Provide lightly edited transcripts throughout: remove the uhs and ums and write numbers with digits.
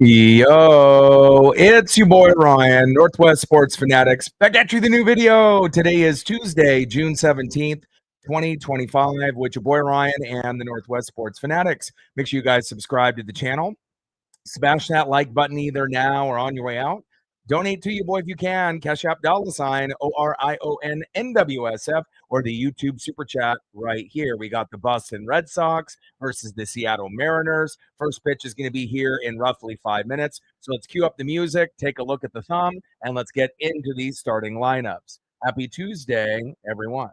Yo, it's your boy Ryan, Northwest Sports Fanatics. Back at you with a new video. Today is Tuesday, June 17th, 2025, with your boy Ryan and the Northwest Sports Fanatics. Make sure you guys subscribe to the channel. Smash that like button either now or on your way out. Donate to your boy if you can. Cash App $sign ORIONNWSF or the YouTube Super Chat right here. We got the Boston Red Sox versus the Seattle Mariners. First pitch is going to be here in roughly 5 minutes. So let's cue up the music, take a look at the thumb, and let's get into these starting lineups. Happy Tuesday, everyone.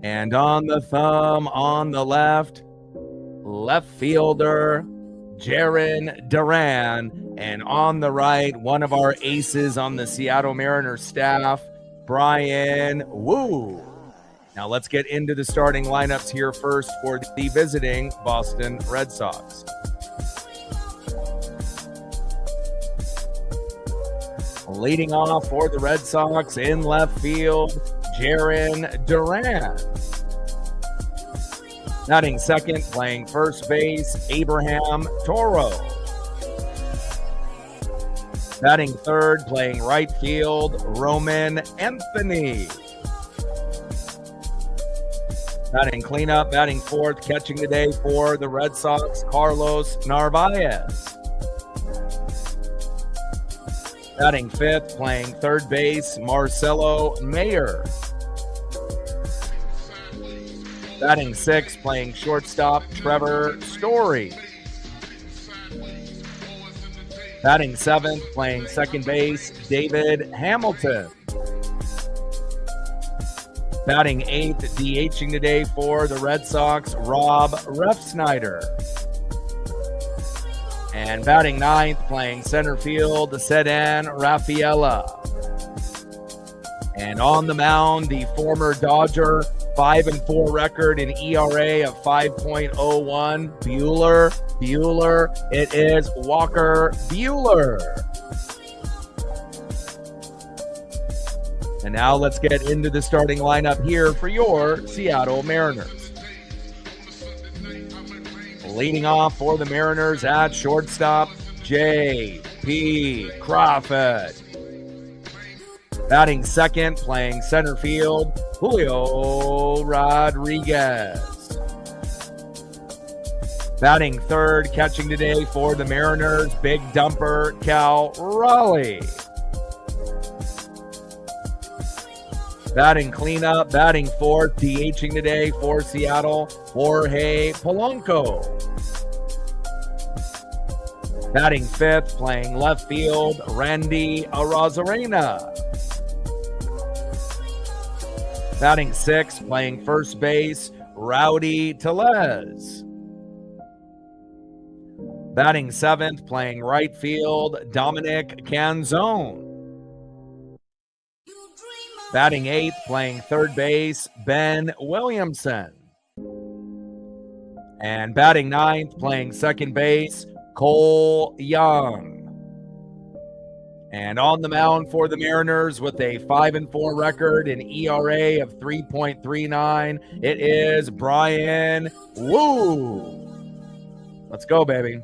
And on the thumb, on the left fielder, Jarren Duran. And on the right, one of our aces on the Seattle Mariners staff, Bryan Woo. Now let's get into the starting lineups here first for the visiting Boston Red Sox. Leading off for the Red Sox in left field, Jarren Duran. Batting second, playing first base, Abraham Toro. Batting third, playing right field, Roman Anthony. Batting cleanup, batting fourth, catching the day for the Red Sox, Carlos Narvaez. Batting fifth, playing third base, Marcelo Mayer. Batting sixth, playing shortstop, Trevor Story. Batting seventh, playing second base, David Hamilton. Batting eighth, DHing today for the Red Sox, Rob Refsnyder. And batting ninth, playing center field, Ceddanne Rafaela. And on the mound, the former Dodger, 5-4 record, an ERA of 5.01. Buehler. It is Walker Buehler. And now let's get into the starting lineup here for your Seattle Mariners. Leading off for the Mariners at shortstop, J.P. Crawford. Batting second, playing center field, Julio Rodriguez. Batting third, catching today for the Mariners, big dumper, Cal Raleigh. Batting cleanup, batting fourth, DHing today for Seattle, Jorge Polanco. Batting fifth, playing left field, Randy Arozarena. Batting sixth, playing first base, Rowdy Tellez. Batting seventh, playing right field, Dominic Canzone. Batting eighth, playing third base, Ben Williamson. And batting ninth, playing second base, Cole Young. And on the mound for the Mariners with a 5-4 record, an ERA of 3.39, it is Bryan Woo. Let's go, baby.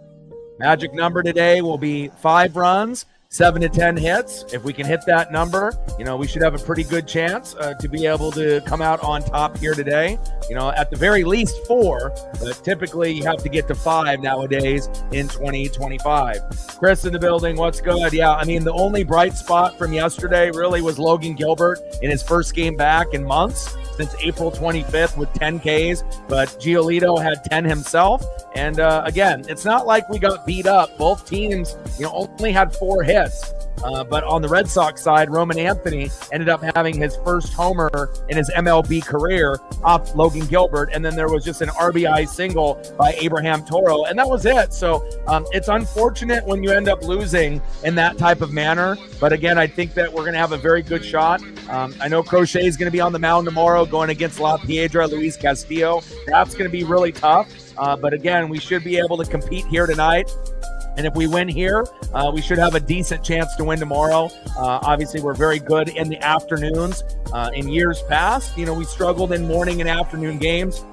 Magic number today will be 5 runs, 7 to 10 hits. If we can hit that number, we should have a pretty good chance to be able to come out on top here today. At the very least 4, but typically you have to get to 5 nowadays in 2025. Chris in the building, what's good? Yeah, the only bright spot from yesterday really was Logan Gilbert in his first game back in months, since April 25th with 10 Ks, but Giolito had 10 himself. And again, it's not like we got beat up. Both teams, only had 4 hits. But on the Red Sox side, Roman Anthony ended up having his first homer in his MLB career off Logan Gilbert. And then there was just an RBI single by Abraham Toro. And that was it. So it's unfortunate when you end up losing in that type of manner. But again, I think that we're going to have a very good shot. I know Crochet is going to be on the mound tomorrow going against La Piedra, Luis Castillo. That's going to be really tough. But again, we should be able to compete here tonight. And if we win here, we should have a decent chance to win tomorrow. Obviously, we're very good in the afternoons. In years past, we struggled in morning and afternoon games.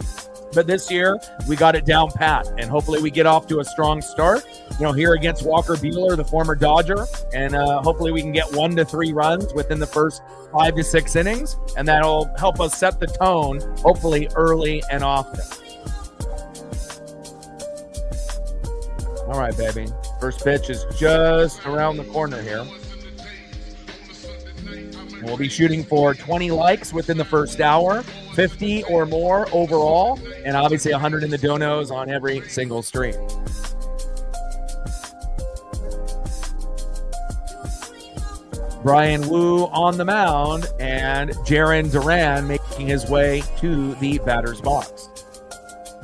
But this year, we got it down pat, and hopefully we get off to a strong start, here against Walker Buehler, the former Dodger, and hopefully we can get 1 to 3 runs within the first 5 to 6 innings, and that'll help us set the tone, hopefully early and often. All right, baby. First pitch is just around the corner here. And we'll be shooting for 20 likes within the first hour, 50 or more overall, and obviously 100 in the donos on every single stream. Brian Wu on the mound, and Jarren Duran making his way to the batter's box.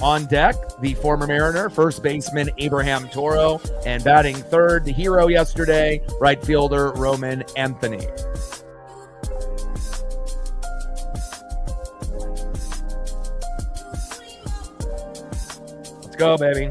On deck, the former Mariner, first baseman Abraham Toro, and batting third, the hero yesterday, right fielder Roman Anthony. Let's go, baby.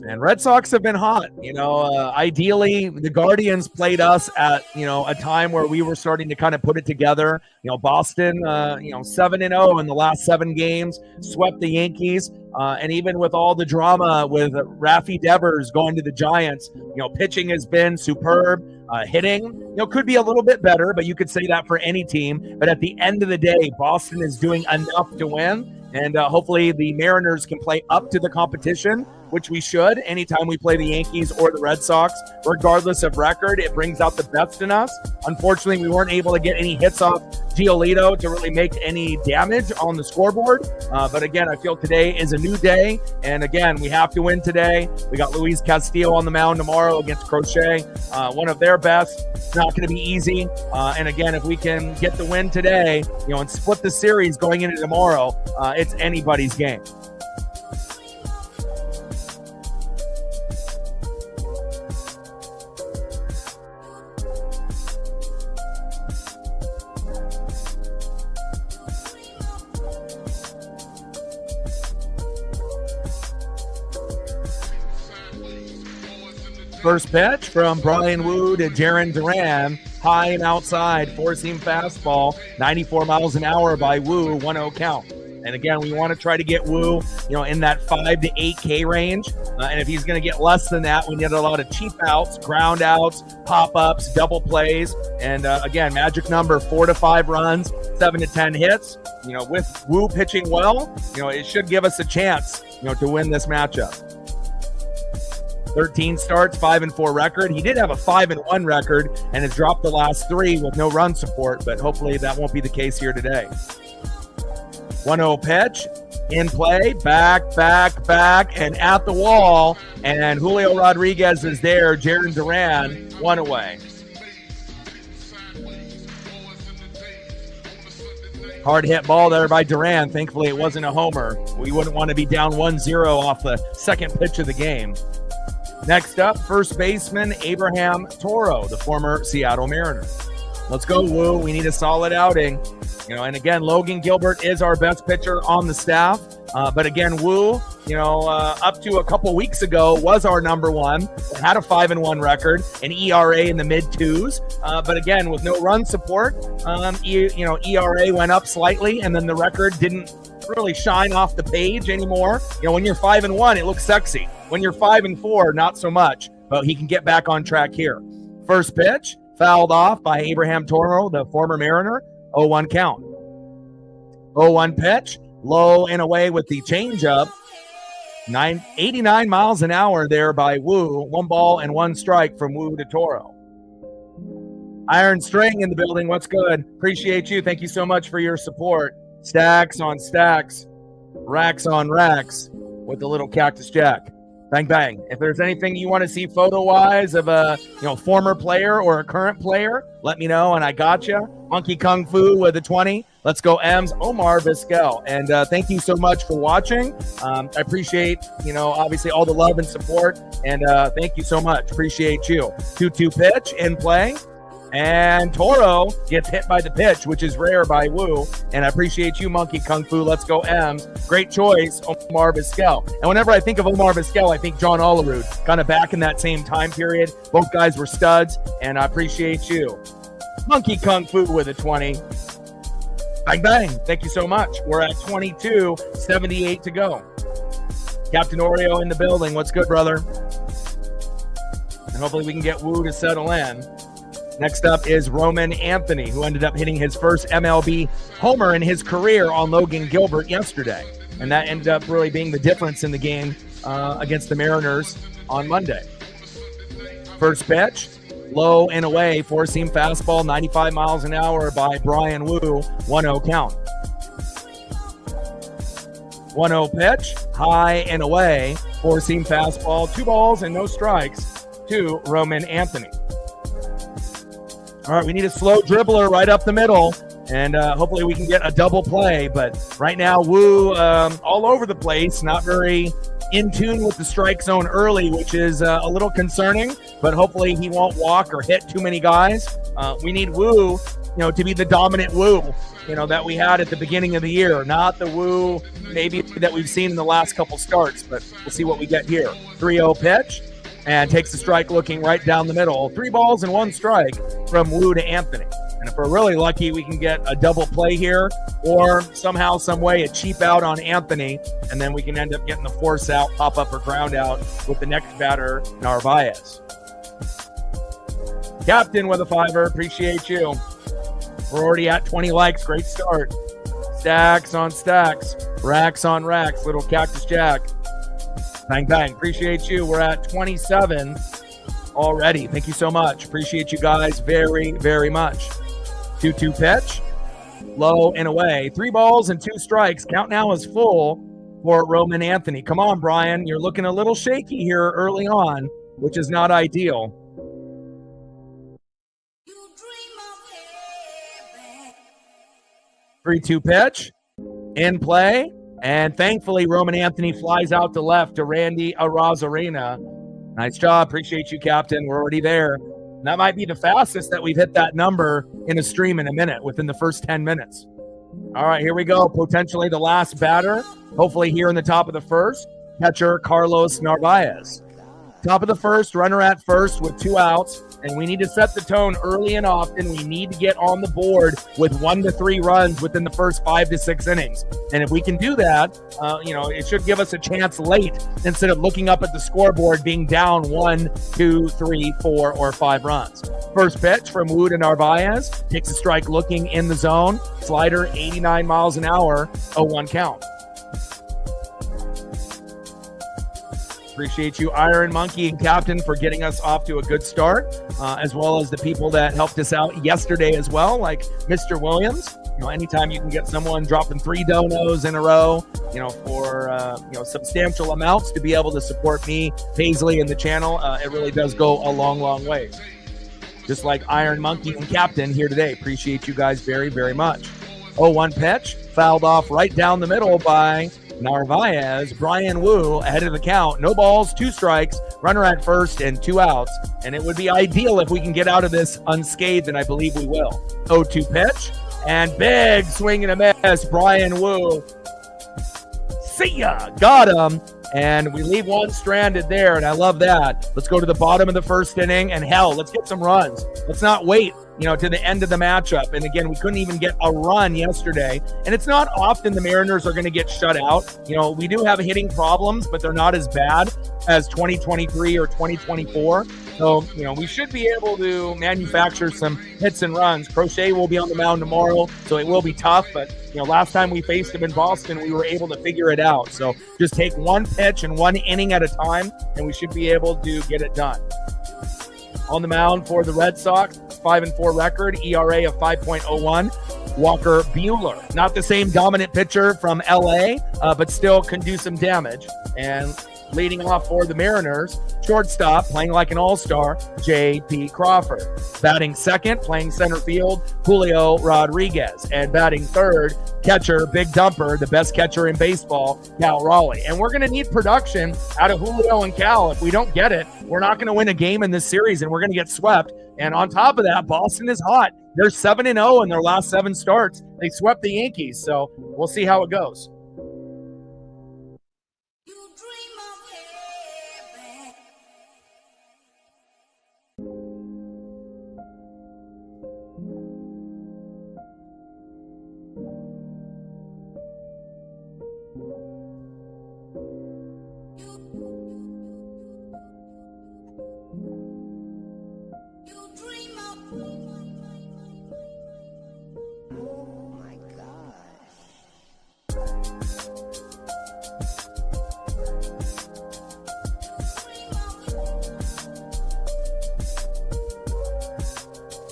And Red Sox have been hot. Ideally, the Guardians played us at, a time where we were starting to kind of put it together. Boston, 7-0 in the last 7 games, swept the Yankees. And even with all the drama with Rafi Devers going to the Giants, pitching has been superb. Hitting, could be a little bit better, but you could say that for any team. But at the end of the day, Boston is doing enough to win. And hopefully the Mariners can play up to the competition, which we should anytime we play the Yankees or the Red Sox. Regardless of record, it brings out the best in us. Unfortunately, we weren't able to get any hits off Giolito to really make any damage on the scoreboard. But again, I feel today is a new day. And again, we have to win today. We got Luis Castillo on the mound tomorrow against Crochet, one of their best. It's not going to be easy. And again, if we can get the win today, and split the series going into tomorrow, it's anybody's game. First pitch from Brian Wu to Jarren Duran, high and outside, four-seam fastball, 94 miles an hour by Wu, 1-0 count. And again, we want to try to get Wu, in that 5 to 8K range. And if he's going to get less than that, we need a lot of cheap outs, ground outs, pop-ups, double plays. And again, magic number 4 to 5 runs, 7 to 10 hits. With Wu pitching well, it should give us a chance, to win this matchup. 13 starts, 5-4 record. He did have a 5-1 record and has dropped the last 3 with no run support, but hopefully that won't be the case here today. 1-0 pitch, in play, back, and at the wall, and Julio Rodriguez is there. Jarren Duran, 1 away. Hard hit ball there by Duran. Thankfully, it wasn't a homer. We wouldn't want to be down 1-0 off the second pitch of the game. Next up, first baseman Abraham Toro, the former Seattle Mariner. Let's go, Wu. We need a solid outing. And again, Logan Gilbert is our best pitcher on the staff. But again, Wu, up to a couple weeks ago was our number one. Had a 5-1 record, an ERA in the mid-2s. But again, with no run support, ERA went up slightly, and then the record didn't really shine off the page anymore. When you're 5-1, it looks sexy. When you're 5-4, not so much. But he can get back on track here. First pitch, fouled off by Abraham Toro, the former Mariner. 0-1 count. 0-1 pitch, low and away with the changeup. 89 miles an hour there by Wu. 1 ball and 1 strike from Wu to Toro. Iron String in the building. What's good? Appreciate you. Thank you so much for your support. Stacks on stacks, racks on racks with the little Cactus Jack. Bang, bang. If there's anything you want to see photo-wise of a former player or a current player, let me know, and I got you. Monkey Kung Fu with a 20. Let's go, M's. Omar Vizquel. And thank you so much for watching. I appreciate, obviously all the love and support. And thank you so much. Appreciate you. 2-2 pitch in play. And Toro gets hit by the pitch, which is rare by Wu. And I appreciate you, Monkey Kung Fu. Let's go, M's. Great choice, Omar Vizquel. And whenever I think of Omar Vizquel, I think John Olerud, kind of back in that same time period. Both guys were studs, and I appreciate you. Monkey Kung Fu with a 20. Bang, bang. Thank you so much. We're at 22, 78 to go. Captain Oreo in the building. What's good, brother? And hopefully we can get Wu to settle in. Next up is Roman Anthony, who ended up hitting his first MLB homer in his career on Logan Gilbert yesterday. And that ended up really being the difference in the game against the Mariners on Monday. First pitch, low and away, four-seam fastball, 95 miles an hour by Brian Wu, 1-0 count. 1-0 pitch, high and away, four-seam fastball, 2 balls and no strikes to Roman Anthony. All right, we need a slow dribbler right up the middle, and hopefully we can get a double play. But right now, Wu all over the place, not very in tune with the strike zone early, which is a little concerning. But hopefully he won't walk or hit too many guys. We need Wu, to be the dominant Wu, that we had at the beginning of the year, not the Wu maybe that we've seen in the last couple starts. But we'll see what we get here. 3-0 pitch. And takes the strike looking right down the middle. 3 balls and 1 strike from Wu to Anthony. And if we're really lucky, we can get a double play here or somehow, some way, a cheap out on Anthony. And then we can end up getting the force out, pop up or ground out with the next batter, Narvaez. Captain with a 5er. Appreciate you. We're already at 20 likes. Great start. Stacks on stacks. Racks on racks. Little Cactus Jack. Bang, bang. Appreciate you. We're at 27 already. Thank you so much. Appreciate you guys very, very much. 2-2 pitch. Low and away. 3 balls and 2 strikes. Count now is full for Roman Anthony. Come on, Brian. You're looking a little shaky here early on, which is not ideal. 3-2 pitch. In play. And thankfully, Roman Anthony flies out to left to Randy Arozarena. Nice job. Appreciate you, Captain. We're already there. And that might be the fastest that we've hit that number in a stream in a minute, within the first 10 minutes. All right, here we go. Potentially the last batter. Hopefully here in the top of the first. Catcher Carlos Narvaez. Top of the first, runner at first with 2 outs. And we need to set the tone early and often. We need to get on the board with 1 to 3 runs within the first 5 to 6 innings. And if we can do that, it should give us a chance late instead of looking up at the scoreboard being down 1, 2, 3, 4, or 5 runs. First pitch from Wu to Narvaez. Takes a strike looking in the zone. Slider 89 miles an hour, 0-1 count. Appreciate you, Iron Monkey and Captain, for getting us off to a good start, as well as the people that helped us out yesterday as well, like Mr. Williams. Anytime you can get someone dropping 3 donos in a row, for substantial amounts to be able to support me, Paisley, and the channel, it really does go a long, long way. Just like Iron Monkey and Captain here today. Appreciate you guys very, very much. 0-1 pitch, fouled off right down the middle by Narvaez. Brian Wu ahead of the count. No balls, 2 strikes, runner at first, and 2 outs. And it would be ideal if we can get out of this unscathed, and I believe we will. 0-2 pitch, and big swing and a miss. Brian Wu. See ya. Got him. And we leave one stranded there, and I love that. Let's go to the bottom of the first inning, and hell, let's get some runs. Let's not wait, to the end of the matchup. And again, we couldn't even get a run yesterday. And it's not often the Mariners are going to get shut out. We do have hitting problems, but they're not as bad as 2023 or 2024. So, we should be able to manufacture some hits and runs. Crochet will be on the mound tomorrow, so it will be tough. But, last time we faced him in Boston, we were able to figure it out. So just take 1 pitch and 1 inning at a time, and we should be able to get it done. On the mound for the Red Sox, 5-4 record, ERA of 5.01. Walker Buehler, not the same dominant pitcher from LA, but still can do some damage. And leading off for the Mariners, shortstop, playing like an all-star, J.P. Crawford. Batting second, playing center field, Julio Rodriguez. And batting third, catcher, big dumper, the best catcher in baseball, Cal Raleigh. And we're going to need production out of Julio and Cal. If we don't get it, we're not going to win a game in this series, and we're going to get swept. And on top of that, Boston is hot. They're 7-0 in their last 7 starts. They swept the Yankees, so we'll see how it goes.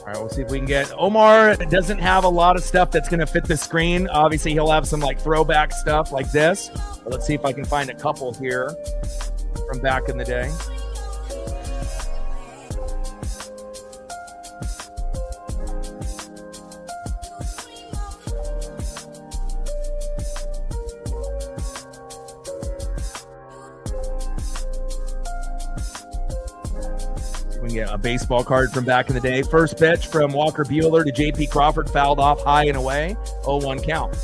All right, we'll see if we can get Omar. Doesn't have a lot of stuff that's going to fit the screen. Obviously, he'll have some like throwback stuff like this. But let's see if I can find a couple here from back in the day. We can get a baseball card from back in the day. First pitch from Walker Buehler to J.P. Crawford, fouled off high and away, 0-1 count.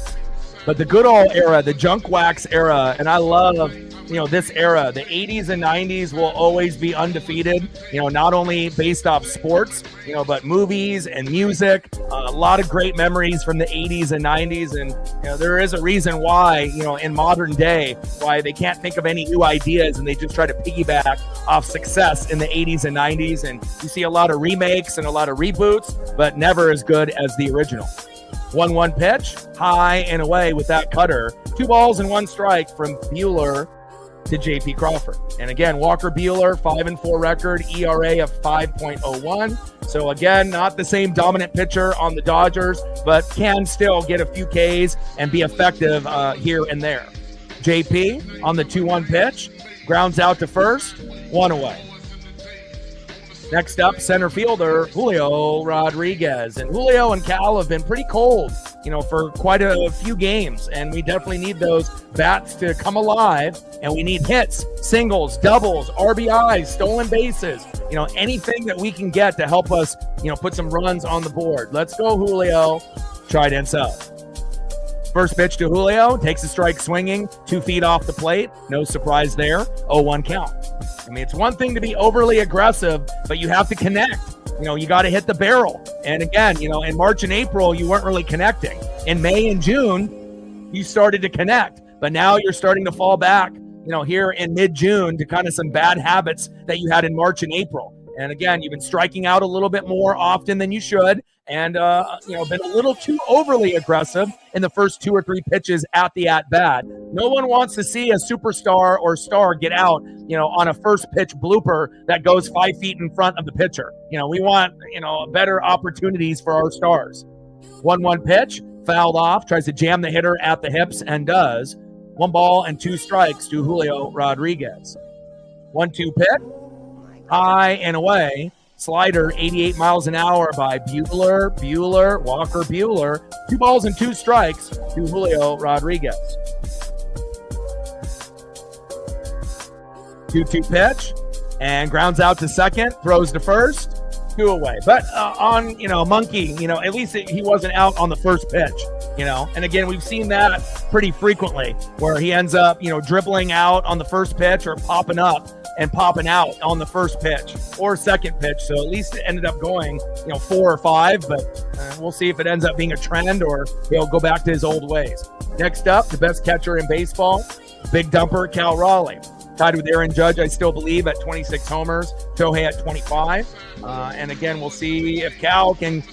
But the good old era, the junk wax era, and I love, this era, the 80s and 90s will always be undefeated, not only based off sports, but movies and music, a lot of great memories from the 80s and 90s. And, there is a reason why, in modern day, why they can't think of any new ideas and they just try to piggyback off success in the 80s and 90s. And you see a lot of remakes and a lot of reboots, but never as good as the original. 1-1 pitch, high and away with that cutter. 2 balls and 1 strike from Buehler to J.P. Crawford. And again, Walker Buehler, 5-4 record, ERA of 5.01. So again, not the same dominant pitcher on the Dodgers, but can still get a few Ks and be effective here and there. J.P. on the 2-1 pitch, grounds out to first, 1 away. Next up, center fielder Julio Rodriguez. And Julio and Cal have been pretty cold, for quite a few games. And we definitely need those bats to come alive. And we need hits, singles, doubles, RBIs, stolen bases, anything that we can get to help us, put some runs on the board. Let's go, Julio. Try it inside. First pitch to Julio, takes a strike swinging, 2 feet off the plate. No surprise there, 0-1 count. I mean, it's one thing to be overly aggressive, but you have to connect. You got to hit the barrel. And again, in March and April, you weren't really connecting. In May and June, you started to connect. But now you're starting to fall back, here in mid-June to kind of some bad habits that you had in March and April. And again, you've been striking out a little bit more often than you should. And, been a little too overly aggressive in the first 2 or 3 pitches at the at-bat. No one wants to see a superstar or star get out, on a first pitch blooper that goes 5 feet in front of the pitcher. We want, better opportunities for our stars. 1-1 pitch, fouled off, tries to jam the hitter at the hips and does. 1 ball and 2 strikes to Julio Rodriguez. 1-2 pitch, high and away. Slider, 88 miles an hour by Buehler, Walker Buehler. 2 balls and 2 strikes to Julio Rodriguez. 2-2 pitch and grounds out to second, throws to first, 2 away. But on, Monkey, at least he wasn't out on the first pitch, And again, we've seen that pretty frequently where he ends up, dribbling out on the first pitch or popping up and popping out on the first pitch or second pitch. So at least it ended up going, 4 or 5, but we'll see if it ends up being a trend or he'll go back to his old ways. Next up, the best catcher in baseball, big dumper, Cal Raleigh. Tied with Aaron Judge, I still believe, at 26 homers, Shohei at 25. And again, we'll see if Cal can,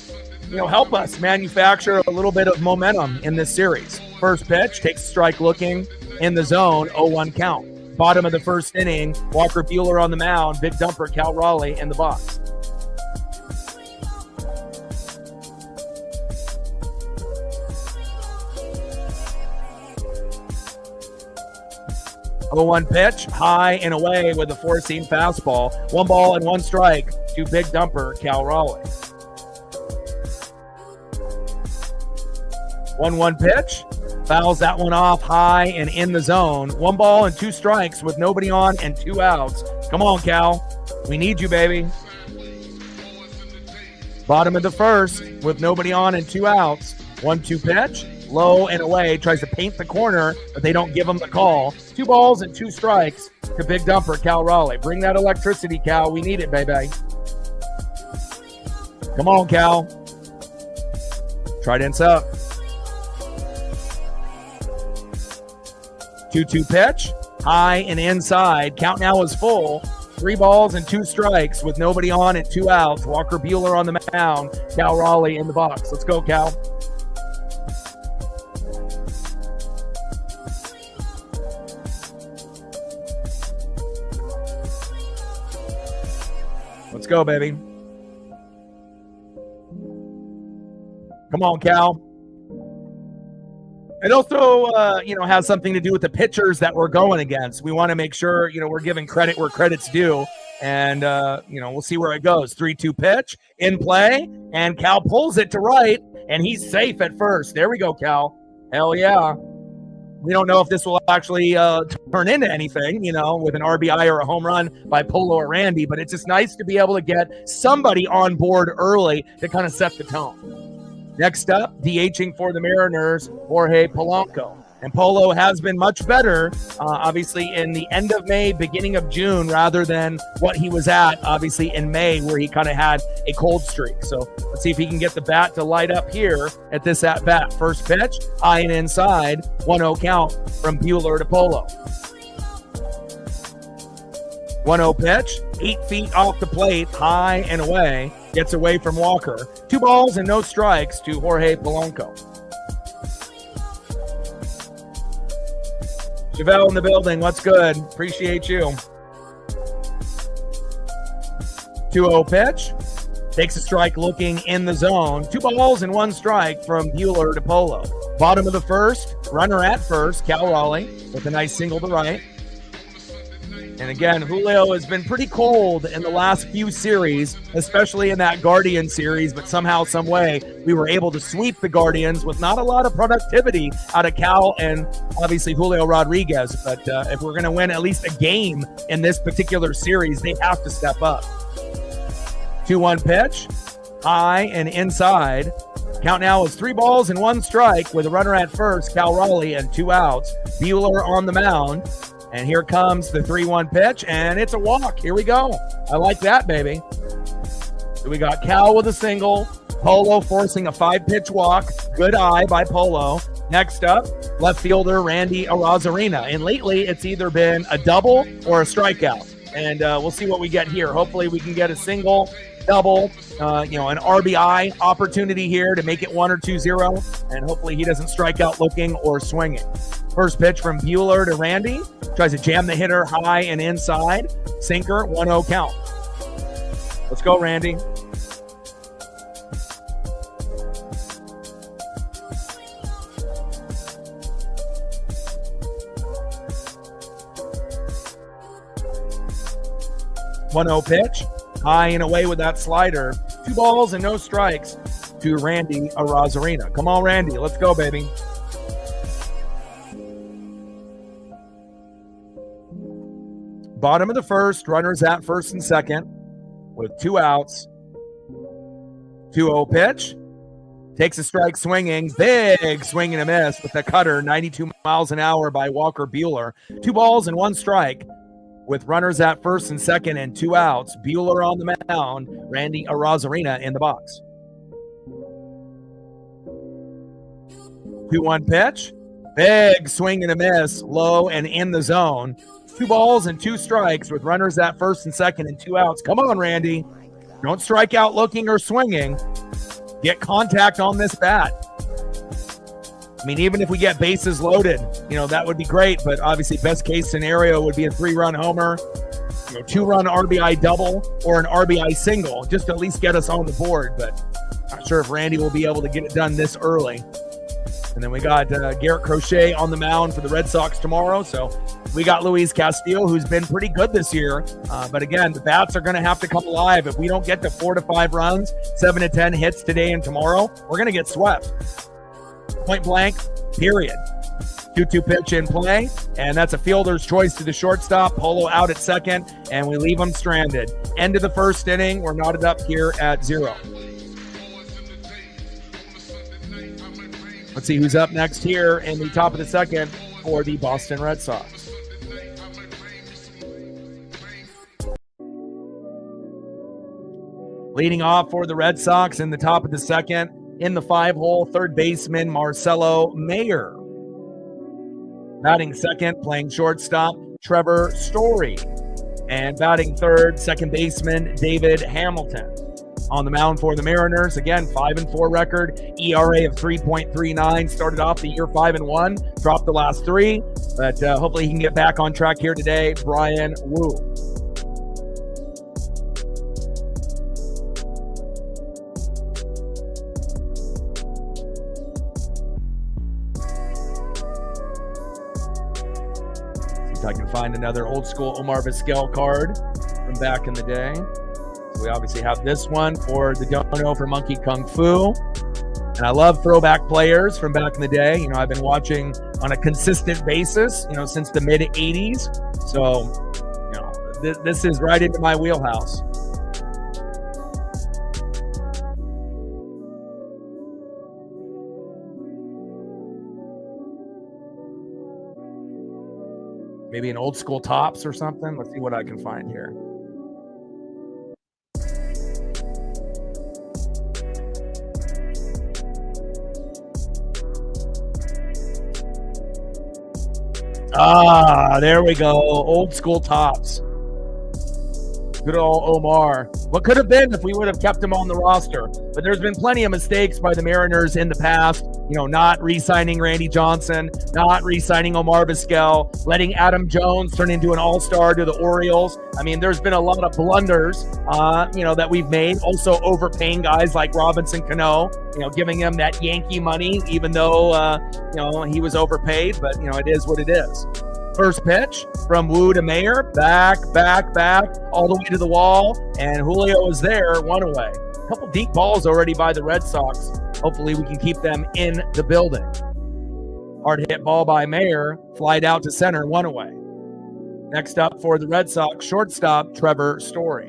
help us manufacture a little bit of momentum in this series. First pitch, takes a strike looking in the zone, 0-1 count. Bottom of the first inning, Walker Buehler on the mound, big dumper, Cal Raleigh in the box. Oh, 1 pitch, high and away with a 4-seam fastball. 1 ball and 1 strike to big dumper, Cal Raleigh. 1-1 pitch, fouls that one off high and in the zone. 1 ball and 2 strikes with nobody on and 2 outs. Come on, Cal. We need you, baby. Bottom of the first with nobody on and 2 outs. 1-2 pitch, low and away, tries to paint the corner, but they don't give him the call. 2 balls and 2 strikes to big dumper Cal Raleigh. Bring that electricity, Cal. We need it, baby. Come on, Cal. Trident's up. 2-2 pitch, high and inside. Count now is full. 3 balls and 2 strikes with nobody on and 2 outs. Walker Buehler on the mound. Cal Raleigh in the box. Let's go, Cal. Let's go, baby. Come on, Cal. It also, has something to do with the pitchers that we're going against. We want to make sure, we're giving credit where credit's due. And, we'll see where it goes. 3-2 pitch in play. And Cal pulls it to right. And he's safe at first. There we go, Cal. Hell yeah. We don't know if this will actually turn into anything, with an RBI or a home run by Polo or Randy. But it's just nice to be able to get somebody on board early to kind of set the tone. Next up, DHing for the Mariners, Jorge Polanco. And Polo has been much better, obviously, in the end of May, beginning of June, rather than what he was at, obviously, in May, where he kind of had a cold streak. So let's see if he can get the bat to light up here at this at-bat. First pitch, high and inside, 1-0 count from Buehler to Polo. 1-0 pitch, 8 feet off the plate, high and away. Gets away from Walker. 2 balls and no strikes to Jorge Polanco. Chevelle in the building. What's good? Appreciate you. 2-0 pitch. Takes a strike looking in the zone. 2 balls and 1 strike from Buehler to Polo. Bottom of the first. Runner at first. Cal Raleigh with a nice single to right. And again, Julio has been pretty cold in the last few series, especially in that Guardian series, but somehow, some way, we were able to sweep the Guardians with not a lot of productivity out of Cal and obviously Julio Rodriguez. But if we're going to win at least a game in this particular series, they have to step up. 2-1 pitch, high and inside. Count now is 3 balls and 1 strike with a runner at first, Cal Raleigh, and 2 outs. Buehler on the mound. And here comes the 3-1 pitch, and it's a walk. Here we go. I like that, baby. So we got Cal with a single, Polo forcing a 5-pitch walk. Good eye by Polo. Next up, left fielder Randy Arozarena. And lately, it's either been a double or a strikeout. And we'll see what we get here. Hopefully, we can get a single, double, an RBI opportunity here to make it 1 or 2-0. And hopefully, he doesn't strike out looking or swinging. First pitch from Buehler to Randy. Tries to jam the hitter high and inside. Sinker, 1-0 count. Let's go, Randy. One-0 pitch. High and away with that slider. 2 balls and no strikes to Randy Arozarena. Come on, Randy. Let's go, baby. Bottom of the first, runners at first and second with 2 outs. 2-0 pitch. Takes a strike swinging. Big swing and a miss with the cutter, 92 miles an hour by Walker Buehler. 2 balls and 1 strike with runners at first and second and 2 outs. Buehler on the mound. Randy Arozarena in the box. 2-1 pitch. Big swing and a miss, low and in the zone. 2 balls and 2 strikes with runners at first and second and 2 outs. Come on, Randy. Don't strike out looking or swinging. Get contact on this bat. I mean, even if we get bases loaded, that would be great. But obviously, best case scenario would be a 3-run homer, 2-run RBI double, or an RBI single, just to at least get us on the board. But not sure if Randy will be able to get it done this early. And then we got Garrett Crochet on the mound for the Red Sox tomorrow. So we got Luis Castillo, who's been pretty good this year. But again, the bats are going to have to come alive. If we don't get to 4 to 5 runs, 7 to 10 hits today and tomorrow, we're going to get swept. Point blank, period. 2-2 pitch in play, and that's a fielder's choice to the shortstop. Polo out at second, and we leave them stranded. End of the first inning. We're knotted up here at 0. Let's see who's up next here in the top of the second for the Boston Red Sox. Leading off for the Red Sox in the top of the second, in the 5-hole, third baseman Marcelo Mayer. Batting second, playing shortstop, Trevor Story. And batting third, second baseman David Hamilton. On the mound for the Mariners, again, 5-4 record, ERA of 3.39. Started off the year 5-1, dropped the last three, but hopefully he can get back on track here today. Brian Wu. See if I can find another old school Omar Vizquel card from back in the day. We obviously have this one for the dono for Monkey Kung Fu. And I love throwback players from back in the day. You know, I've been watching on a consistent basis, you know, since the mid 80s. So, you know, this is right into my wheelhouse. Maybe an old school Tops or something. Let's see what I can find here. Ah, there we go. Old school Tops. Good old Omar. What could have been if we would have kept him on the roster? But there's been plenty of mistakes by the Mariners in the past. You know, not re-signing Randy Johnson, not re-signing Omar Vizquel, letting Adam Jones turn into an all-star to the Orioles. I mean, there's been a lot of blunders, you know, that we've made. Also overpaying guys like Robinson Cano, you know, giving him that Yankee money, even though, you know, he was overpaid. But, you know, it is what it is. First pitch from Wu to Mayer, back, all the way to the wall, and Julio is there, one away. A couple deep balls already by the Red Sox. Hopefully we can keep them in the building. Hard hit ball by Mayer, flied out to center, one away. Next up for the Red Sox, shortstop Trevor Story.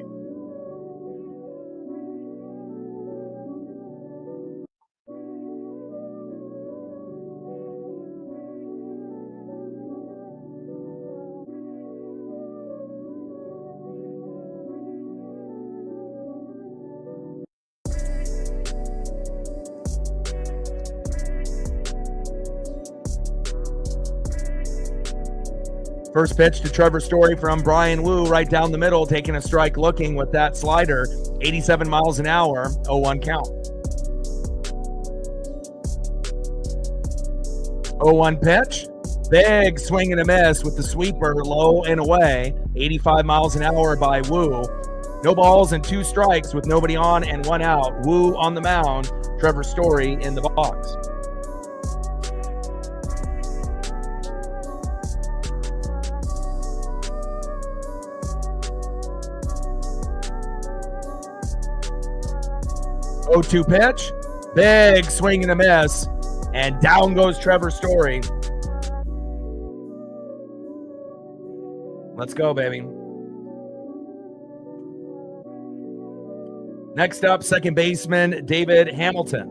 First pitch to Trevor Story from Brian Wu, right down the middle, taking a strike, looking with that slider, 87 miles an hour, 0-1 count. 0-1 pitch, big swing and a miss with the sweeper, low and away, 85 miles an hour by Wu. No balls and two strikes with nobody on and one out. Wu on the mound, Trevor Story in the box. Oh-2 pitch, big swing and a miss, and down goes Trevor Story. Let's go, baby. Next up, second baseman David Hamilton.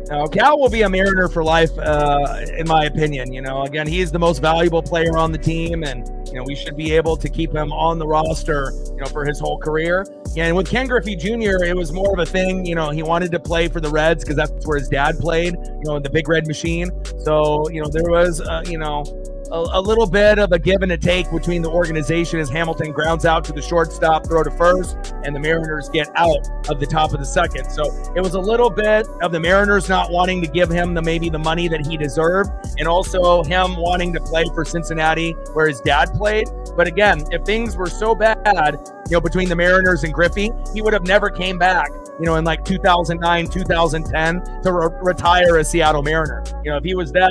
Now, Cal will be a Mariner for life, in my opinion. You know, again, he is the most valuable player on the team, and you know we should be able to keep him on the roster, you know, for his whole career. And with Ken Griffey Jr., it was more of a thing. You know, he wanted to play for the Reds because that's where his dad played. You know, in the Big Red Machine. So you know there was, you know, a little bit of a give and a take between the organization as Hamilton grounds out to the shortstop, throw to first, and the Mariners get out of the top of the second. So it was a little bit of the Mariners not wanting to give him maybe the money that he deserved, and also him wanting to play for Cincinnati where his dad played. But again, if things were so bad, you know, between the Mariners and Griffey, he would have never came back, you know, in like 2009, 2010 to retire a Seattle Mariner. You know, if he was that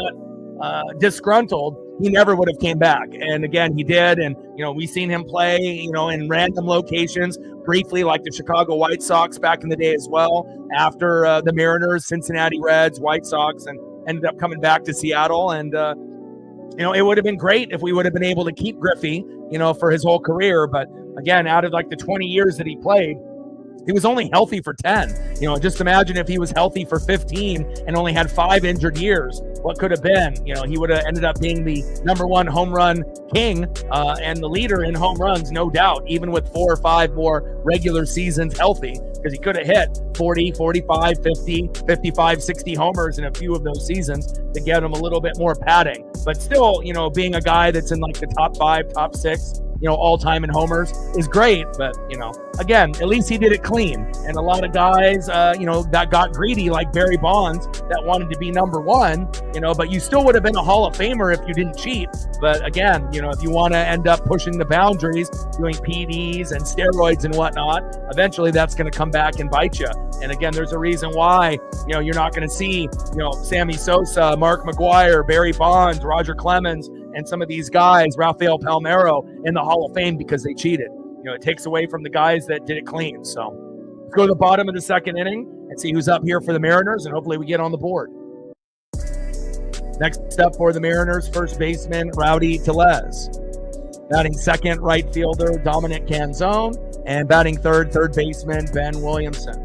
disgruntled, he never would have came back. And again, he did. And, you know, we seen him play, you know, in random locations briefly, like the Chicago White Sox back in the day as well, after the Mariners, Cincinnati Reds, White Sox, and ended up coming back to Seattle. And, you know, it would have been great if we would have been able to keep Griffey, you know, for his whole career. But again, out of like the 20 years that he played, he was only healthy for 10. Just imagine if he was healthy for 15 and only had 5 injured years. What could have been? He would have ended up being the #1 home run king and the leader in home runs, no doubt, even with 4 or 5 more regular seasons healthy, because he could have hit 40, 45, 50, 55, 60 homers in a few of those seasons to get him a little bit more padding. But still, being a guy that's in like the top 5, top 6, all time in homers is great. But, again, at least he did it clean. And a lot of guys, that got greedy, like Barry Bonds, that wanted to be #1, but you still would have been a Hall of Famer if you didn't cheat. But again, if you want to end up pushing the boundaries, doing PDs and steroids and whatnot, eventually that's going to come back and bite you. And again, there's a reason why, you're not going to see, Sammy Sosa, Mark McGwire, Barry Bonds, Roger Clemens, and some of these guys, Rafael Palmeiro, in the Hall of Fame because they cheated. It takes away from the guys that did it clean. So let's go to the bottom of the second inning and see who's up here for the Mariners, and hopefully we get on the board. Next up for the Mariners, first baseman Rowdy Tellez. Batting second, right fielder Dominic Canzone. And batting third baseman Ben Williamson.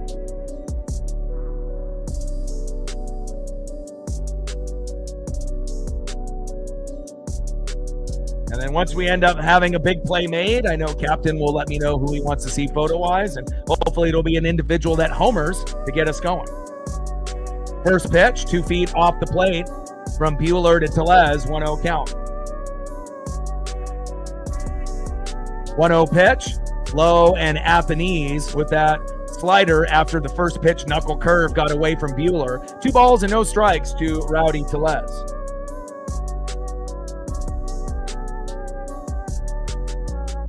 And then once we end up having a big play made, I know Captain will let me know who he wants to see photo-wise, and hopefully it'll be an individual that homers to get us going. First pitch, 2 feet off the plate from Buehler to Tellez, 1-0 count. 1-0 pitch, low and at the knees with that slider after the first pitch knuckle curve got away from Buehler. 2 balls and no strikes to Rowdy Tellez.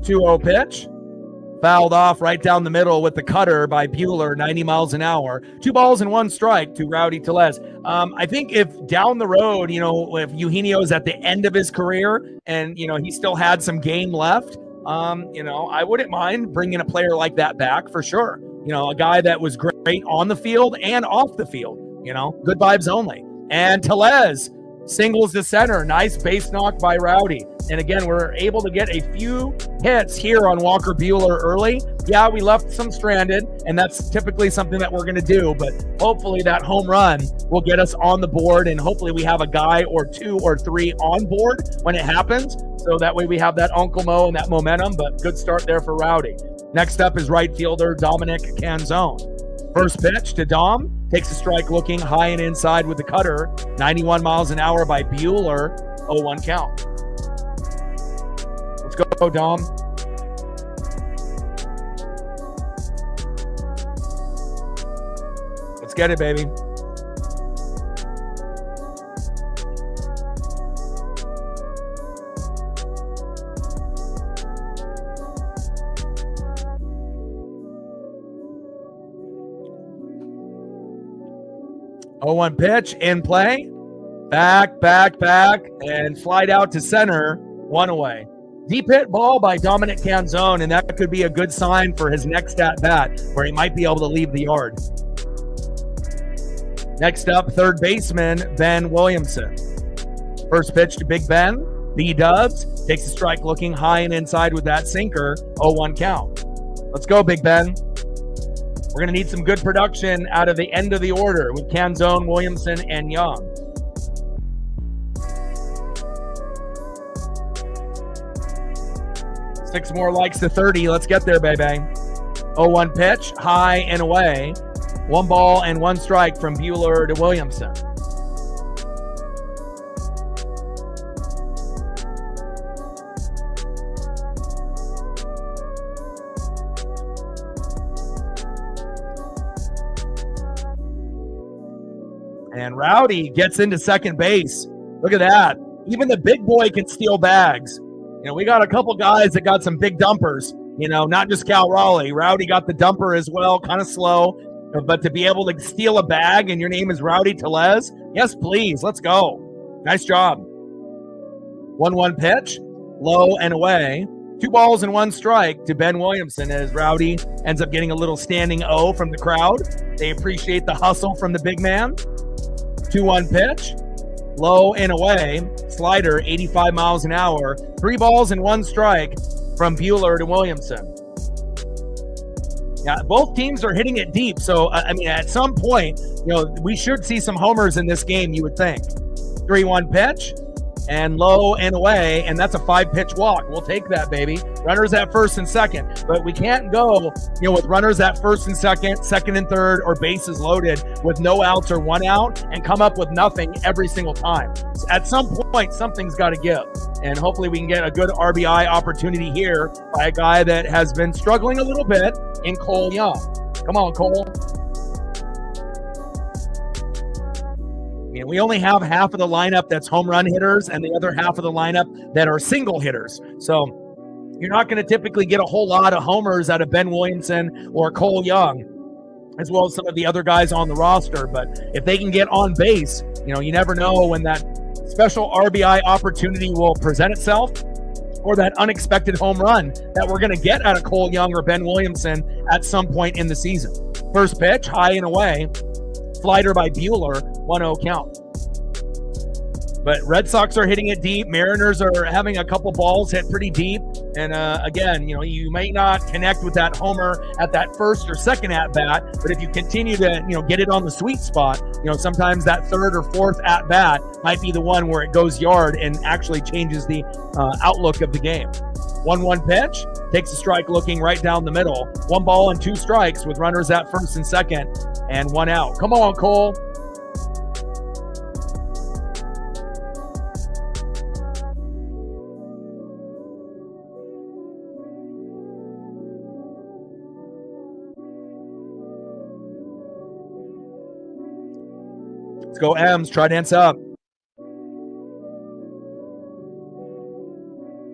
2-0 pitch, fouled off right down the middle with the cutter by Buehler, 90 miles an hour. 2 balls and 1 strike to Rowdy Tellez. I think if down the road, if Eugenio's at the end of his career and, he still had some game left, I wouldn't mind bringing a player like that back for sure. A guy that was great on the field and off the field, good vibes only. And Tellez singles to center. Nice base knock by Rowdy. And again, we're able to get a few hits here on Walker Buehler early. Yeah, we left some stranded, and that's typically something that we're going to do. But hopefully that home run will get us on the board, and hopefully we have a guy or 2 or 3 on board when it happens. So that way we have that Uncle Mo and that momentum, but good start there for Rowdy. Next up is right fielder Dominic Canzone. First pitch to Dom, takes a strike looking high and inside with the cutter, 91 miles an hour by Buehler, 0-1 count. Let's go, Dom. Let's get it, baby. Oh, 1 pitch in play. Back, and slide out to center. 1 away. Deep hit ball by Dominic Canzone, and that could be a good sign for his next at-bat, where he might be able to leave the yard. Next up, third baseman Ben Williamson. First pitch to Big Ben. B-dubs. Takes a strike looking high and inside with that sinker. 0-1 count. Let's go, Big Ben. We're going to need some good production out of the end of the order with Canzone, Williamson, and Young. Six more likes to 30. Let's get there, baby. 0-1 pitch, high and away. 1 ball and 1 strike from Buehler to Williamson. And Rowdy gets into second base. Look at that. Even the big boy can steal bags. We got a couple guys that got some big dumpers, not just Cal Raleigh. Rowdy got the dumper as well, kind of slow. But to be able to steal a bag and your name is Rowdy Tellez, yes, please. Let's go. Nice job. 1-1 pitch, low and away. 2 balls and 1 strike to Ben Williamson as Rowdy ends up getting a little standing O from the crowd. They appreciate the hustle from the big man. 2-1 pitch, low and away, slider, 85 miles an hour, 3 balls and 1 strike from Buehler to Williamson. Yeah, both teams are hitting it deep. So, I mean, at some point, we should see some homers in this game, you would think. 3-1 pitch. And low and away, and that's a 5-pitch walk. We'll take that, baby. Runners at first and second, but we can't go, with runners at first and second and third, or bases loaded with no outs or 1 out, and come up with nothing every single time. At some point, something's got to give, and hopefully we can get a good RBI opportunity here by a guy that has been struggling a little bit in Cole Young. Come on, Cole. We only have half of the lineup that's home run hitters and the other half of the lineup that are single hitters. So you're not going to typically get a whole lot of homers out of Ben Williamson or Cole Young, as well as some of the other guys on the roster. But if they can get on base, you never know when that special RBI opportunity will present itself, or that unexpected home run that we're going to get out of Cole Young or Ben Williamson at some point in the season. First pitch, high and away. Slider by Bueller, 1-0 count. But Red Sox are hitting it deep. Mariners are having a couple balls hit pretty deep. And again, you may not connect with that homer at that first or second at bat, but if you continue to, get it on the sweet spot, sometimes that third or fourth at bat might be the one where it goes yard and actually changes the outlook of the game. 1-1 pitch, takes a strike looking right down the middle. 1 ball and 2 strikes with runners at first and second and 1 out. Come on, Cole. Let's go, M's. Try dance up.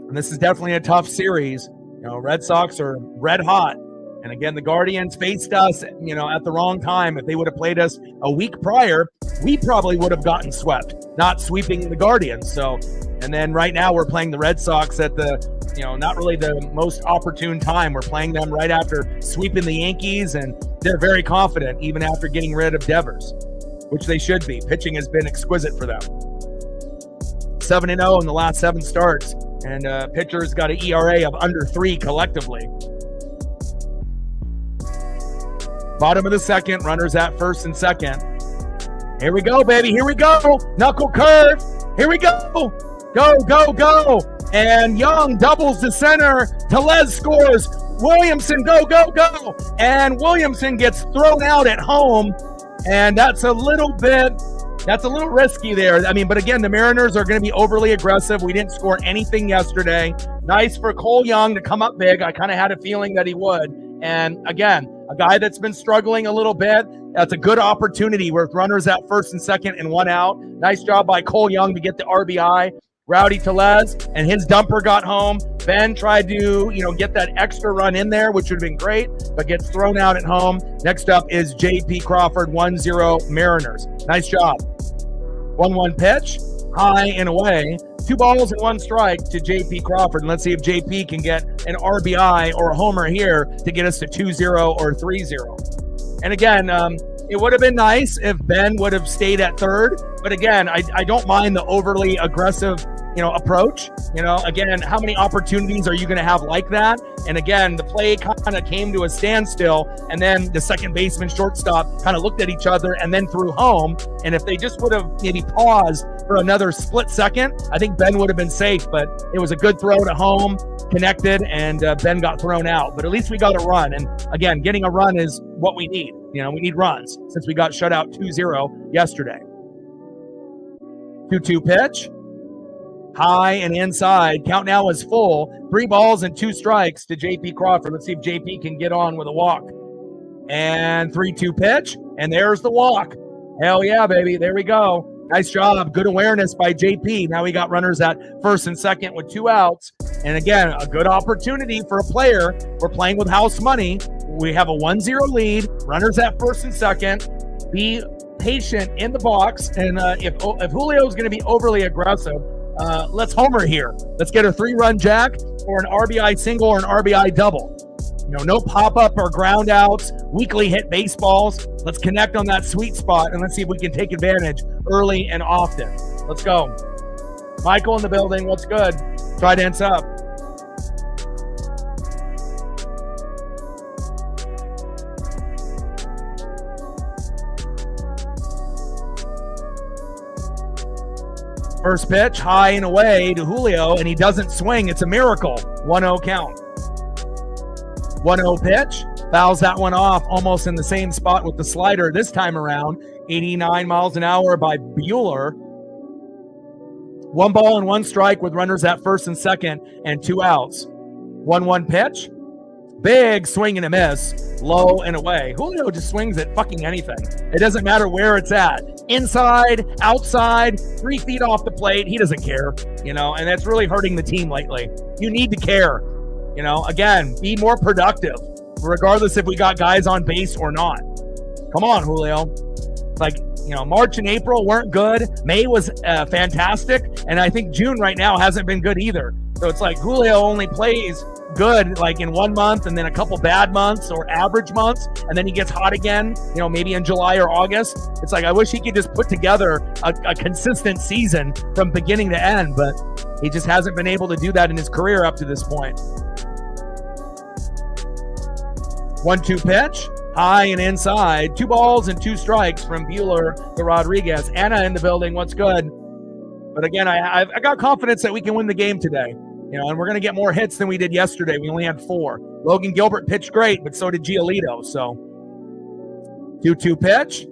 And this is definitely a tough series. Red Sox are red hot. And again, the Guardians faced us, at the wrong time. If they would have played us a week prior, we probably would have gotten swept, not sweeping the Guardians. So, and then right now we're playing the Red Sox at the, not really the most opportune time. We're playing them right after sweeping the Yankees, and they're very confident even after getting rid of Devers, which they should be. Pitching has been exquisite for them. 7-0 in the last 7 starts. And pitchers got an ERA of under 3 collectively. Bottom of the second, runners at first and second. Here we go, baby. Here we go. Knuckle curve. Here we go. Go, go, go. And Young doubles the center. Tellez scores. Williamson, go, go, go. And Williamson gets thrown out at home. And that's a little risky there. But again, the Mariners are going to be overly aggressive. We didn't score anything yesterday. Nice for Cole Young to come up big. I kind of had a feeling that he would. And again, a guy that's been struggling a little bit, that's a good opportunity with runners at first and second and 1 out. Nice job by Cole Young to get the RBI. Rowdy Tellez and his dumper got home. Ben tried to, get that extra run in there, which would have been great, but gets thrown out at home. Next up is J.P. Crawford, 1-0 Mariners. Nice job. 1-1 pitch, high and away. 2 balls and 1 strike to J.P. Crawford. And let's see if J.P. can get an RBI or a homer here to get us to 2-0 or 3-0. And again, it would have been nice if Ben would have stayed at third. But again, I don't mind the overly aggressive, approach. Again, how many opportunities are you going to have like that? And again, the play kind of came to a standstill, and then the second baseman, shortstop kind of looked at each other and then threw home. And if they just would have maybe paused for another split second, I think Ben would have been safe. But it was a good throw to home, connected, and Ben got thrown out. But at least we got a run. And again, getting a run is what we need. We need runs since we got shut out 2-0 yesterday. 2-2 pitch. High and inside. Count now is full. 3 balls and 2 strikes to J.P. Crawford. Let's see if J.P. can get on with a walk. And 3-2 pitch. And there's the walk. Hell yeah, baby. There we go. Nice job. Good awareness by J.P. Now we got runners at first and second with 2 outs. And again, a good opportunity for a player. We're playing with house money. We have a 1-0 lead. Runners at first and second. Be patient in the box. And if Julio is going to be overly aggressive, let's homer here. Let's get a 3-run jack or an RBI single or an RBI double. No pop-up or ground outs, weakly hit baseballs. Let's connect on that sweet spot, and let's see if we can take advantage early and often. Let's go. Michael in the building. What's good? Try dance up. First pitch, high and away to Julio, and he doesn't swing. It's a miracle. 1-0 count. 1-0 pitch. Fouls that one off almost in the same spot with the slider this time around. 89 miles an hour by Buehler. 1 ball and 1 strike with runners at first and second and 2 outs. 1-1 pitch. Big swing and a miss. Low and away. Julio just swings at fucking anything. It doesn't matter where it's at. Inside, outside, 3 feet off the plate. He doesn't care, and that's really hurting the team lately. You need to care. Again, be more productive, regardless if we got guys on base or not. Come on, Julio. March and April weren't good. May was fantastic. And I think June right now hasn't been good either. So it's like Julio only plays good in 1 month and then a couple bad months or average months. And then he gets hot again, maybe in July or August. It's like, I wish he could just put together a consistent season from beginning to end, but he just hasn't been able to do that in his career up to this point. 1-2 pitch. High and inside. 2 balls and 2 strikes from Buehler to Rodriguez. Anna in the building. What's good? But again, I got confidence that we can win the game today. And we're going to get more hits than we did yesterday. We only had 4. Logan Gilbert pitched great, but so did Giolito. So 2-2 pitch.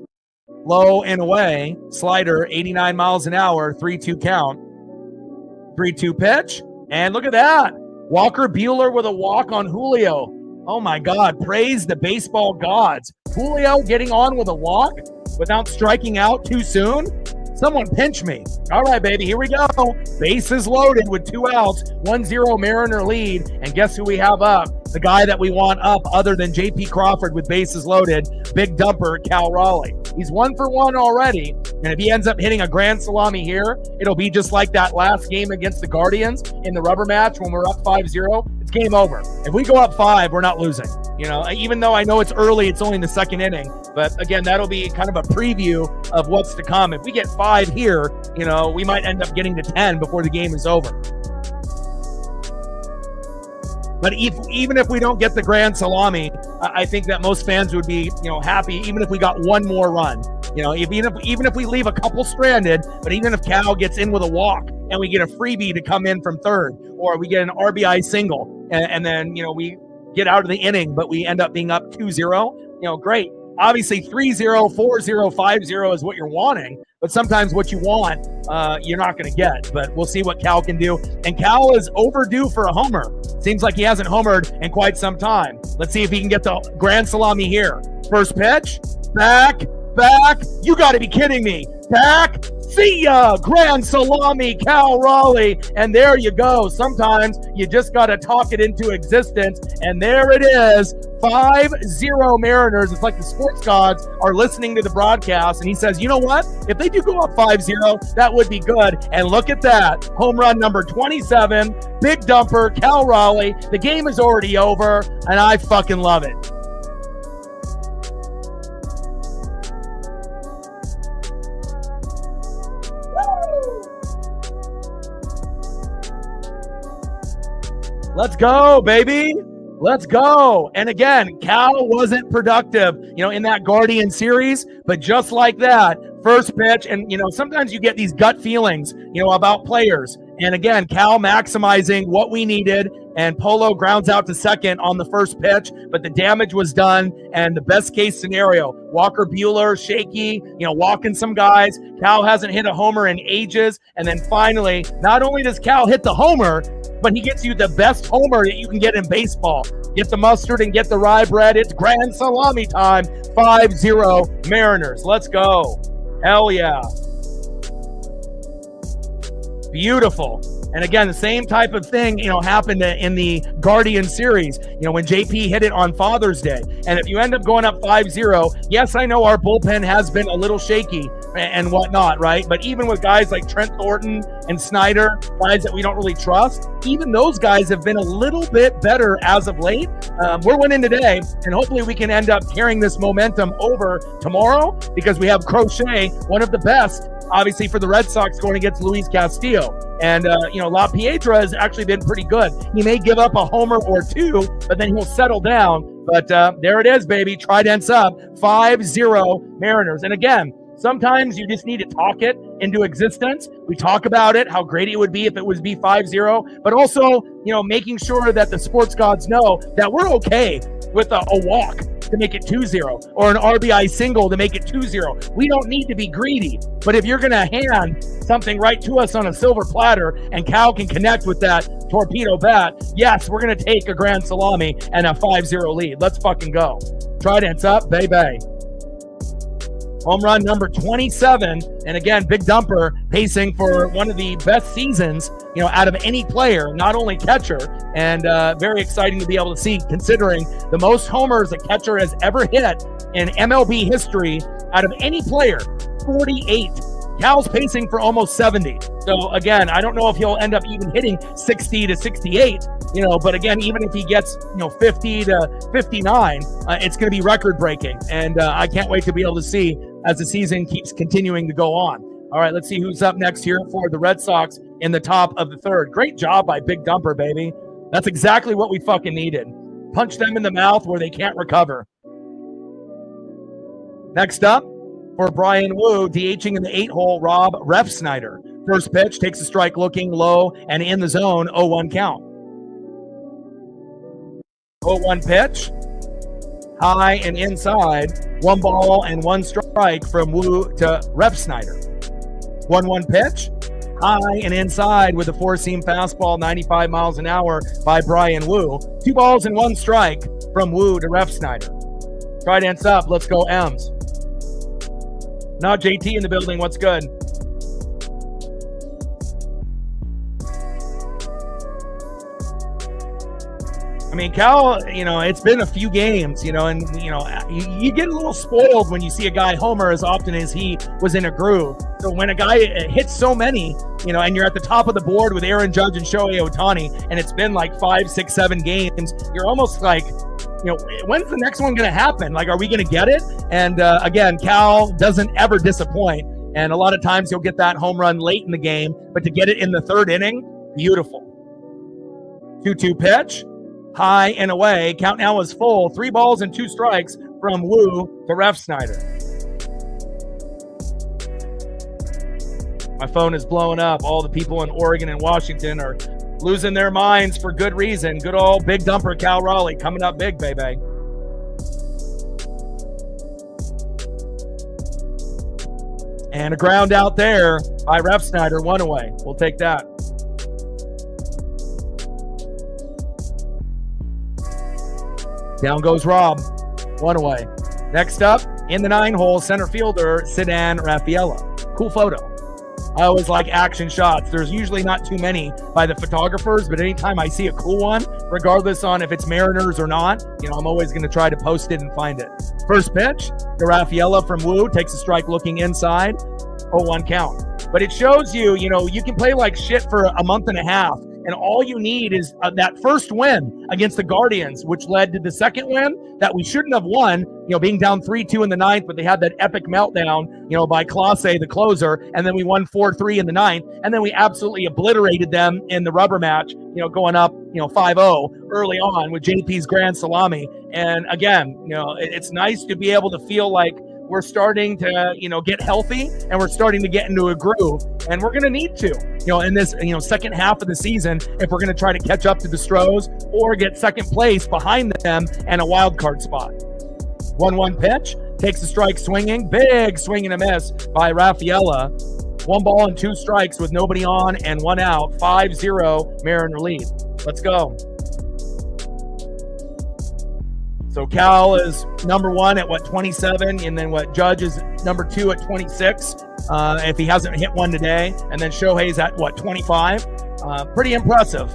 Low and away. Slider, 89 miles an hour. 3-2 count. 3-2 pitch. And look at that. Walker Buehler with a walk on Julio. Oh my God, praise the baseball gods. Julio getting on with a walk without striking out too soon? Someone pinch me. All right, baby, here we go. Bases loaded with 2 outs, 1-0 Mariner lead. And guess who we have up? The guy that we want up other than J.P. Crawford with bases loaded, big dumper, Cal Raleigh. He's 1 for 1 already. And if he ends up hitting a grand salami here, it'll be just like that last game against the Guardians in the rubber match when we're up 5-0. It's game over. If we go up 5, we're not losing. Even though I know it's early, it's only in the second inning. But again, that'll be kind of a preview of what's to come. If we get 5 here, we might end up getting to 10 before the game is over. But even if we don't get the grand salami, I think that most fans would be, happy even if we got 1 more run. Even if we leave a couple stranded, but even if Cal gets in with a walk and we get a freebie to come in from third, or we get an RBI single, and then we get out of the inning, but we end up being up 2-0, great. Obviously 3-0, 4-0, 5-0 is what you're wanting, but sometimes what you want, you're not going to get. But we'll see what Cal can do. And Cal is overdue for a homer. Seems like he hasn't homered in quite some time. Let's see if he can get the grand salami here. First pitch, back. You got to be kidding me. Back. See ya. Grand salami, Cal Raleigh. And there you go. Sometimes you just got to talk it into existence. And there it is. 5-0 Mariners. It's like the sports gods are listening to the broadcast. And he says, you know what? If they do go up 5-0, that would be good. And look at that. Home run number 27. Big dumper, Cal Raleigh. The game is already over. And I fucking love it. Let's go, baby. Let's go. And again, Cal wasn't productive, in that Guardian series, but just like that, first pitch. And, sometimes you get these gut feelings, about players. And again, Cal maximizing what we needed, and Polo grounds out to second on the first pitch, but the damage was done. And the best case scenario, Walker Buehler, shaky, walking some guys. Cal hasn't hit a homer in ages. And then finally, not only does Cal hit the homer, but he gets you the best homer that you can get in baseball. Get the mustard and get the rye bread. It's grand salami time. 5-0 Mariners. Let's go. Hell yeah. Beautiful. And again, the same type of thing, happened in the Guardian series, when JP hit it on Father's Day. And if you end up going up 5-0, yes, I know our bullpen has been a little shaky and whatnot, right? But even with guys like Trent Thornton and Snyder, guys that we don't really trust, even those guys have been a little bit better as of late. We're winning today, and hopefully we can end up carrying this momentum over tomorrow, because we have Crochet, one of the best, obviously, for the Red Sox, going against Luis Castillo. And, La Pietra has actually been pretty good. He may give up a homer or 2, but then he'll settle down. But there it is, baby. Trident's up. 5-0 Mariners. And again, Sometimes you just need to talk it into existence. We talk about it, how great it would be if it was be 5-0, but also, making sure that the sports gods know that we're okay with a walk to make it 2-0 or an RBI single to make it 2-0. We don't need to be greedy, but if you're going to hand something right to us on a silver platter and Cal can connect with that torpedo bat, yes, we're going to take a grand salami and a 5-0 lead. Let's fucking go. Trident's up, baby. Home run number 27. And again, Big Dumper pacing for one of the best seasons, out of any player, not only catcher. And very exciting to be able to see, considering the most homers a catcher has ever hit in MLB history out of any player, 48. Cal's pacing for almost 70. So again, I don't know if he'll end up even hitting 60 to 68, but again, even if he gets, 50 to 59, it's going to be record breaking. And I can't wait to be able to see as the season keeps continuing to go on. All right, let's see who's up next here for the Red Sox in the top of the third. Great job by Big Dumper, baby. That's exactly what we fucking needed. Punch them in the mouth where they can't recover. Next up, for Brian Wu, DHing in the 8-hole, Rob Refsnyder. First pitch, takes a strike looking low and in the zone, 0-1 count. 0-1 pitch, high and inside, 1 ball and 1 strike from Wu to Refsnyder. 1-1 pitch, high and inside with a 4-seam fastball, 95 miles an hour by Brian Wu. 2 balls and 1 strike from Wu to Refsnyder. Trident's up, let's go M's. Not JT in the building. What's good? I mean, Cal, it's been a few games, and, you get a little spoiled when you see a guy homer as often as he was in a groove. So when a guy hits so many, and you're at the top of the board with Aaron Judge and Shohei Ohtani, and it's been like 5, 6, 7 games, you're almost like, when's the next one going to happen? Like, are we going to get it? And again, Cal doesn't ever disappoint. And a lot of times he'll get that home run late in the game, but to get it in the third inning, beautiful. 2-2 pitch, high and away. Count now is full. 3 balls and 2 strikes from Wu to Refsnyder. My phone is blowing up. All the people in Oregon and Washington are losing their minds for good reason. Good old Big Dumper Cal Raleigh coming up big, baby. And a ground out there by Refsnyder, 1 away. We'll take that. Down goes Rob, 1 away. Next up, in the 9-hole, center fielder, Ceddanne Rafaela. Cool photo. I always like action shots. There's usually not too many by the photographers, but anytime I see a cool one, regardless on if it's Mariners or not, I'm always going to try to post it and find it. First pitch to Rafaela from Wu, takes a strike looking inside, 0-1 count. But it shows you, you can play like shit for a month and a half, and all you need is that first win against the Guardians, which led to the second win that we shouldn't have won, being down 3-2 in the 9th, but they had that epic meltdown, by Clase, the closer, and then we won 4-3 in the 9th, and then we absolutely obliterated them in the rubber match, going up, 5-0 early on with JP's grand salami. And again, it's nice to be able to feel like we're starting to, get healthy, and we're starting to get into a groove, and we're going to need to, in this, second half of the season, if we're going to try to catch up to the Stros or get second place behind them and a wild card spot. 1-1 pitch, takes a strike swinging, big swing and a miss by Rafaela. 1 ball and 2 strikes with nobody on and 1 out. 5-0 Mariner lead. Let's go. So Cal is number 1 at 27, and then Judge is number 2 at 26. If he hasn't hit one today, and then Shohei's at 25. Pretty impressive.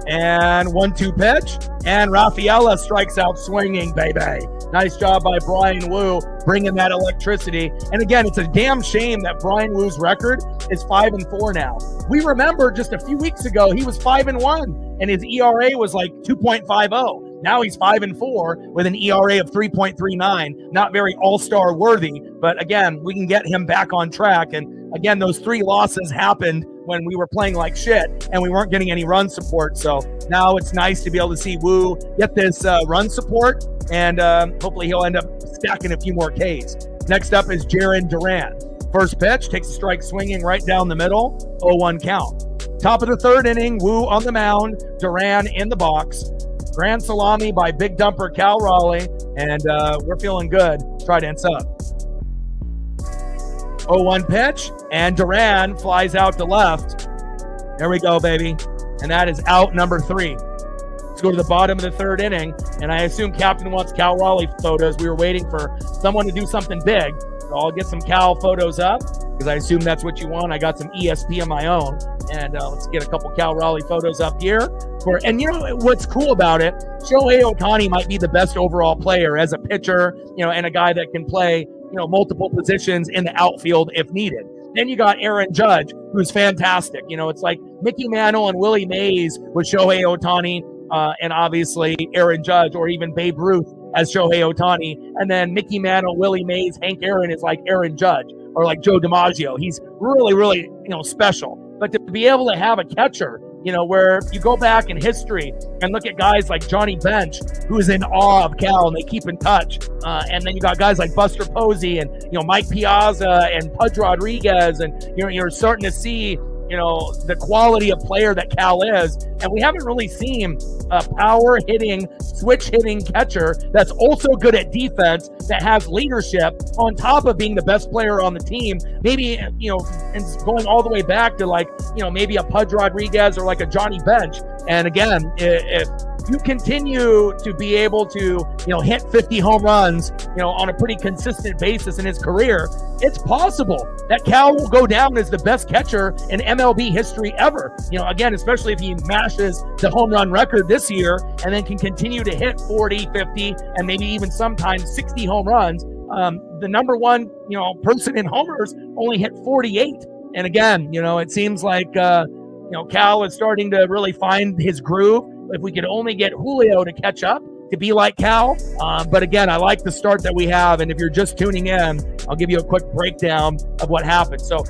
And 1-2 pitch, and Rafaela strikes out swinging, baby. Nice job by Brian Wu bringing that electricity. And again, it's a damn shame that Brian Wu's record is 5-4 now. We remember just a few weeks ago he was 5-1, and his ERA was like 2.50. Now he's 5-4 with an ERA of 3.39. Not very all-star worthy, but again, we can get him back on track. And again, those 3 losses happened when we were playing like shit and we weren't getting any run support. So now it's nice to be able to see Wu get this run support, and hopefully he'll end up stacking a few more Ks. Next up is Jarren Duran. First pitch, takes a strike swinging right down the middle, 0-1 count. Top of the third inning, Wu on the mound, Duran in the box. Grand salami by big dumper Cal Raleigh, and we're feeling good. Try to ends up. 0-1 pitch, and Duran flies out to left. There we go, baby. And that is out number 3. Let's go to the bottom of the third inning, and I assume Captain wants Cal Raleigh photos. We were waiting for someone to do something big, so I'll get some Cal photos up, because I assume that's what you want. I got some ESP of my own, and let's get a couple Cal Raleigh photos up here. And you know what's cool about it? Shohei Ohtani might be the best overall player as a pitcher, and a guy that can play, multiple positions in the outfield if needed. Then you got Aaron Judge, who's fantastic. It's like Mickey Mantle and Willie Mays with Shohei Ohtani, and obviously Aaron Judge, or even Babe Ruth as Shohei Ohtani. And then Mickey Mantle, Willie Mays, Hank Aaron is like Aaron Judge, or like Joe DiMaggio. He's really, really, special. But to be able to have a catcher, where you go back in history and look at guys like Johnny Bench, who is in awe of Cal, and they keep in touch. And then you got guys like Buster Posey and, Mike Piazza and Pudge Rodriguez. And, you're starting to see, the quality of player that Cal is. And we haven't really seen a power hitting, switch hitting catcher that's also good at defense, that has leadership on top of being the best player on the team. Maybe, and going all the way back to maybe a Pudge Rodriguez or like a Johnny Bench. And again, if you continue to be able to, hit 50 home runs, on a pretty consistent basis in his career, it's possible that Cal will go down as the best catcher in MLB history ever. Again, especially if he mashes the home run record this year and then can continue to hit 40, 50, and maybe even sometimes 60 home runs. The number one, person in homers only hit 48. And again, it seems like, Cal is starting to really find his groove. If we could only get Julio to catch up to be like Cal. But again, I like the start that we have. And if you're just tuning in, I'll give you a quick breakdown of what happened. So,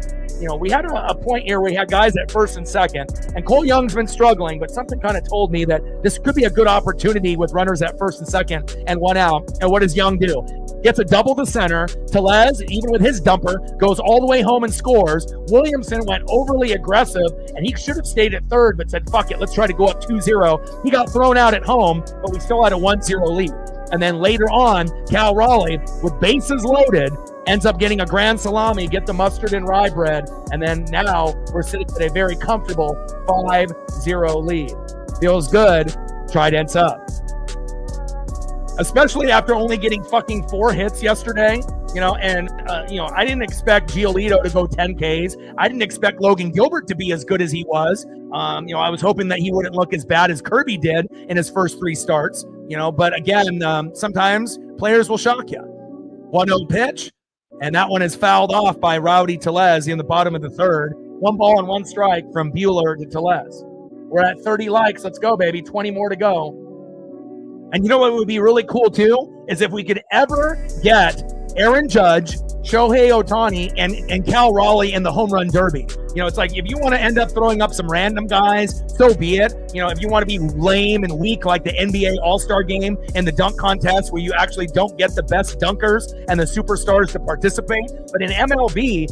we had a point here where we had guys at first and second, and Cole Young's been struggling, but something kind of told me that this could be a good opportunity with runners at first and second and 1 out. And what does Young do? Gets a double to center. Tellez, even with his dumper, goes all the way home and scores. Williamson went overly aggressive, and he should have stayed at third, but said, fuck it, let's try to go up 2-0. He got thrown out at home, but we still had a 1-0 lead. And then later on, Cal Raleigh, with bases loaded, ends up getting a grand salami, get the mustard and rye bread, and then now we're sitting at a very comfortable 5-0 lead. Feels good. Try to ends up. Especially after only getting fucking 4 hits yesterday, I didn't expect Giolito to go 10 Ks. I didn't expect Logan Gilbert to be as good as he was. I was hoping that he wouldn't look as bad as Kirby did in his first 3 starts, but again, sometimes players will shock you. 1-0 pitch, and that one is fouled off by Rowdy Tellez in the bottom of the third. 1 ball and 1 strike from Buehler to Tellez. We're at 30 likes. Let's go, baby. 20 more to go. And you know what would be really cool, too, is if we could ever get Aaron Judge, Shohei Ohtani, and Cal Raleigh in the home run derby. It's like, if you want to end up throwing up some random guys, so be it. If you want to be lame and weak like the NBA All-Star Game and the dunk contest where you actually don't get the best dunkers and the superstars to participate. But in MLB,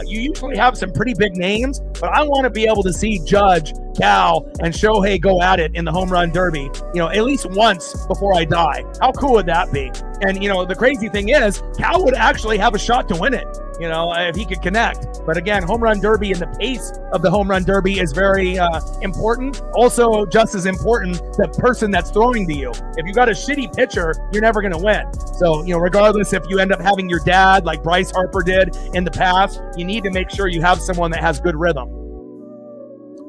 you usually have some pretty big names, but I want to be able to see Judge, Cal, and Shohei go at it in the home run derby, at least once before I die. How cool would that be? And, the crazy thing is, Cal would actually have a shot to win it, if he could connect. But again, home run derby and the pace of the home run derby is very important. Also, just as important, the person that's throwing to you. If you got a shitty pitcher, you're never going to win. So, regardless if you end up having your dad like Bryce Harper did in the past, you need to make sure you have someone that has good rhythm.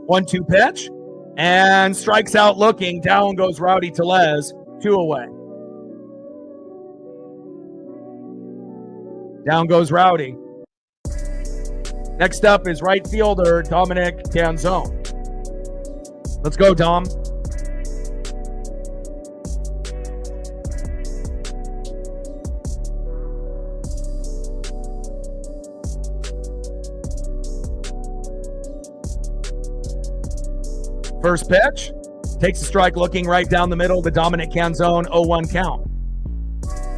1-2 pitch, and strikes out looking. Down goes Rowdy Tellez, 2 away. Down goes Rowdy. Next up is right fielder Dominic Canzone. Let's go, Dom. First pitch, takes a strike looking right down the middle to Dominic Canzone, 0-1 count.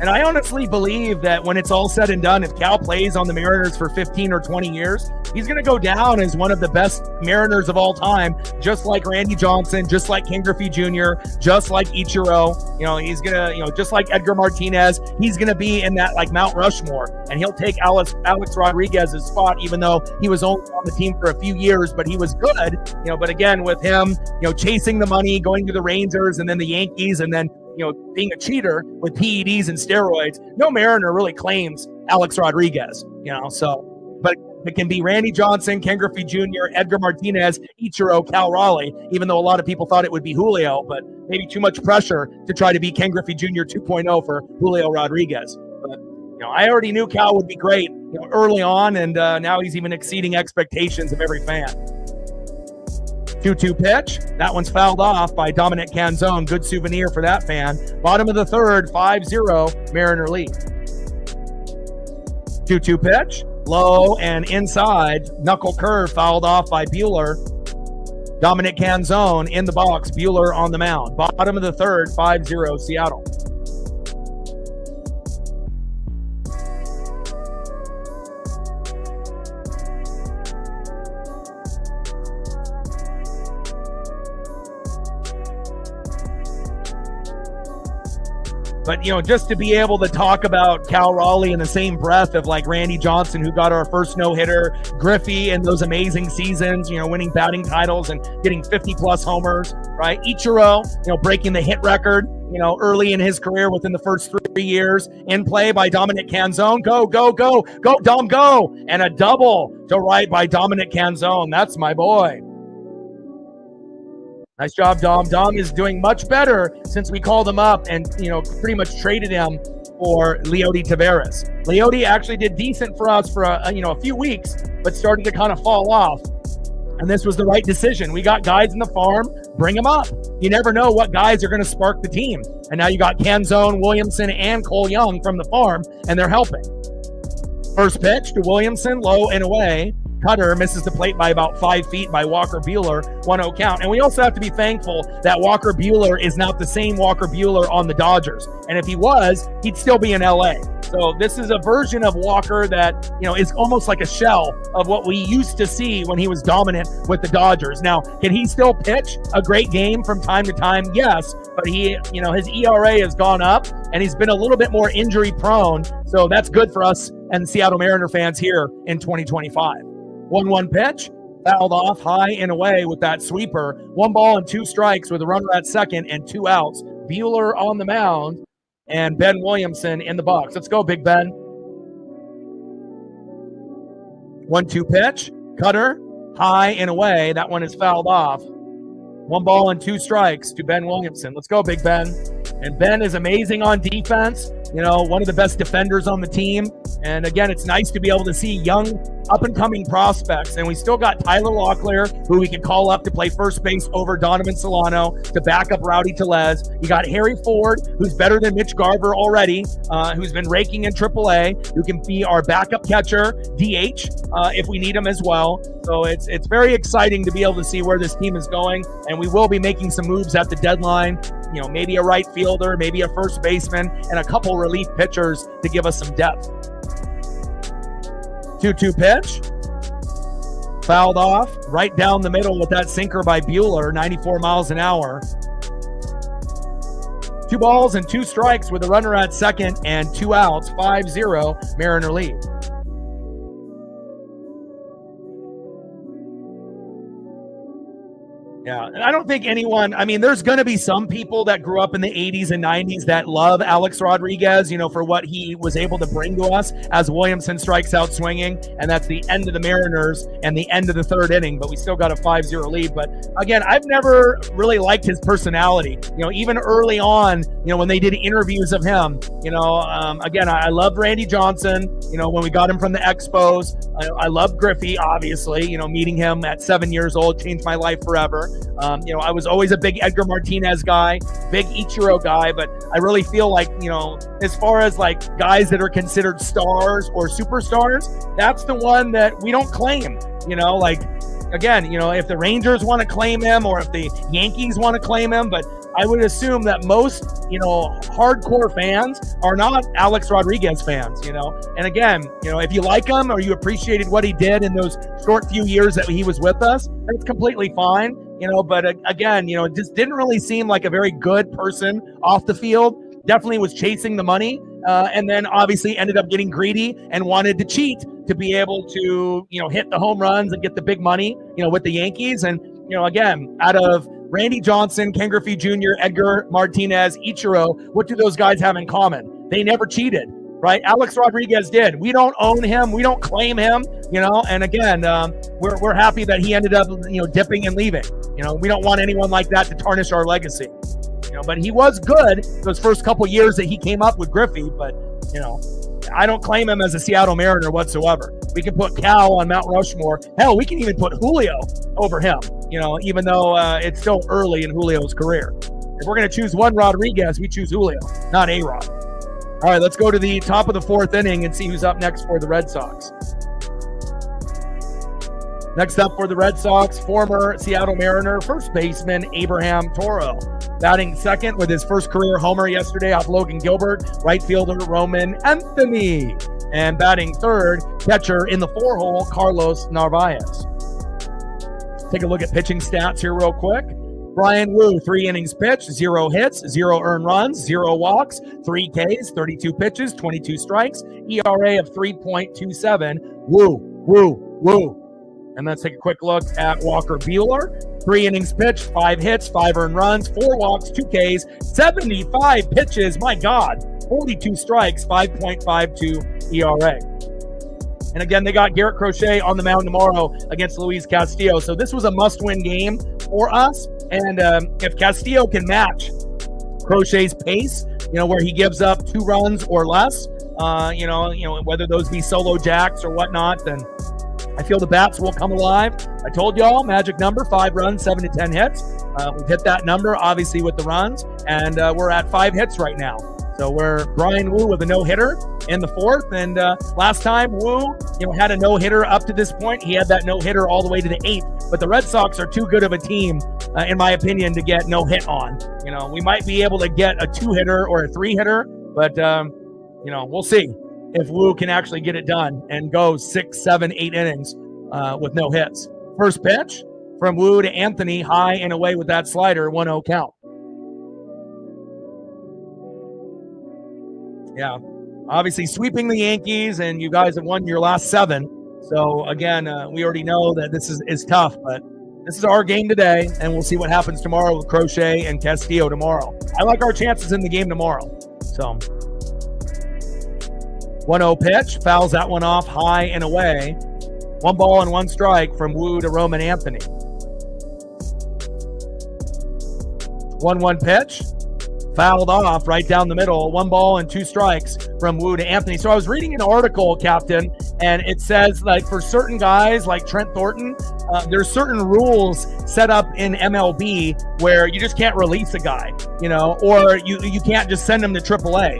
And I honestly believe that when it's all said and done, if Cal plays on the Mariners for 15 or 20 years, he's going to go down as one of the best Mariners of all time, just like Randy Johnson, just like Ken Griffey Jr., just like Ichiro. He's going to, just like Edgar Martinez, he's going to be in that like Mount Rushmore, and he'll take Alex Rodriguez's spot, even though he was only on the team for a few years, but he was good. But again, with him, chasing the money, going to the Rangers and then the Yankees, and then being a cheater with PEDs and steroids, no Mariner really claims Alex Rodriguez, but it can be Randy Johnson, Ken Griffey Jr., Edgar Martinez, Ichiro, Cal Raleigh, even though a lot of people thought it would be Julio, but maybe too much pressure to try to be Ken Griffey Jr. 2.0 for Julio Rodriguez. But, I already knew Cal would be great early on, and now he's even exceeding expectations of every fan. 2-2 pitch. That one's fouled off by Dominic Canzone. Good souvenir for that fan. Bottom of the third, 5-0, Mariner lead. 2-2 pitch. Low and inside. Knuckle curve fouled off by Buehler. Dominic Canzone in the box. Buehler on the mound. Bottom of the third, 5-0, Seattle. But, just to be able to talk about Cal Raleigh in the same breath of like Randy Johnson, who got our first no-hitter, Griffey in those amazing seasons, winning batting titles and getting 50-plus homers, right? Ichiro, breaking the hit record, early in his career within the first 3 years. In play by Dominic Canzone. Go, go, go, go, Dom, go. And a double to right by Dominic Canzone. That's my boy. Nice job, Dom. Dom is doing much better since we called him up and, pretty much traded him for Leody Taveras. Leody actually did decent for us for a few weeks, but started to kind of fall off. And this was the right decision. We got guys in the farm, bring them up. You never know what guys are going to spark the team. And now you got Canzone, Williamson, and Cole Young from the farm, and they're helping. First pitch to Williamson, low and away. Cutter misses the plate by about 5 feet by Walker Buehler, 1-0 count. And we also have to be thankful that Walker Buehler is not the same Walker Buehler on the Dodgers. And if he was, he'd still be in LA. So this is a version of Walker that, is almost like a shell of what we used to see when he was dominant with the Dodgers. Now, can he still pitch a great game from time to time? Yes, but his ERA has gone up and he's been a little bit more injury prone. So that's good for us and Seattle Mariner fans here in 2025. 1-1 pitch, fouled off high and away with that sweeper. 1 ball and 2 strikes with a runner at second and 2 outs. Buehler on the mound and Ben Williamson in the box. Let's go, Big Ben. 1-2 pitch, cutter, high and away. That one is fouled off. 1 ball and 2 strikes to Ben Williamson. Let's go, Big Ben. And Ben is amazing on defense. One of the best defenders on the team. And again, it's nice to be able to see young, up-and-coming prospects. And we still got Tyler Locklear, who we can call up to play first base over Donovan Solano to back up Rowdy Tellez. You got Harry Ford, who's better than Mitch Garver already, who's been raking in AAA, who can be our backup catcher, DH, if we need him as well. So it's very exciting to be able to see where this team is going. And we will be making some moves at the deadline. Maybe a right fielder, maybe a first baseman, and a couple relief pitchers to give us some depth. 2-2 pitch. Fouled off right down the middle with that sinker by Buehler, 94 miles an hour. 2 balls and 2 strikes with a runner at second and 2 outs, 5-0, Mariner lead. Yeah, and I don't think anyone, there's going to be some people that grew up in the 80s and 90s that love Alex Rodriguez, for what he was able to bring to us as Williamson strikes out swinging, and that's the end of the Mariners and the end of the third inning, but we still got a 5-0 lead. But again, I've never really liked his personality, even early on, when they did interviews of him, again, I loved Randy Johnson, when we got him from the Expos. I love Griffey, obviously, meeting him at 7 years old changed my life forever. I was always a big Edgar Martinez guy, big Ichiro guy, but I really feel like, as far as like guys that are considered stars or superstars, that's the one that we don't claim, again, if the Rangers want to claim him or if the Yankees want to claim him, but I would assume that most, hardcore fans are not Alex Rodriguez fans, And again, if you like him or you appreciated what he did in those short few years that he was with us, that's completely fine, But again, it just didn't really seem like a very good person off the field. Definitely was chasing the money, and then obviously ended up getting greedy and wanted to cheat to be able to, hit the home runs and get the big money, with the Yankees. And, again, out of Randy Johnson, Ken Griffey Jr., Edgar Martinez, Ichiro, what do those guys have in common? They never cheated, right? Alex Rodriguez did. We don't own him. We don't claim him, and again, we're happy that he ended up, dipping and leaving. We don't want anyone like that to tarnish our legacy. But he was good those first couple years that he came up with Griffey. But, I don't claim him as a Seattle Mariner whatsoever. We can put Cal on Mount Rushmore. Hell, we can even put Julio over him, even though it's still early in Julio's career. If we're going to choose one Rodriguez, we choose Julio, not A-Rod. All right, let's go to the top of the fourth inning and see who's up next for the Red Sox. Next up for the Red Sox, former Seattle Mariner first baseman Abraham Toro. Batting second with his first career homer yesterday off Logan Gilbert, right fielder Roman Anthony. And batting third, catcher in the four-hole, Carlos Narvaez. Take a look at pitching stats here real quick. Brian Wu, 3 innings pitched, 0 hits, 0 earned runs, 0 walks, 3 Ks, 32 pitches, 22 strikes, ERA of 3.27. Woo. And let's take a quick look at Walker Buehler. 3 innings pitched, 5 hits, 5 earned runs, 4 walks, 2 Ks, 75 pitches. My God, 42 strikes, 5.52 ERA. And again, they got Garrett Crochet on the mound tomorrow against Luis Castillo. So this was a must-win game for us. And if Castillo can match Crochet's pace, where he gives up 2 runs or less, whether those be solo jacks or whatnot, then I feel the bats will come alive. I told y'all, magic number, 5 runs, 7 to 10 hits. We've hit that number, obviously, with the runs, and we're at 5 hits right now. So we're Brian Wu with a no-hitter in the fourth, and last time Wu, had a no-hitter up to this point. He had that no-hitter all the way to the 8th, but the Red Sox are too good of a team, in my opinion, to get no hit on. We might be able to get a 2-hitter or a 3-hitter, but we'll see if Wu can actually get it done and go 6, 7, 8 innings with no hits. First pitch from Wu to Anthony, high and away with that slider, 1-0 count. Yeah, obviously sweeping the Yankees, and you guys have won your last 7. So again, we already know that this is tough, but this is our game today, and we'll see what happens tomorrow with Crochet and Castillo tomorrow. I like our chances in the game tomorrow. So 1-0 pitch, fouls that one off high and away. 1 ball and 1 strike from Wu to Roman Anthony. 1-1 pitch, fouled off right down the middle. 1 ball and 2 strikes from Wu to Anthony. So I was reading an article, Captain, and it says, like, for certain guys like Trent Thornton, there's certain rules set up in MLB where you just can't release a guy, or you can't just send him to AAA,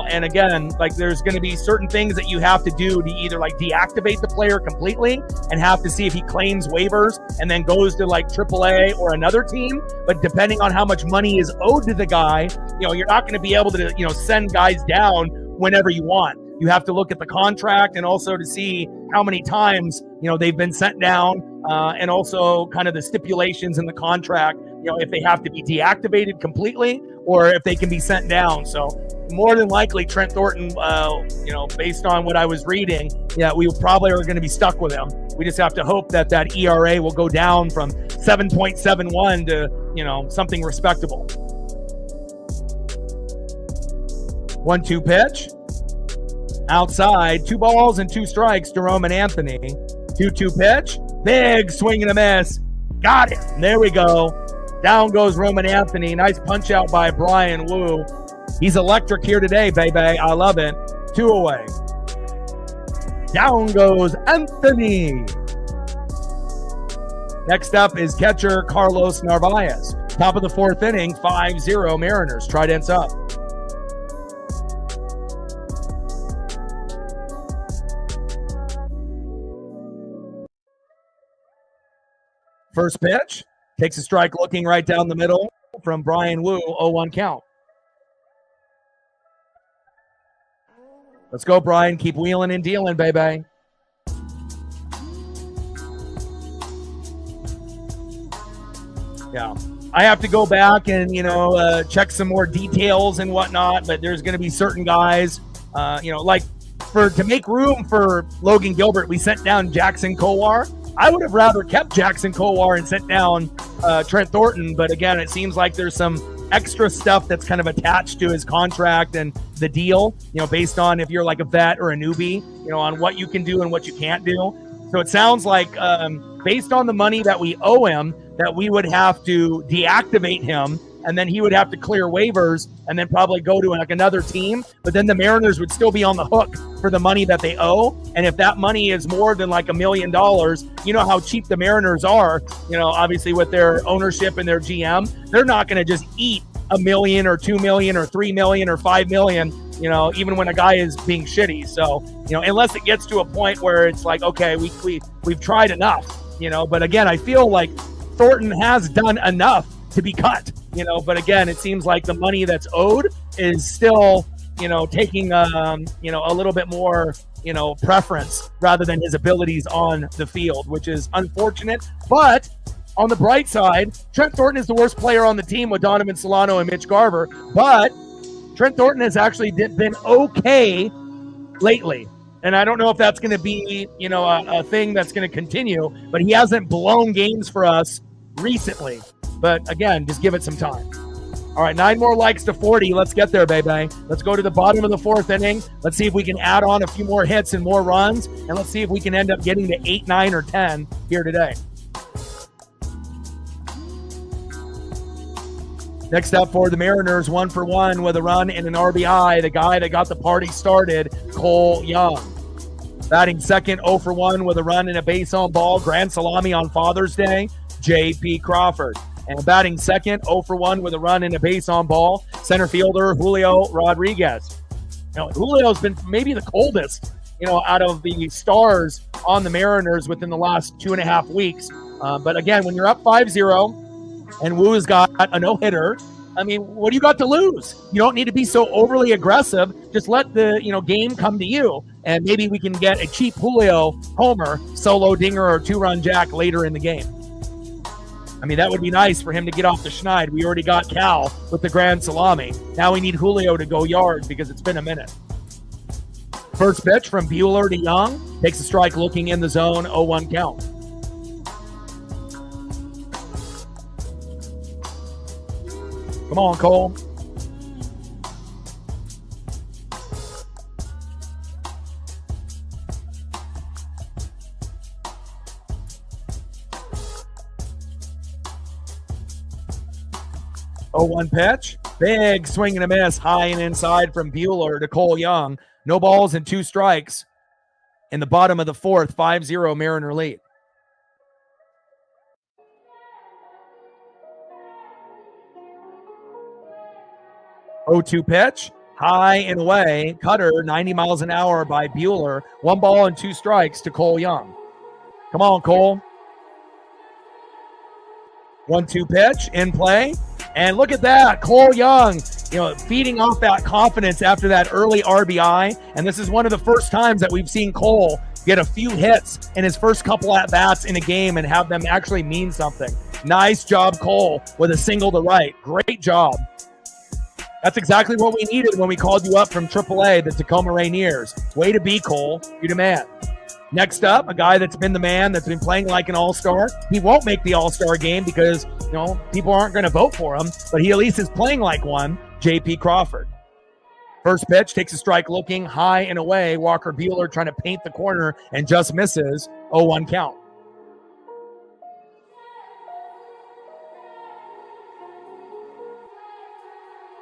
and again, like, there's going to be certain things that you have to do to either like deactivate the player completely and have to see if he claims waivers and then goes to like AAA or another team. But depending on how much money is owed to the guy, you're not going to be able to, send guys down whenever you want. You have to look at the contract and also to see how many times, they've been sent down, and also kind of the stipulations in the contract, if they have to be deactivated completely or if they can be sent down. So more than likely Trent Thornton, based on what I was reading, we probably are going to be stuck with him. We just have to hope that ERA will go down from 7.71 to, something respectable. 1-2 pitch. Outside, 2 balls and 2 strikes to Roman Anthony. 2-2 pitch. Big swing and a miss. Got it. There we go. Down goes Roman Anthony. Nice punch out by Brian Wu. He's electric here today, baby. I love it. 2 away. Down goes Anthony. Next up is catcher Carlos Narvaez. Top of the 4th inning, 5-0 Mariners. Tridents up. First pitch, takes a strike looking right down the middle. from Brian Wu, 0-1 count. Let's go, Brian. Keep wheeling and dealing, baby. Yeah. I have to go back and, check some more details and whatnot, but there's going to be certain guys, like to make room for Logan Gilbert, we sent down Jackson Kowar. I would have rather kept Jackson Kowar and sent down Trent Thornton, but again, it seems like there's some extra stuff that's kind of attached to his contract and the deal, based on if you're like a vet or a newbie, on what you can do and what you can't do. So it sounds like based on the money that we owe him, that we would have to deactivate him, and then he would have to clear waivers and then probably go to like another team. But then the Mariners would still be on the hook for the money that they owe. And if that money is more than like $1 million, you know how cheap the Mariners are, obviously with their ownership and their GM, they're not going to just eat $1 million or $2 million or $3 million or $5 million, even when a guy is being shitty. So, unless it gets to a point where it's like, okay, we've tried enough, but again, I feel like Thornton has done enough to be cut, but again, it seems like the money that's owed is still, taking, a little bit more, preference rather than his abilities on the field, which is unfortunate. But on the bright side, Trent Thornton is the worst player on the team with Donovan Solano and Mitch Garver, but Trent Thornton has actually been okay lately. And I don't know if that's going to be, a thing that's going to continue, but he hasn't blown games for us recently. But again, just give it some time. All right, 9 more likes to 40. Let's get there, baby. Let's go to the bottom of the 4th inning. Let's see if we can add on a few more hits and more runs. And let's see if we can end up getting to 8, 9, or 10 here today. Next up for the Mariners, 1-for-1 with a run and an RBI. The guy that got the party started, Cole Young. Batting second, 0-for-1 with a run and a base on ball. Grand salami on Father's Day, J.P. Crawford. And batting second, 0-for-1 with a run and a base on ball, center fielder Julio Rodriguez. Julio's been maybe the coldest, out of the stars on the Mariners within the last 2.5 weeks. But again, when you're up 5-0 and Wu has got a no-hitter, I mean, what do you got to lose? You don't need to be so overly aggressive. Just let the, game come to you. And maybe we can get a cheap Julio homer, solo dinger, or 2-run jack later in the game. I mean, that would be nice for him to get off the schneid. We already got Cal with the grand salami. Now we need Julio to go yard because it's been a minute. First pitch from Buehler to Young. Takes a strike looking in the zone, 0-1 count. Come on, Cole. Oh, 1 pitch. Big swing and a miss, high and inside from Buehler to Cole Young. No balls and 2 strikes in the bottom of the 4th, 5-0 Mariner lead. Oh, 2 pitch. High and away. Cutter, 90 miles an hour by Buehler. 1 ball and 2 strikes to Cole Young. Come on, Cole. 1-2 pitch in play. And look at that, Cole Young, feeding off that confidence after that early RBI. And this is one of the first times that we've seen Cole get a few hits in his first couple at-bats in a game and have them actually mean something. Nice job, Cole, with a single to right. Great job. That's exactly what we needed when we called you up from AAA, the Tacoma Rainiers. Way to be, Cole. You're the man. Next up, a guy that's been the man, that's been playing like an all-star. He won't make the all-star game because, people aren't going to vote for him, but he at least is playing like one, J.P. Crawford. First pitch, takes a strike looking high and away. Walker Buehler trying to paint the corner and just misses. 0-1 count.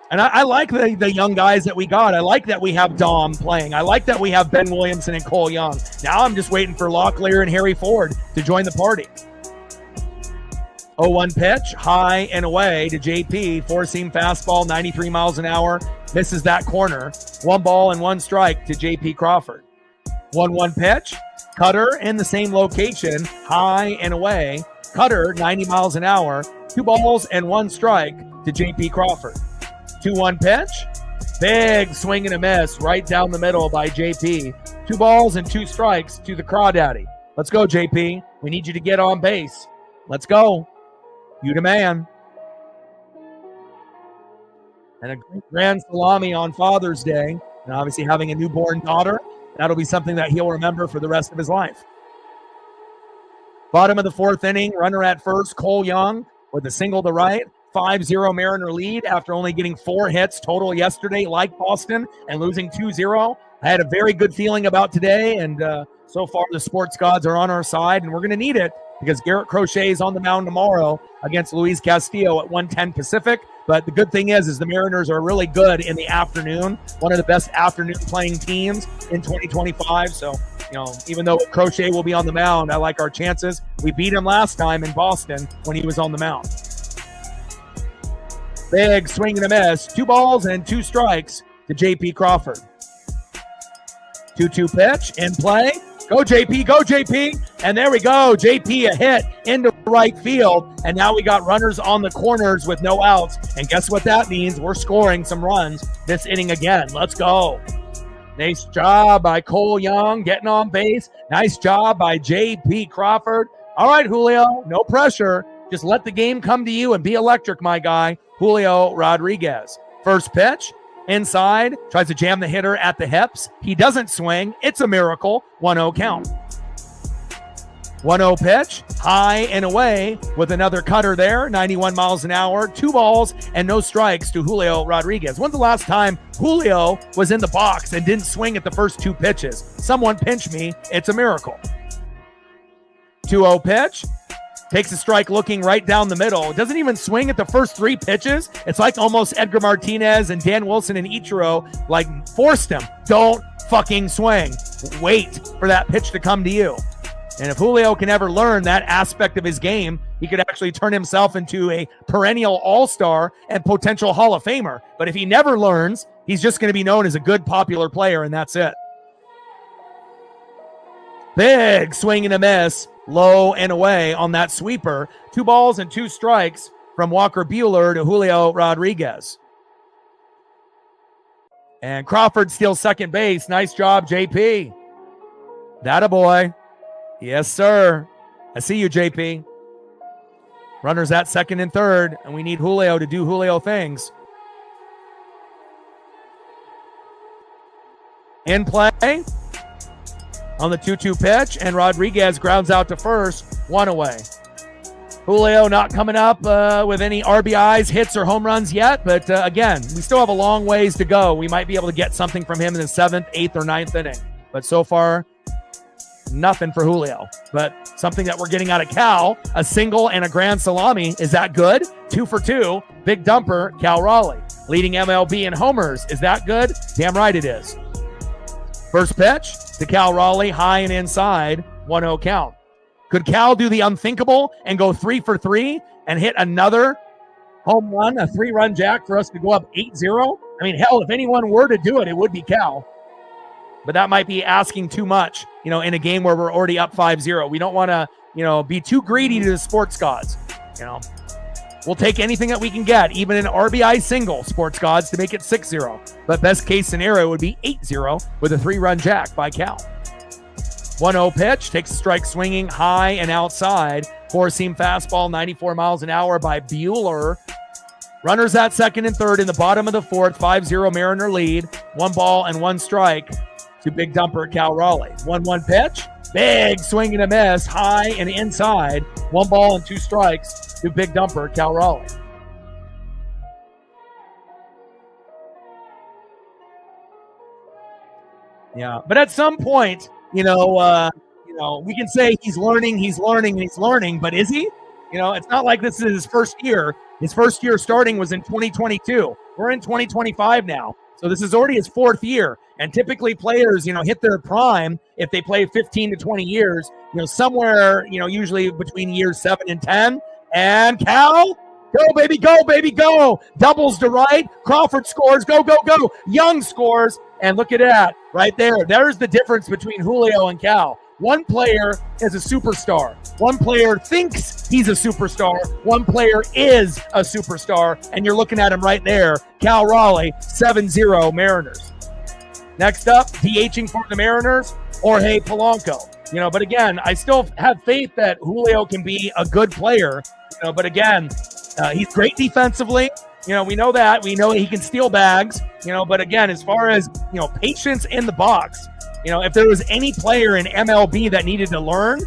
And I like the young guys that we got. I like that we have Dom playing. I like that we have Ben Williamson and Cole Young. Now I'm just waiting for Locklear and Harry Ford to join the party. 0-1 pitch, high and away to JP. 4-seam fastball, 93 miles an hour. Misses that corner. 1 ball and 1 strike to JP Crawford. 1-1 pitch, cutter in the same location, high and away. cutter, 90 miles an hour, 2 balls and 1 strike to J.P. Crawford. 2-1 pitch. Big swing and a miss right down the middle by JP. 2 balls and 2 strikes to the Crawdaddy. Let's go, JP. We need you to get on base. Let's go. You the man. And a grand salami on Father's Day. And obviously having a newborn daughter, that'll be something that he'll remember for the rest of his life. Bottom of the 4th inning, runner at first, Cole Young with a single to right. 5-0 Mariner lead after only getting 4 hits total yesterday, like Boston, and losing 2-0. I had a very good feeling about today, and so far the sports gods are on our side, and we're going to need it because Garrett Crochet is on the mound tomorrow against Luis Castillo at 1:10 Pacific. But the good thing is the Mariners are really good in the afternoon, one of the best afternoon playing teams in 2025. So, even though Crochet will be on the mound, I like our chances. We beat him last time in Boston when he was on the mound. Big swing and a miss. 2 balls and 2 strikes to J.P. Crawford. 2-2 pitch in play. Go, JP, go, JP. And there we go. JP a hit into right field. And now we got runners on the corners with no outs. And guess what that means? We're scoring some runs this inning again. Let's go. Nice job by Cole Young getting on base. Nice job by J.P. Crawford. All right, Julio, no pressure. Just let the game come to you and be electric, my guy, Julio Rodriguez. First pitch. Inside, tries to jam the hitter at the hips. He doesn't swing. It's a miracle. 1-0 count. 1-0 pitch, high and away with another cutter there. 91 miles an hour, 2 balls and no strikes to Julio Rodriguez. When's the last time Julio was in the box and didn't swing at the first 2 pitches? Someone pinch me. It's a miracle. 2-0 pitch. Takes a strike looking right down the middle. Doesn't even swing at the first 3 pitches. It's like almost Edgar Martinez and Dan Wilson and Ichiro forced him. Don't fucking swing. Wait for that pitch to come to you. And if Julio can ever learn that aspect of his game, he could actually turn himself into a perennial all-star and potential Hall of Famer. But if he never learns, he's just going to be known as a good, popular player, and that's it. Big swing and a miss. Low and away on that sweeper. 2 balls and 2 strikes from Walker Buehler to Julio Rodriguez. And Crawford steals second base. Nice job, JP. That boy. Yes, sir. I see you, JP. Runners at second and third, and we need Julio to do Julio things. In play. On the 2-2 pitch, and Rodriguez grounds out to first, 1 away. Julio not coming up with any RBIs, hits, or home runs yet, but again, we still have a long ways to go. We might be able to get something from him in the 7th, 8th, or 9th inning. But so far, nothing for Julio. But something that we're getting out of Cal, a single and a grand salami. Is that good? 2 for 2. Big dumper, Cal Raleigh. Leading MLB in homers. Is that good? Damn right it is. First pitch to Cal Raleigh, high and inside, 1-0 count. Could Cal do the unthinkable and go 3 for 3 and hit another home run, a 3-run jack for us to go up 8-0? I mean, hell, if anyone were to do it, it would be Cal. But that might be asking too much, in a game where we're already up 5-0. We don't want to, be too greedy to the sports gods. We'll take anything that we can get, even an RBI single, sports gods, to make it 6-0. But best case scenario would be 8-0 with a 3-run jack by Cal. 1-0 pitch, takes a strike swinging high and outside. 4-seam fastball, 94 miles an hour by Buehler. Runners at second and third in the bottom of the 4th, 5-0 Mariner lead. 1 ball and 1 strike to big dumper Cal Raleigh. 1-1 pitch, big swing and a miss, high and inside. 1 ball and 2 strikes. To big dumper, Cal Raleigh. Yeah, but at some point, we can say he's learning, but is he? It's not like this is his first year. His first year starting was in 2022. We're in 2025 now. So this is already his 4th year. And typically players, hit their prime if they play 15 to 20 years, somewhere, usually between years 7 and 10. And Cal, go, baby, go. Doubles to right. Crawford scores. Go. Young scores. And look at that right there. There's the difference between Julio and Cal. One player is a superstar. One player thinks he's a superstar. One player is a superstar. And you're looking at him right there. Cal Raleigh, 7-0 Mariners. Next up, DHing for the Mariners, Jorge Polanco. But again, I still have faith that Julio can be a good player. But again, he's great defensively. We know that. We know he can steal bags. But again, as far as, patience in the box, if there was any player in MLB that needed to learn,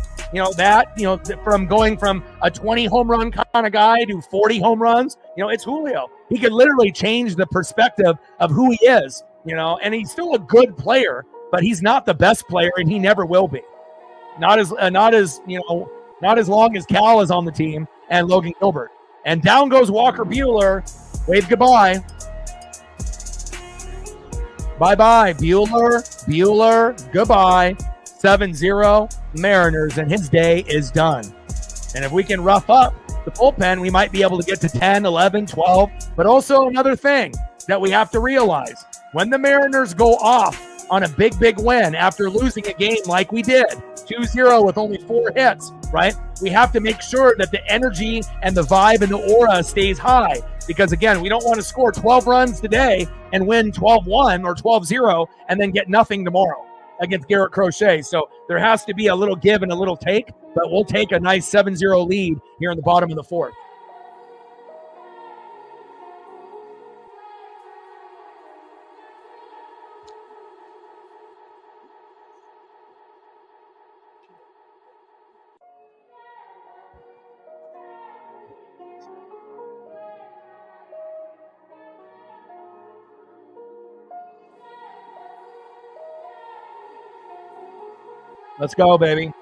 from going from a 20 home run kind of guy to 40 home runs, it's Julio. He could literally change the perspective of who he is, and he's still a good player, but he's not the best player, and he never will be. Not as long as Cal is on the team and Logan Gilbert. And down goes Walker Buehler. Wave goodbye. Bye-bye, Buehler, goodbye. 7-0 Mariners, and his day is done. And if we can rough up the bullpen, we might be able to get to 10, 11, 12. But also another thing that we have to realize, when the Mariners go off on a big win after losing a game like we did, 2-0 with only 4 hits, right? We have to make sure that the energy and the vibe and the aura stays high. Because, again, we don't want to score 12 runs today and win 12-1 or 12-0 and then get nothing tomorrow against Garrett Crochet. So there has to be a little give and a little take, but we'll take a nice 7-0 lead here in the bottom of the 4th. Let's go, baby.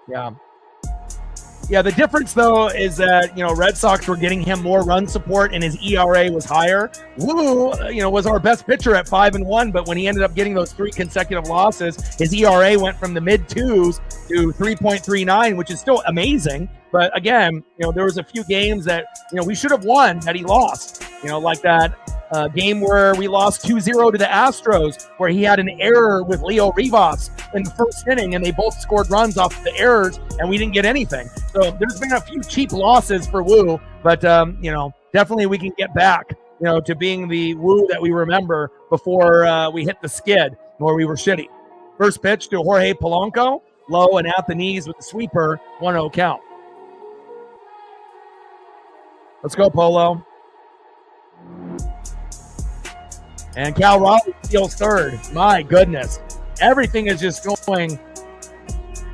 Yeah, the difference, though, is that, Red Sox were getting him more run support and his ERA was higher. Woo, was our best pitcher at 5-1, but when he ended up getting those 3 consecutive losses, his ERA went from the mid-2s to 3.39, which is still amazing. But again, there was a few games that, we should have won that he lost, like that game where we lost 2-0 to the Astros, where he had an error with Leo Rivas in the first inning, and they both scored runs off the errors, and we didn't get anything. So there's been a few cheap losses for Woo, but definitely we can get back, to being the Woo that we remember before we hit the skid where we were shitty. First pitch to Jorge Polanco, low and at the knees with the sweeper, 1-0 count. Let's go, Polo. And Cal Raleigh steals third. My goodness. Everything is just going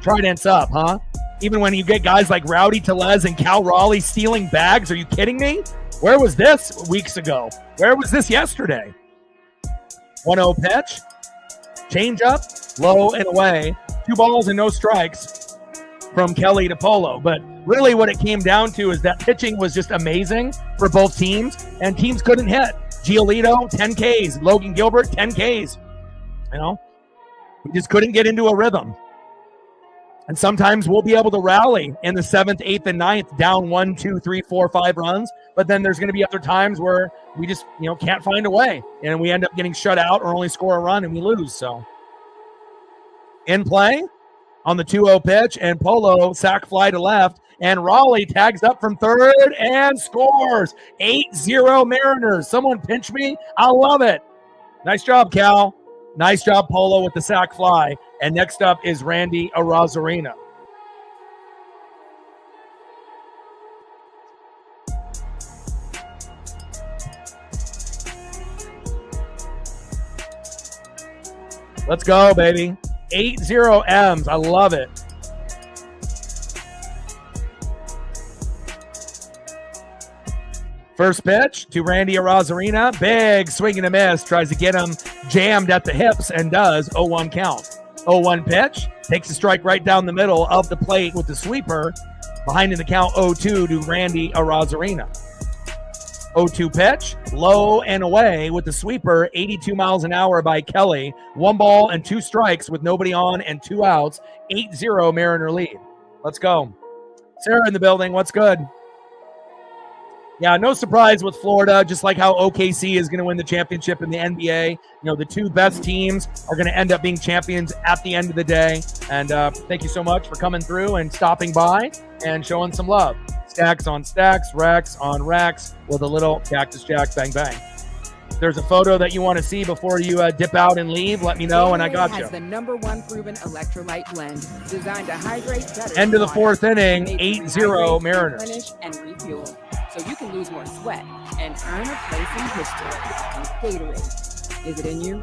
tridents up, huh? Even when you get guys like Rowdy Tellez and Cal Raleigh stealing bags. Are you kidding me? Where was this weeks ago? Where was this yesterday? 1-0 pitch. Change up. Low and away. 2 balls and no strikes from Kelly to Polo. But really what it came down to is that pitching was just amazing for both teams, and teams couldn't hit. Giolito, 10 Ks. Logan Gilbert, 10 Ks. We just couldn't get into a rhythm. And sometimes we'll be able to rally in the 7th, 8th, and 9th, down 1, 2, 3, 4, 5 runs. But then there's going to be other times where we just, can't find a way. And we end up getting shut out or only score a run and we lose. So in play on the 2-0 pitch, and Polo sac fly to left. And Raleigh tags up from third and scores. 8-0 Mariners. Someone pinch me. I love it. Nice job, Cal. Nice job, Polo, with the sac fly. And next up is Randy Arozarena. Let's go, baby. 8-0 M's. I love it. First pitch to Randy Arozarena. Big swing and a miss. Tries to get him jammed at the hips and does. 0-1 count. 0-1 pitch. Takes a strike right down the middle of the plate with the sweeper. Behind in the count 0-2 to Randy Arozarena. 0-2 pitch. Low and away with the sweeper. 82 miles an hour by Kelly. 1 ball and 2 strikes with nobody on and 2 outs. 8-0 Mariner lead. Let's go. Sarah in the building. What's good? Yeah, no surprise with Florida, just like how OKC is going to win the championship in the NBA. You know, the two best teams are going to end up being champions at the end of the day. And thank you so much for coming through and stopping by and showing some love. Stacks on stacks, racks on racks with a little Cactus Jack bang bang. If there's a photo that you want to see before you dip out and leave, let me know, and I got you. Has the #1 proven electrolyte blend designed to hydrate better. End of the fourth inning, 8-0 Mariners. Replenish and refuel, so you can lose more sweat and earn a place in history. Gatorade. Is it in you?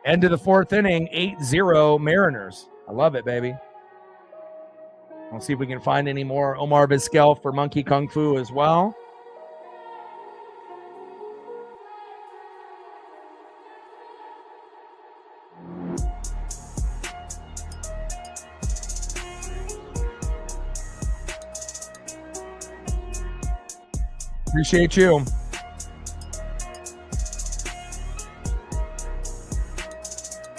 End of the fourth inning, 8-0 Mariners. I love it, baby. We'll see if we can find any more Omar Vizquel for Monkey Kung Fu as well. Appreciate you.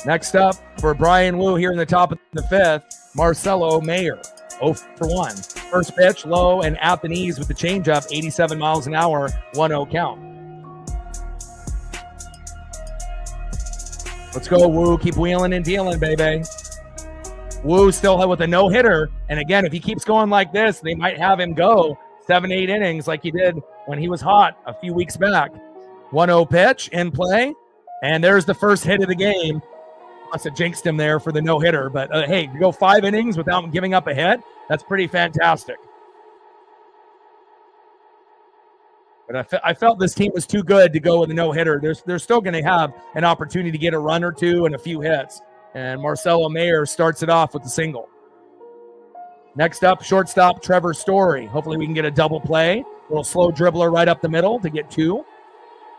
Next up for Brian Wu here in the top of the fifth, Marcelo Mayer, 0 for 1. First pitch, low and at the knees with the changeup, 87 miles an hour, 1-0 count. Let's go, Wu. Keep wheeling and dealing, baby. Wu still with a no-hitter. And again, if he keeps going like this, they might have him go 7-8 innings like he did when he was hot a few weeks back. 1-0 pitch in play. And there's the first hit of the game. Must have jinxed him there for the no-hitter. But, hey, to go 5 innings without giving up a hit, that's pretty fantastic. But I felt this team was too good to go with a no-hitter. They're still going to have an opportunity to get a run or two and a few hits. And Marcelo Mayer starts it off with the single. Next up, shortstop Trevor Story. Hopefully we can get a double play. A little slow dribbler right up the middle to get 2.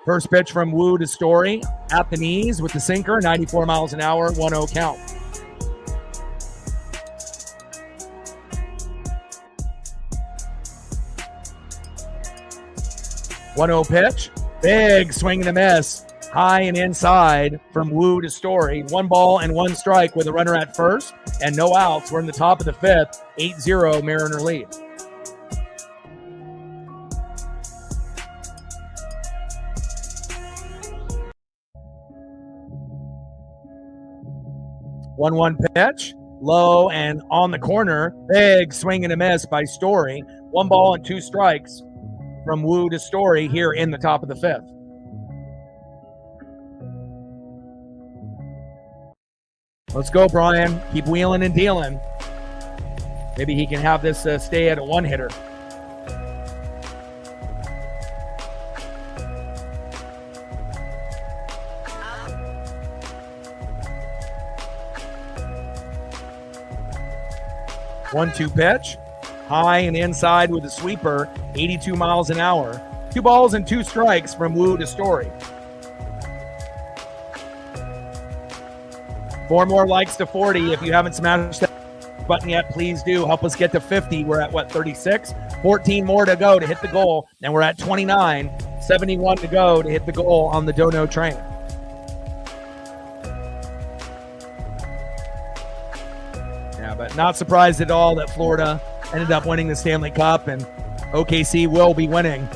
First pitch from Wu to Story at the knees with the sinker, 94 miles an hour, 1-0 count. One-0 pitch, big swing and a miss, high and inside from Wu to Story. 1 ball and 1 strike with a runner at first and no outs. We're in the top of the fifth, 8-0 Mariner lead. 1-1 pitch, low and on the corner. Big swing and a miss by Story. 1 ball and 2 strikes from Wu to Story here in the top of the fifth. Let's go, Brian. Keep wheeling and dealing. Maybe he can have this stay at a 1-hitter. One-two pitch, high and inside with a sweeper, 82 miles an hour. 2 balls and 2 strikes from Wu to Story. 4 more likes to 40. If you haven't smashed that button yet, please do. Help us get to 50. We're at 36? 14 more to go to hit the goal, and we're at 29. 71 to go to hit the goal on the Dono train. But not surprised at all that Florida ended up winning the Stanley Cup, and OKC will be winning.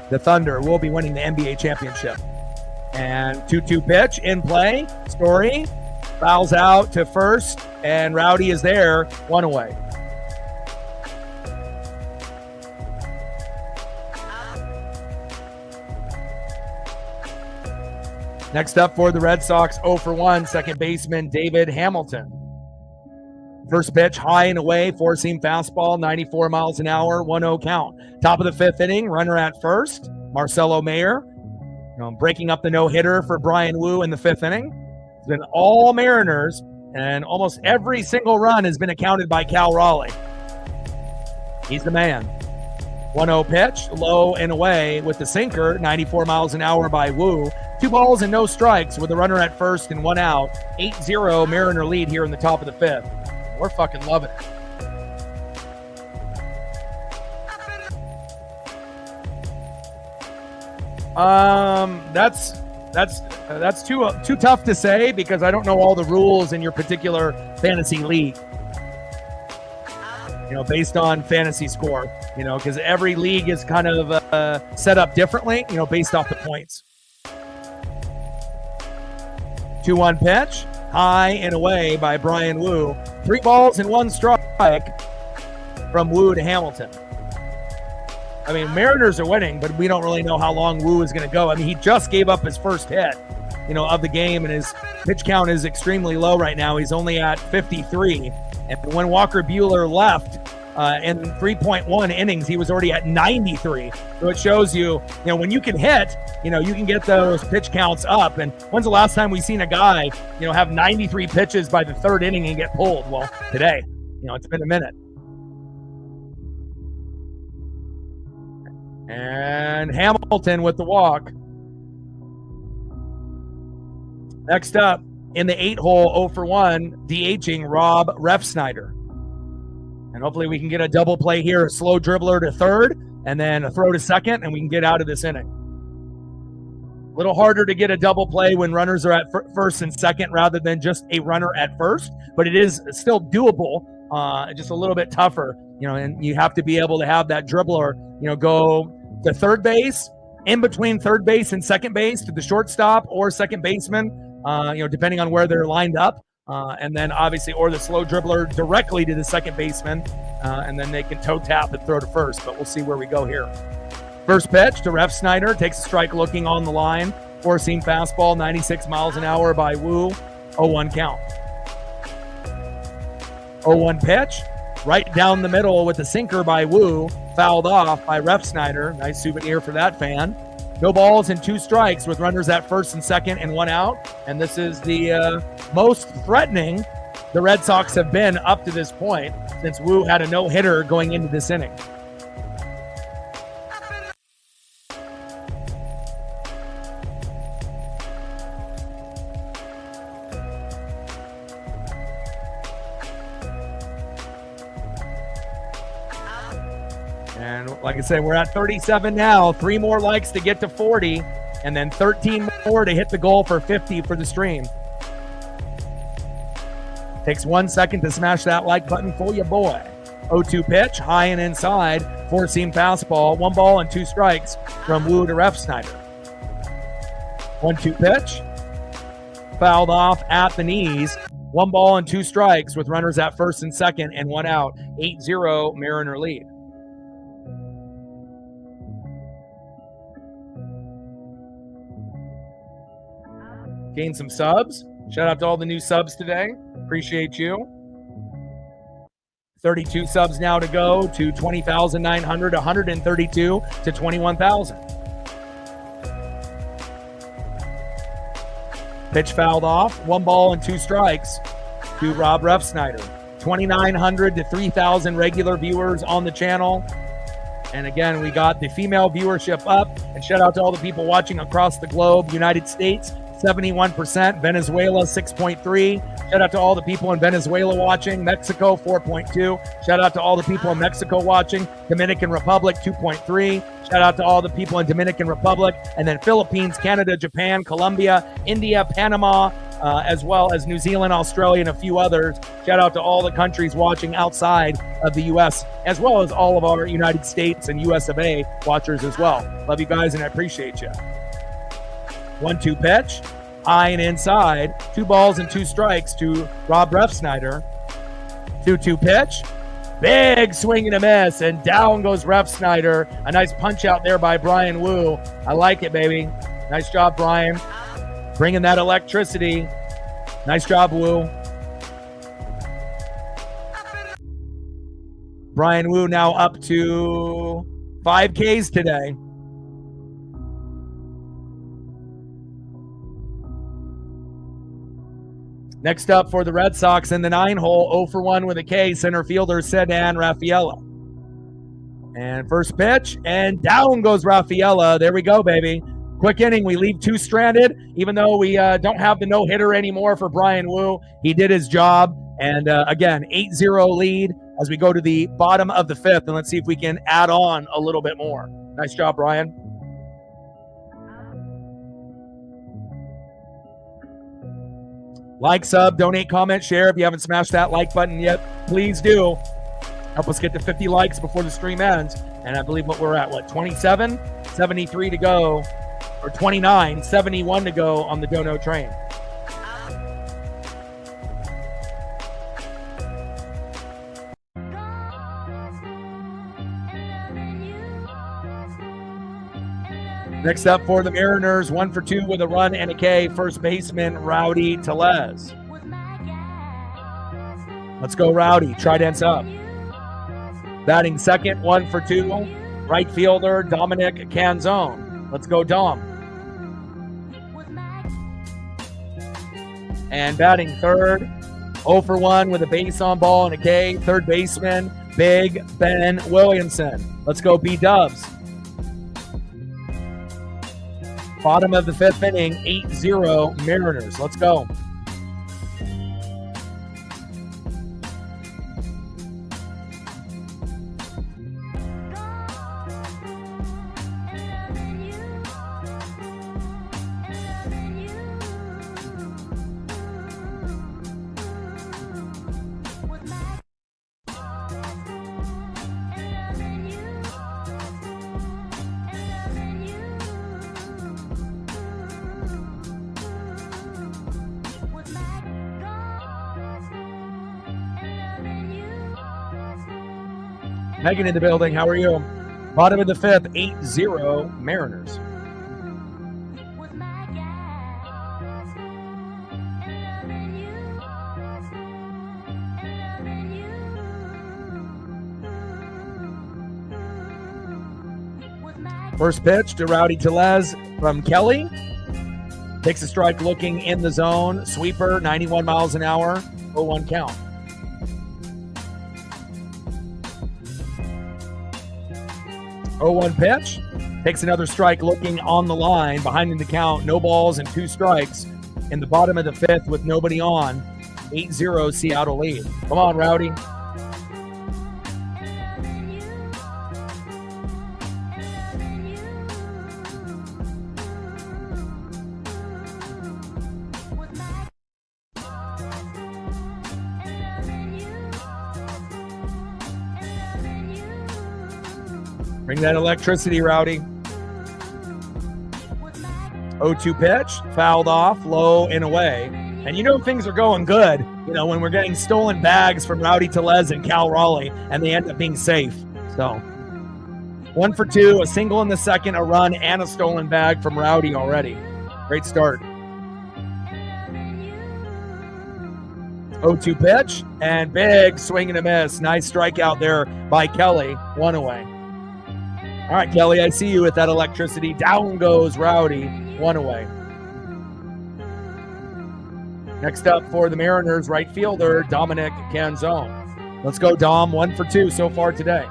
The Thunder will be winning the NBA championship. And 2-2 pitch in play. Story fouls out to first, and Rowdy is there, one away. Next up for the Red Sox, 0 for 1, second baseman David Hamilton. First pitch, high and away, four-seam fastball, 94 miles an hour, 1-0 count. Top of the fifth inning, runner at first, Marcelo Mayer. Breaking up the no-hitter for Brian Wu in the fifth inning. It's been all Mariners, and almost every single run has been accounted by Cal Raleigh. He's the man. 1-0 pitch, low and away with the sinker, 94 miles an hour by Wu. 2 balls and no strikes with a runner at first and 1 out. 8-0 Mariner lead here in the top of the fifth. We're fucking loving it. That's too tough to say because I don't know all the rules in your particular fantasy league. Based on fantasy score, because every league is kind of set up differently, based off the points. 2-1 pitch, high and away by Brian Wu. 3 balls and 1 strike from Wu to Hamilton. I mean, Mariners are winning, but we don't really know how long Wu is going to go. I mean, he just gave up his first hit, of the game, and his pitch count is extremely low right now. He's only at 53. And when Walker Buehler left in 3.1 innings, he was already at 93. So it shows you, when you can hit, you can get those pitch counts up. And when's the last time we've seen a guy, have 93 pitches by the third inning and get pulled? Well, today, it's been a minute. And Hamilton with the walk. Next up, in the 8-hole, 0 for 1, DHing Rob Refsnyder. And hopefully we can get a double play here, a slow dribbler to third, and then a throw to second, and we can get out of this inning. A little harder to get a double play when runners are at first and second rather than just a runner at first, but it is still doable, just a little bit tougher, and you have to be able to have that dribbler, go to third base, in between third base and second base to the shortstop or second baseman, depending on where they're lined up. And then obviously, or the slow dribbler directly to the second baseman, and then they can toe tap and throw to first, but we'll see where we go here. First pitch to Refsnyder, takes a strike looking on the line, four-seam fastball, 96 miles an hour by Wu, 0-1 count. 0-1 pitch, right down the middle with the sinker by Wu, fouled off by Refsnyder. Nice souvenir for that fan. No balls and 2 strikes with runners at first and second and 1 out. And this is the most threatening the Red Sox have been up to this point since Wu had a no-hitter going into this inning. And like I said, we're at 37 now. 3 more likes to get to 40, and then 13 more to hit the goal for 50 for the stream. Takes 1 second to smash that like button for your boy. 0-2 pitch, high and inside, 4-seam fastball, 1 ball and 2 strikes from Wu to Refsnyder. 1-2 pitch, fouled off at the knees. 1 ball and 2 strikes with runners at first and second and 1 out. 8-0 Mariner lead. Gained some subs. Shout out to all the new subs today. Appreciate you. 32 subs now to go to 20,900, 132 to 21,000. Pitch fouled off. 1 ball and 2 strikes to Rob Refsnyder. 2,900 to 3,000 regular viewers on the channel. And again, we got the female viewership up. And shout out to all the people watching across the globe. United States, 71%, Venezuela 6.3. Shout out to all the people in Venezuela watching. Mexico 4.2. Shout out to all the people in Mexico watching. Dominican Republic 2.3. Shout out to all the people in Dominican Republic. And then Philippines, Canada, Japan, Colombia, India, Panama, as well as New Zealand, Australia, and a few others. Shout out to all the countries watching outside of the U.S., as well as all of our United States and US of A watchers as well. Love you guys, and I appreciate you. 1-2 pitch, high and inside. 2 balls and 2 strikes to Rob Refsnyder. 2-2 pitch, big swing and a miss, and down goes Refsnyder. A nice punch out there by Brian Wu. I like it, baby. Nice job, Brian. Bringing that electricity. Nice job, Wu. Brian Wu now up to 5 Ks today. Next up for the Red Sox in the 9-hole, 0 for 1 with a K, center fielder Ceddanne Rafaela. And first pitch, and down goes Rafaela. There we go, baby. Quick inning. We leave 2 stranded, even though we don't have the no-hitter anymore for Brian Wu. He did his job. And again, 8-0 lead as we go to the bottom of the 5th. And let's see if we can add on a little bit more. Nice job, Brian. Like, sub, donate, comment, share. If you haven't smashed that like button yet, please do. Help us get to 50 likes before the stream ends. And I believe what we're at, 27? 73 to go. Or 29, 71 to go on the Dono train. Next up for the Mariners, 1 for 2 with a run and a K, first baseman Rowdy Tellez. Let's go, Rowdy. Trident's up. Batting second, 1 for 2, right fielder Dominic Canzone. Let's go, Dom. And batting third, 0 for 1 with a base on ball and a K, third baseman Big Ben Williamson. Let's go, B-Dubs. Bottom of the 5th inning, 8-0 Mariners. Let's go. Megan in the building. How are you? Bottom of the 5th, 8-0 Mariners. First pitch to Rowdy Tellez from Kelly. Takes a strike looking in the zone. Sweeper, 91 miles an hour. 0-1 count. Oh, 1 pitch. Takes another strike looking on the line. Behind in the count. No balls and 2 strikes in the bottom of the 5th with nobody on. 8-0 Seattle lead. Come on, Rowdy. Bring that electricity, Rowdy. 0-2 pitch, fouled off, low and away. And you know things are going good, when we're getting stolen bags from Rowdy Tellez and Cal Raleigh, and they end up being safe. So 1 for 2, a single in the second, a run, and a stolen bag from Rowdy already. Great start. 0-2 pitch, and big swing and a miss. Nice strikeout there by Kelly, 1 away. All right, Kelly, I see you with that electricity. Down goes Rowdy, 1 away. Next up for the Mariners, right fielder Dominic Canzone. Let's go, Dom. 1 for 2 so far today.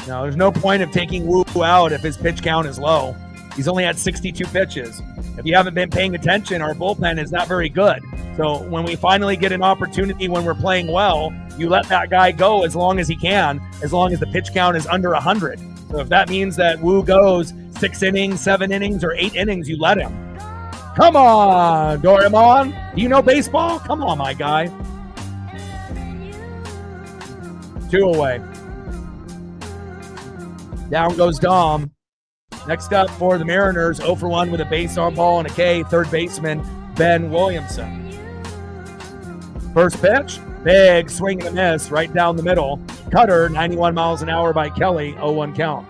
Now, there's no point of taking Wu out if his pitch count is low. He's only had 62 pitches. If you haven't been paying attention, our bullpen is not very good. So when we finally get an opportunity when we're playing well, you let that guy go as long as he can, as long as the pitch count is under 100. So if that means that Wu goes 6 innings, 7 innings, or 8 innings, you let him. Come on, Doraemon. Do you know baseball? Come on, my guy. 2 away. Down goes Dom. Next up for the Mariners, 0 for 1 with a base on ball and a K, third baseman Ben Williamson. First pitch, big swing and a miss right down the middle. Cutter, 91 miles an hour by Kelly, 0-1 count.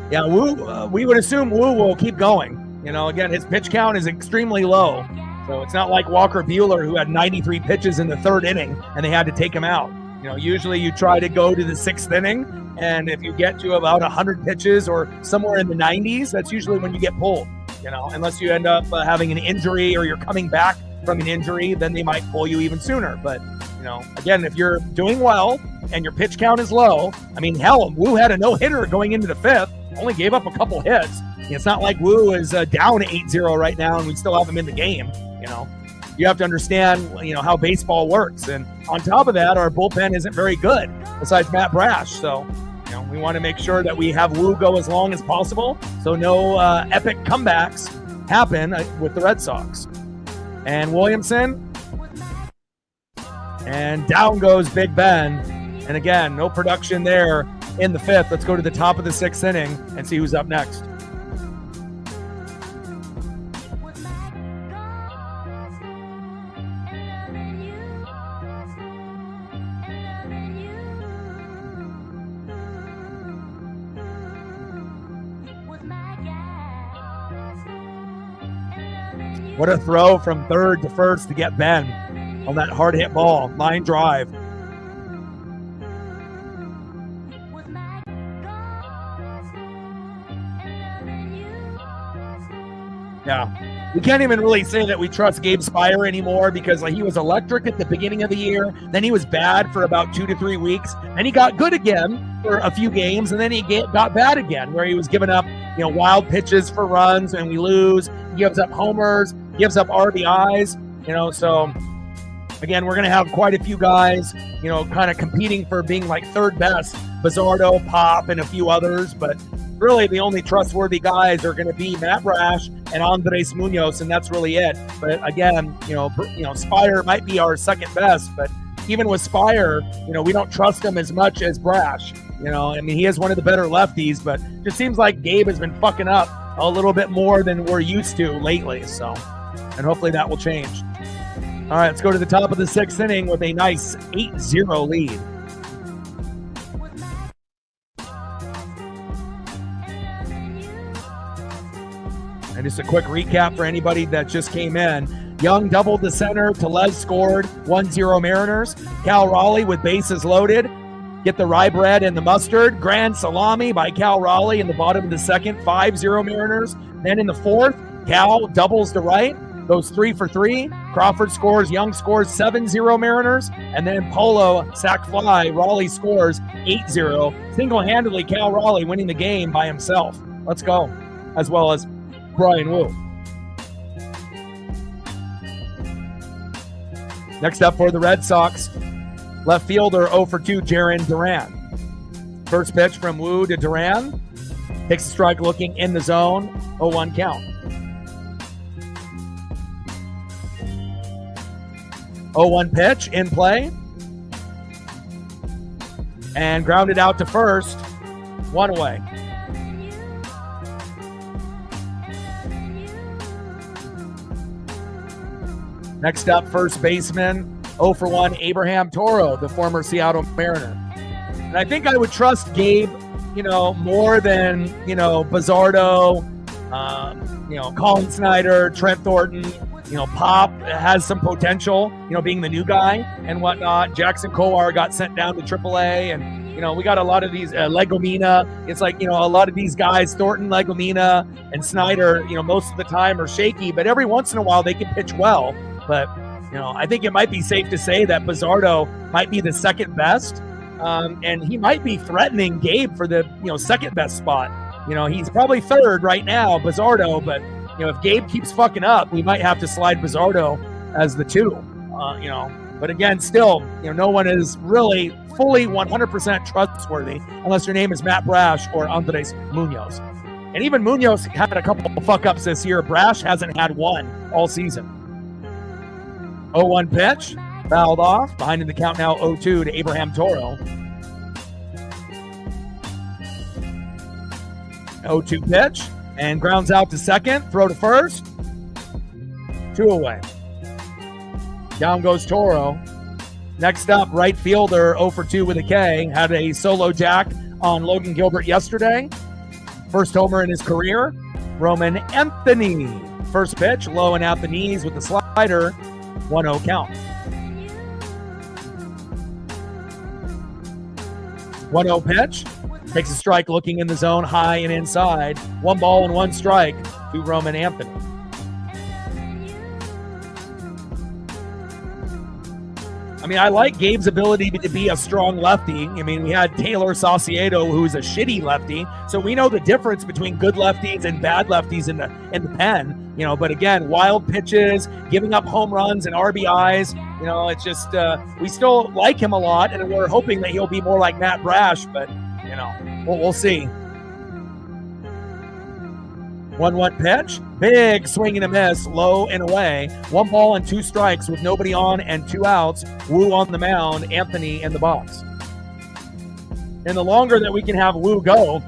Yeah, Wu, we would assume Wu will keep going. You know, again, his pitch count is extremely low. So it's not like Walker Buehler, who had 93 pitches in the 3rd inning and they had to take him out. You know, usually you try to go to the 6th inning, and if you get to about 100 pitches or somewhere in the 90s, that's usually when you get pulled. You know, unless you end up having an injury or you're coming back from an injury, then they might pull you even sooner. But, you know, again, if you're doing well and your pitch count is low, I mean, hell, Wu had a no-hitter going into the 5th, only gave up a couple hits. It's not like Wu is down 8-0 right now and we still have him in the game. You know, you have to understand, you know, how baseball works. And on top of that, our bullpen isn't very good besides Matt Brash. So, you know, we want to make sure that we have Wu go as long as possible so no epic comebacks happen with the Red Sox. And Williamson. And down goes Big Ben. And again, no production there in the 5th. Let's go to the top of the 6th inning and see who's up next. What a throw from 3rd to 1st to get Ben on that hard hit ball. Line drive. Yeah. We can't even really say that we trust Gabe Spire anymore because he was electric at the beginning of the year. Then he was bad for about 2 to 3 weeks. Then he got good again for a few games. And then he got bad again where he was giving up, you know, wild pitches for runs and we lose. He gives up homers, gives up RBIs, you know, so again, we're going to have quite a few guys, you know, kind of competing for being like 3rd best, Bizzardo, Pop, and a few others, but really the only trustworthy guys are going to be Matt Brash and Andres Munoz, and that's really it. But again, you know, Spire might be our 2nd best, but even with Spire, you know, we don't trust him as much as Brash. You know, I mean, he is one of the better lefties, but it just seems like Gabe has been fucking up a little bit more than we're used to lately. So, and hopefully that will change. All right, let's go to the top of the 6th inning with a nice 8-0 lead. And just a quick recap for anybody that just came in. Young doubled the center. Tellez scored. 1-0 Mariners. Cal Raleigh with bases loaded. Get the rye bread and the mustard. Grand salami by Cal Raleigh in the bottom of the 2nd. 5-0 Mariners. Then in the 4th, Cal doubles to right. Goes 3 for 3. Crawford scores. Young scores 7-0 Mariners. And then Polo sac fly. Raleigh scores 8-0. Single-handedly, Cal Raleigh winning the game by himself. Let's go. As well as Brian Wu. Next up for the Red Sox, left fielder 0 for 2, Jarren Duran. First pitch from Wu to Duran. Takes a strike looking in the zone. 0-1 count. 0-1 pitch in play. And grounded out to first. 1 away. Next up, first baseman, 0 for 1, Abraham Toro, the former Seattle Mariner. And I think I would trust Gabe, you know, more than, you know, Bizzardo, you know, Colin Snyder, Trent Thornton. You know, Pop has some potential, you know, being the new guy and whatnot. Jackson Kowar got sent down to AAA, and, you know, we got a lot of these, Legomina. It's like, you know, a lot of these guys, Thornton, Legomina, and Snyder, you know, most of the time are shaky, but every once in a while they can pitch well. But, you know, I think it might be safe to say that Bizzardo might be the 2nd best, and he might be threatening Gabe for the, you know, 2nd best spot. You know, he's probably 3rd right now, Bizzardo, but, if Gabe keeps fucking up, we might have to slide Bizzardo as the 2, But again, still, no one is really fully 100% trustworthy unless your name is Matt Brash or Andres Munoz. And even Munoz had a couple of fuck-ups this year. Brash hasn't had one all season. 0-1 pitch, fouled off. Behind in the count now, 0-2 to Abraham Toro. 0-2 pitch, and grounds out to second. Throw to first. 2 away. Down goes Toro. Next up, right fielder 0 for 2 with a K. Had a solo jack on Logan Gilbert yesterday. First homer in his career. Roman Anthony. First pitch, low and out the knees with the slider. 1-0 count. 1-0 pitch. Takes a strike looking in the zone, high and inside. 1 ball and 1 strike to Roman Anthony. I like Gabe's ability to be a strong lefty. We had Taylor Saucedo, who's a shitty lefty. So we know the difference between good lefties and bad lefties in the pen. But again, wild pitches, giving up home runs and RBIs. It's just, we still like him a lot, and we're hoping that he'll be more like Matt Brash, but, we'll see. 1-1 pitch, big swing and a miss, low and away. 1 ball and 2 strikes with nobody on and 2 outs. Wu on the mound, Anthony in the box. And the longer that we can have Wu go,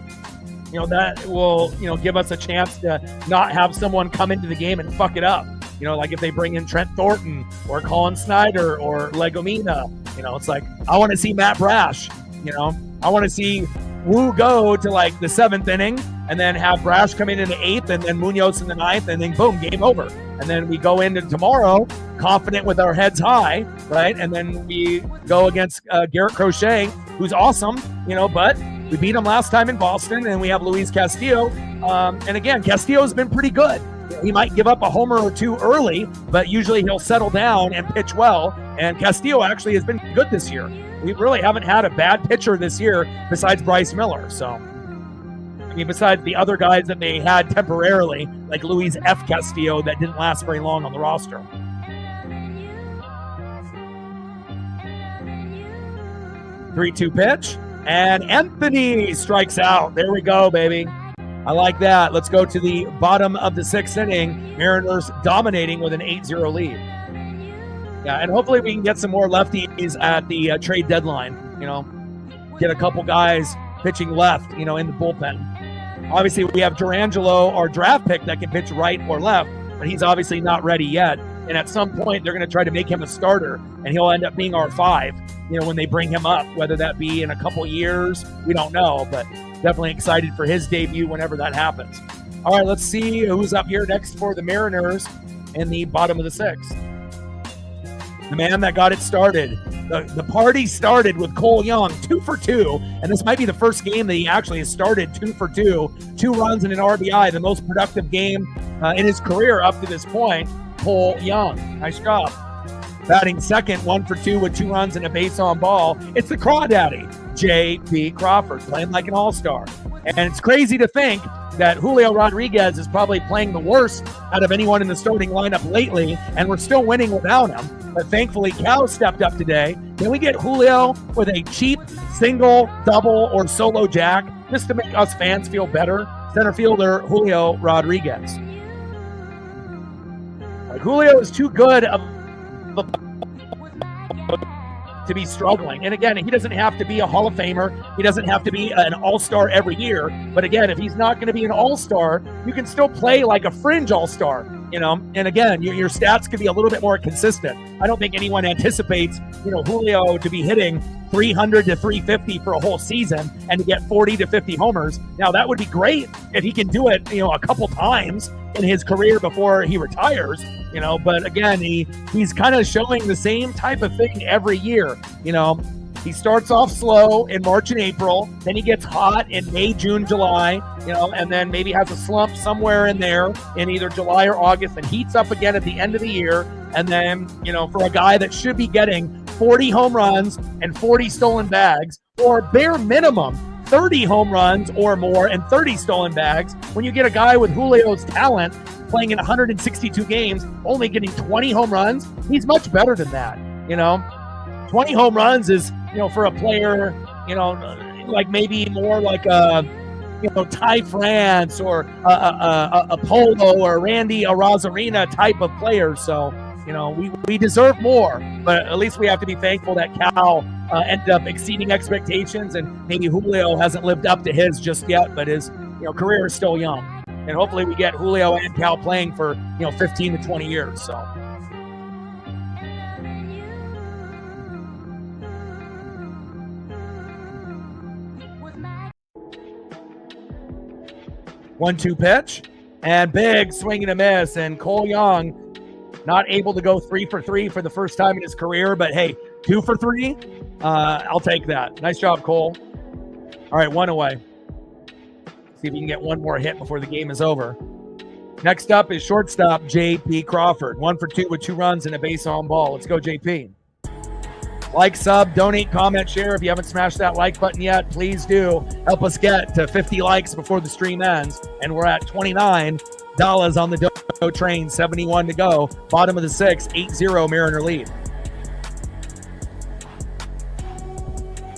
that will, give us a chance to not have someone come into the game and fuck it up. Like if they bring in Trent Thornton or Colin Snyder or Legomina, it's like, I want to see Matt Brash, I want to see Wu go to like the 7th inning and then have Brash come in the 8th and then Munoz in the 9th and then boom, game over. And then we go into tomorrow confident with our heads high, right? And then we go against Garrett Crochet, who's awesome, but we beat him last time in Boston, and we have Luis Castillo. And again, Castillo's been pretty good. He might give up a homer or 2 early, but usually he'll settle down and pitch well. And Castillo actually has been good this year. We really haven't had a bad pitcher this year besides Bryce Miller. So, besides the other guys that they had temporarily, like Luis F. Castillo, that didn't last very long on the roster. Three-two pitch, and Anthony strikes out. There we go, baby. I like that. Let's go to the bottom of the 6th inning. Mariners dominating with an 8-0 lead. Yeah, and hopefully we can get some more lefties at the trade deadline. Get a couple guys pitching left, in the bullpen. Obviously, we have Durangelo, our draft pick, that can pitch right or left, but he's obviously not ready yet. And at some point, they're going to try to make him a starter, and he'll end up being our 5, when they bring him up, whether that be in a couple years. We don't know, but definitely excited for his debut whenever that happens. All right, let's see who's up here next for the Mariners in the bottom of the 6th. The man that got it started. The party started with Cole Young, 2 for 2, and this might be the first game that he actually has started 2 for 2, 2 runs and an RBI, the most productive game in his career up to this point. Cole Young, nice job. Batting second, 1 for 2 with 2 runs and a base on ball. It's the Crawdaddy, J.P. Crawford, playing like an all-star. And it's crazy to think that Julio Rodriguez is probably playing the worst out of anyone in the starting lineup lately, and we're still winning without him. But thankfully, Cal stepped up today. Can we get Julio with a cheap single, double, or solo jack just to make us fans feel better? Center fielder Julio Rodriguez. Like, Julio is too good to be struggling. And again, he doesn't have to be a Hall of Famer. He doesn't have to be an all-star every year. But again, if he's not going to be an all-star, you can still play like a fringe all-star, And again, your stats could be a little bit more consistent. I don't think anyone anticipates, Julio to be hitting 300 to 350 for a whole season and to get 40 to 50 homers. Now, that would be great if he can do it, a couple times in his career before he retires, but again, he's kind of showing the same type of thing every year. He starts off slow in March and April, then he gets hot in May, June, July, and then maybe has a slump somewhere in there in either July or August and heats up again at the end of the year. And then, for a guy that should be getting 40 home runs and 40 stolen bags, or bare minimum 30 home runs or more and 30 stolen bags, when you get a guy with Julio's talent playing in 162 games, only getting 20 home runs, he's much better than that. 20 home runs is, for a player, like maybe more like Ty France or a Polo or Randy Arozarena type of player. So, we deserve more, but at least we have to be thankful that Cal ended up exceeding expectations, and maybe Julio hasn't lived up to his just yet, but his career is still young. And hopefully we get Julio and Cal playing for 15 to 20 years. So. One-two pitch, and big swing and a miss, and Cole Young not able to go 3 for 3 for the first time in his career, but hey, 2 for 3, I'll take that. Nice job, Cole. All right, one away. See if we can get one more hit before the game is over. Next up is shortstop J.P. Crawford. 1 for 2 with 2 runs and a base on ball. Let's go, J.P. Like, sub, donate, comment, share. If you haven't smashed that like button yet, please do. Help us get to 50 likes before the stream ends. And we're at $29 on the Dojo train, 71 to go. Bottom of the 6th, 8-0 Mariner lead.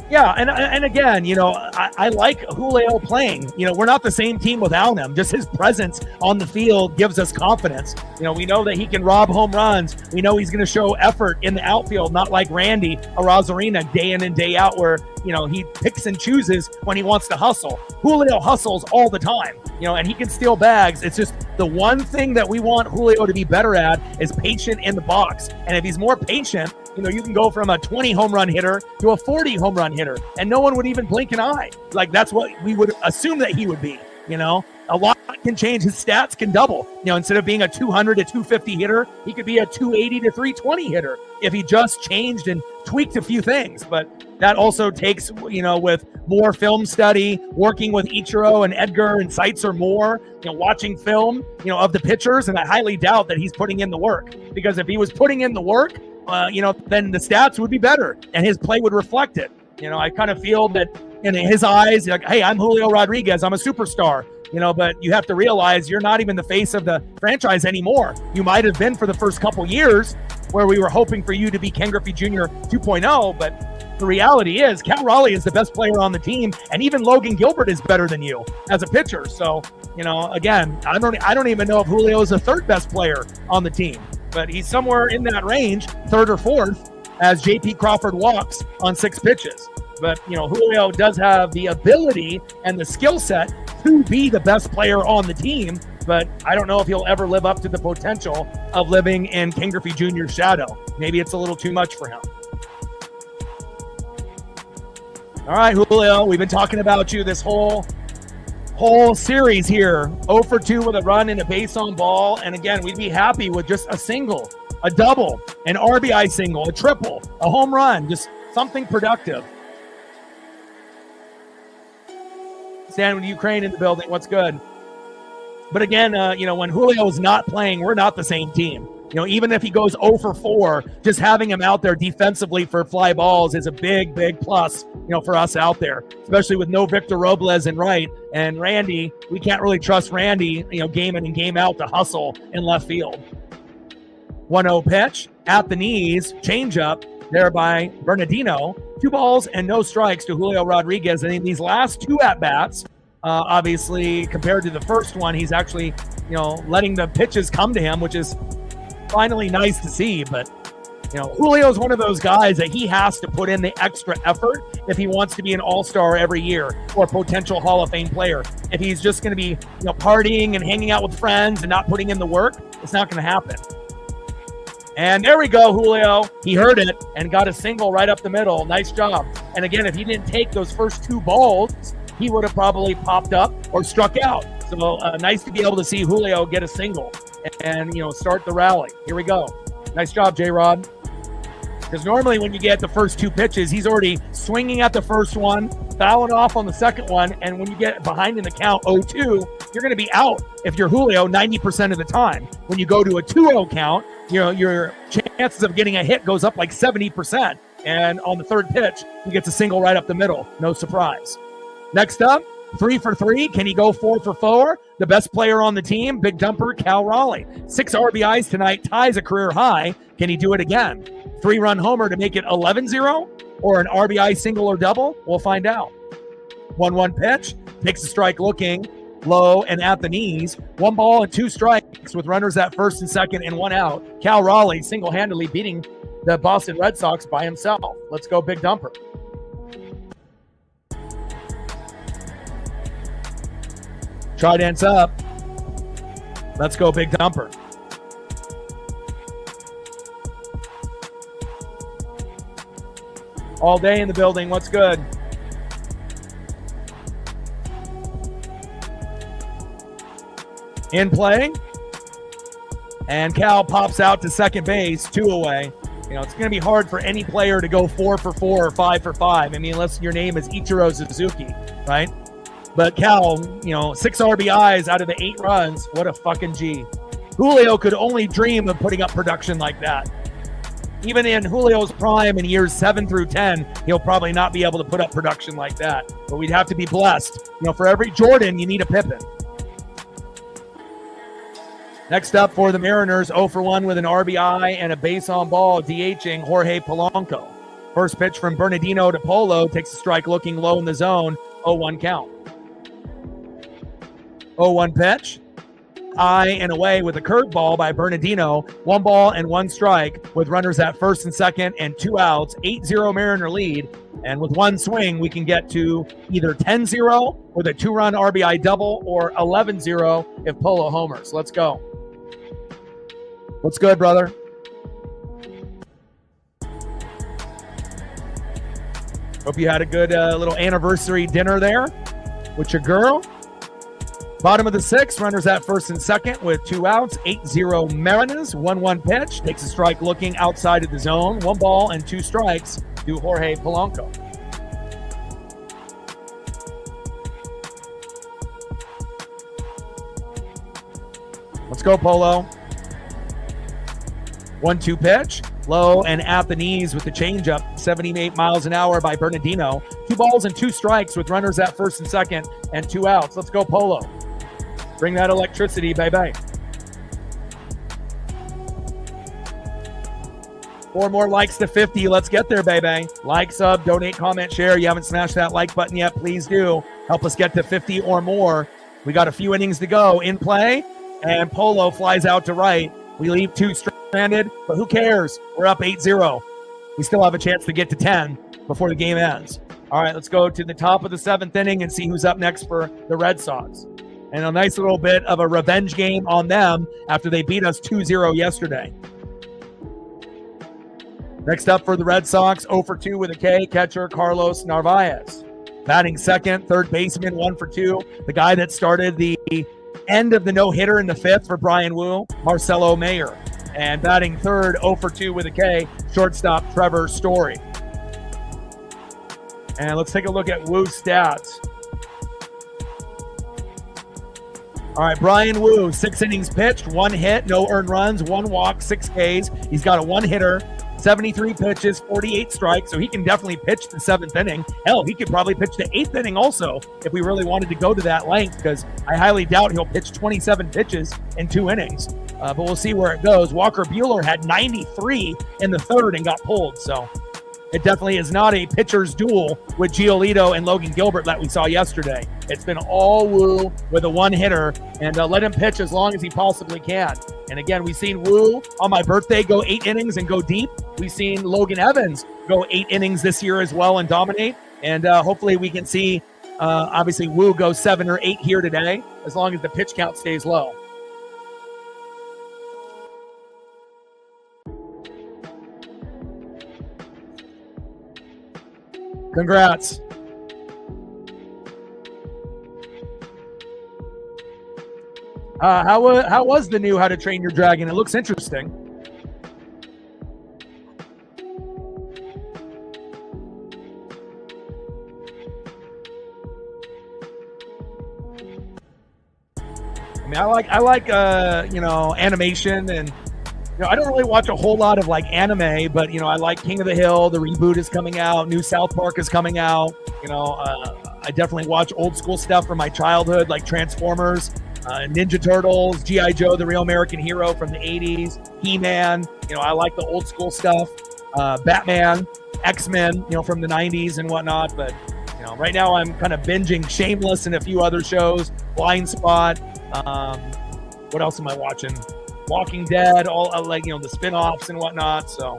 Yeah, and again, I like Julio playing. We're not the same team without him. Just his presence on the field gives us confidence. We know that he can rob home runs. We know he's going to show effort in the outfield, not like Randy Arozarena day in and day out where, he picks and chooses when he wants to hustle. Julio hustles all the time, and he can steal bags. It's just the one thing that we want Julio to be better at is patient in the box. And if he's more patient, you can go from a 20 home run hitter to a 40 home run hitter, and no one would even blink an eye. Like, that's what we would assume that he would be. A lot can change. His stats can double. Instead of being a 200 to 250 hitter, he could be a 280 to 320 hitter if he just changed and tweaked a few things. But that also takes, with more film study, working with Ichiro and Edgar and Seitzer more, watching film, of the pitchers. And I highly doubt that he's putting in the work, because if he was putting in the work, then the stats would be better and his play would reflect it. I kind of feel that in his eyes, like, hey, I'm Julio Rodriguez, I'm a superstar, but you have to realize you're not even the face of the franchise anymore. You might have been for the first couple years where we were hoping for you to be Ken Griffey Jr. 2.0, but the reality is Cal Raleigh is the best player on the team, and even Logan Gilbert is better than you as a pitcher. So, again, I don't even know if Julio is the third best player on the team, but he's somewhere in that range, third or fourth, as J.P. Crawford walks on 6 pitches. But, Julio does have the ability and the skill set to be the best player on the team, but I don't know if he'll ever live up to the potential of living in Ken Griffey Jr.'s shadow. Maybe it's a little too much for him. All right, Julio, we've been talking about you this whole series here. 0 for 2 with a run and a base on ball. And again, we'd be happy with just a single, a double, an RBI single, a triple, a home run, just something productive. Stand with Ukraine in the building. What's good? But again, when Julio is not playing, we're not the same team. Even if he goes 0 for 4, just having him out there defensively for fly balls is a big, big plus, for us out there, especially with no Victor Robles in right. And Randy, we can't really trust Randy, game in and game out to hustle in left field. 1-0 pitch at the knees, changeup there by Bernardino. 2 balls and no strikes to Julio Rodriguez. And in these last 2 at-bats, obviously, compared to the first one, he's actually, letting the pitches come to him, which is finally nice to see. But, Julio's one of those guys that he has to put in the extra effort if he wants to be an all-star every year or potential Hall of Fame player. If he's just going to be, partying and hanging out with friends and not putting in the work, it's not going to happen. And there we go, Julio. He heard it and got a single right up the middle. Nice job. And again, if he didn't take those first 2 balls, he would have probably popped up or struck out. So nice to be able to see Julio get a single and, start the rally. Here we go. Nice job, J-Rod. Because normally when you get the first 2 pitches, he's already swinging at the first one, fouling off on the second one, and when you get behind in the count 0-2, you're going to be out if you're Julio 90% of the time. When you go to a 2-0 count, your chances of getting a hit goes up like 70%. And on the third pitch, he gets a single right up the middle. No surprise. Next up, 3 for 3. Can he go 4 for 4? The best player on the team, big dumper, Cal Raleigh. 6 RBIs tonight, ties a career high. Can he do it again? 3-run homer to make it 11-0? Or an RBI single or double? We'll find out. 1-1 pitch, takes a strike looking low and at the knees. 1 ball and 2 strikes with runners at first and second and 1 out. Cal Raleigh single-handedly beating the Boston Red Sox by himself. Let's go, big dumper. Trident's up. Let's go, big dumper. All day in the building. What's good? In play. And Cal pops out to second base, 2 away. You know, it's going to be hard for any player to go 4 for 4 or 5 for 5. I mean, unless your name is Ichiro Suzuki, right? But Cal, 6 RBIs out of the 8 runs. What a fucking G. Julio could only dream of putting up production like that. Even in Julio's prime in years 7 through 10, he'll probably not be able to put up production like that. But we'd have to be blessed. For every Jordan, you need a Pippen. Next up for the Mariners, 0 for 1 with an RBI and a base on ball, DHing Jorge Polanco. First pitch from Bernardino to Polo, takes a strike looking low in the zone, 0-1 count. 0-1 pitch, high and away with a curveball by Bernardino. 1 ball and 1 strike with runners at first and second and 2 outs. 8-0 Mariner lead. And with 1 swing, we can get to either 10-0 with a 2-run RBI double or 11-0 if Polo homers. Let's go. What's good, brother? Hope you had a good little anniversary dinner there with your girl. Bottom of the 6th, runners at first and second with 2 outs. 8-0 Mariners. 1-1 pitch. Takes a strike looking outside of the zone. 1 ball and 2 strikes to Jorge Polanco. Let's go, Polo. 1-2 pitch. Low and at the knees with the changeup. 78 miles an hour by Bernardino. 2 balls and 2 strikes with runners at first and second and 2 outs. Let's go, Polo. Bring that electricity, baby. 4 more likes to 50. Let's get there, baby. Like, sub, donate, comment, share. You haven't smashed that like button yet, please do. Help us get to 50 or more. We got a few innings to go. In play, and Polo flies out to right. We leave 2 stranded, but who cares? We're up 8-0. We still have a chance to get to 10 before the game ends. All right, let's go to the top of the 7th inning and see who's up next for the Red Sox. And a nice little bit of a revenge game on them after they beat us 2-0 yesterday. Next up for the Red Sox, 0 for 2 with a K, catcher Carlos Narvaez. Batting second, third baseman, 1 for 2. The guy that started the end of the no-hitter in the 5th for Brian Wu, Marcelo Mayer. And batting third, 0 for 2 with a K, shortstop Trevor Story. And let's take a look at Wu's stats. All right, Brian Wu, 6 innings pitched, 1 hit, no earned runs, 1 walk, 6 Ks. He's got a 1-hitter, 73 pitches, 48 strikes, so he can definitely pitch the 7th inning. Hell, he could probably pitch the 8th inning also if we really wanted to go to that length, because I highly doubt he'll pitch 27 pitches in 2 innings. But we'll see where it goes. Walker Buehler had 93 in the 3rd and got pulled, so it definitely is not a pitcher's duel with Giolito and Logan Gilbert that we saw yesterday. It's been all Wu with a 1-hitter, and let him pitch as long as he possibly can. And again, we've seen Wu on my birthday go 8 innings and go deep. We've seen Logan Evans go 8 innings this year as well and dominate. And hopefully we can see, obviously, Wu go 7 or 8 here today, as long as the pitch count stays low. Congrats. How was the new How to Train Your Dragon? It looks interesting. I mean, I like animation, and I don't really watch a whole lot of anime, but I like King of the Hill. The reboot is coming out. New South Park is coming out. I definitely watch old school stuff from my childhood, like Transformers, Ninja Turtles, G.I. Joe, the Real American Hero from the 80s, He-Man. I like the old school stuff. Batman, X-Men, from the 90s and whatnot. But, right now I'm kind of binging Shameless and a few other shows, Blind Spot. What else am I watching? Walking Dead, all the spin-offs and whatnot. So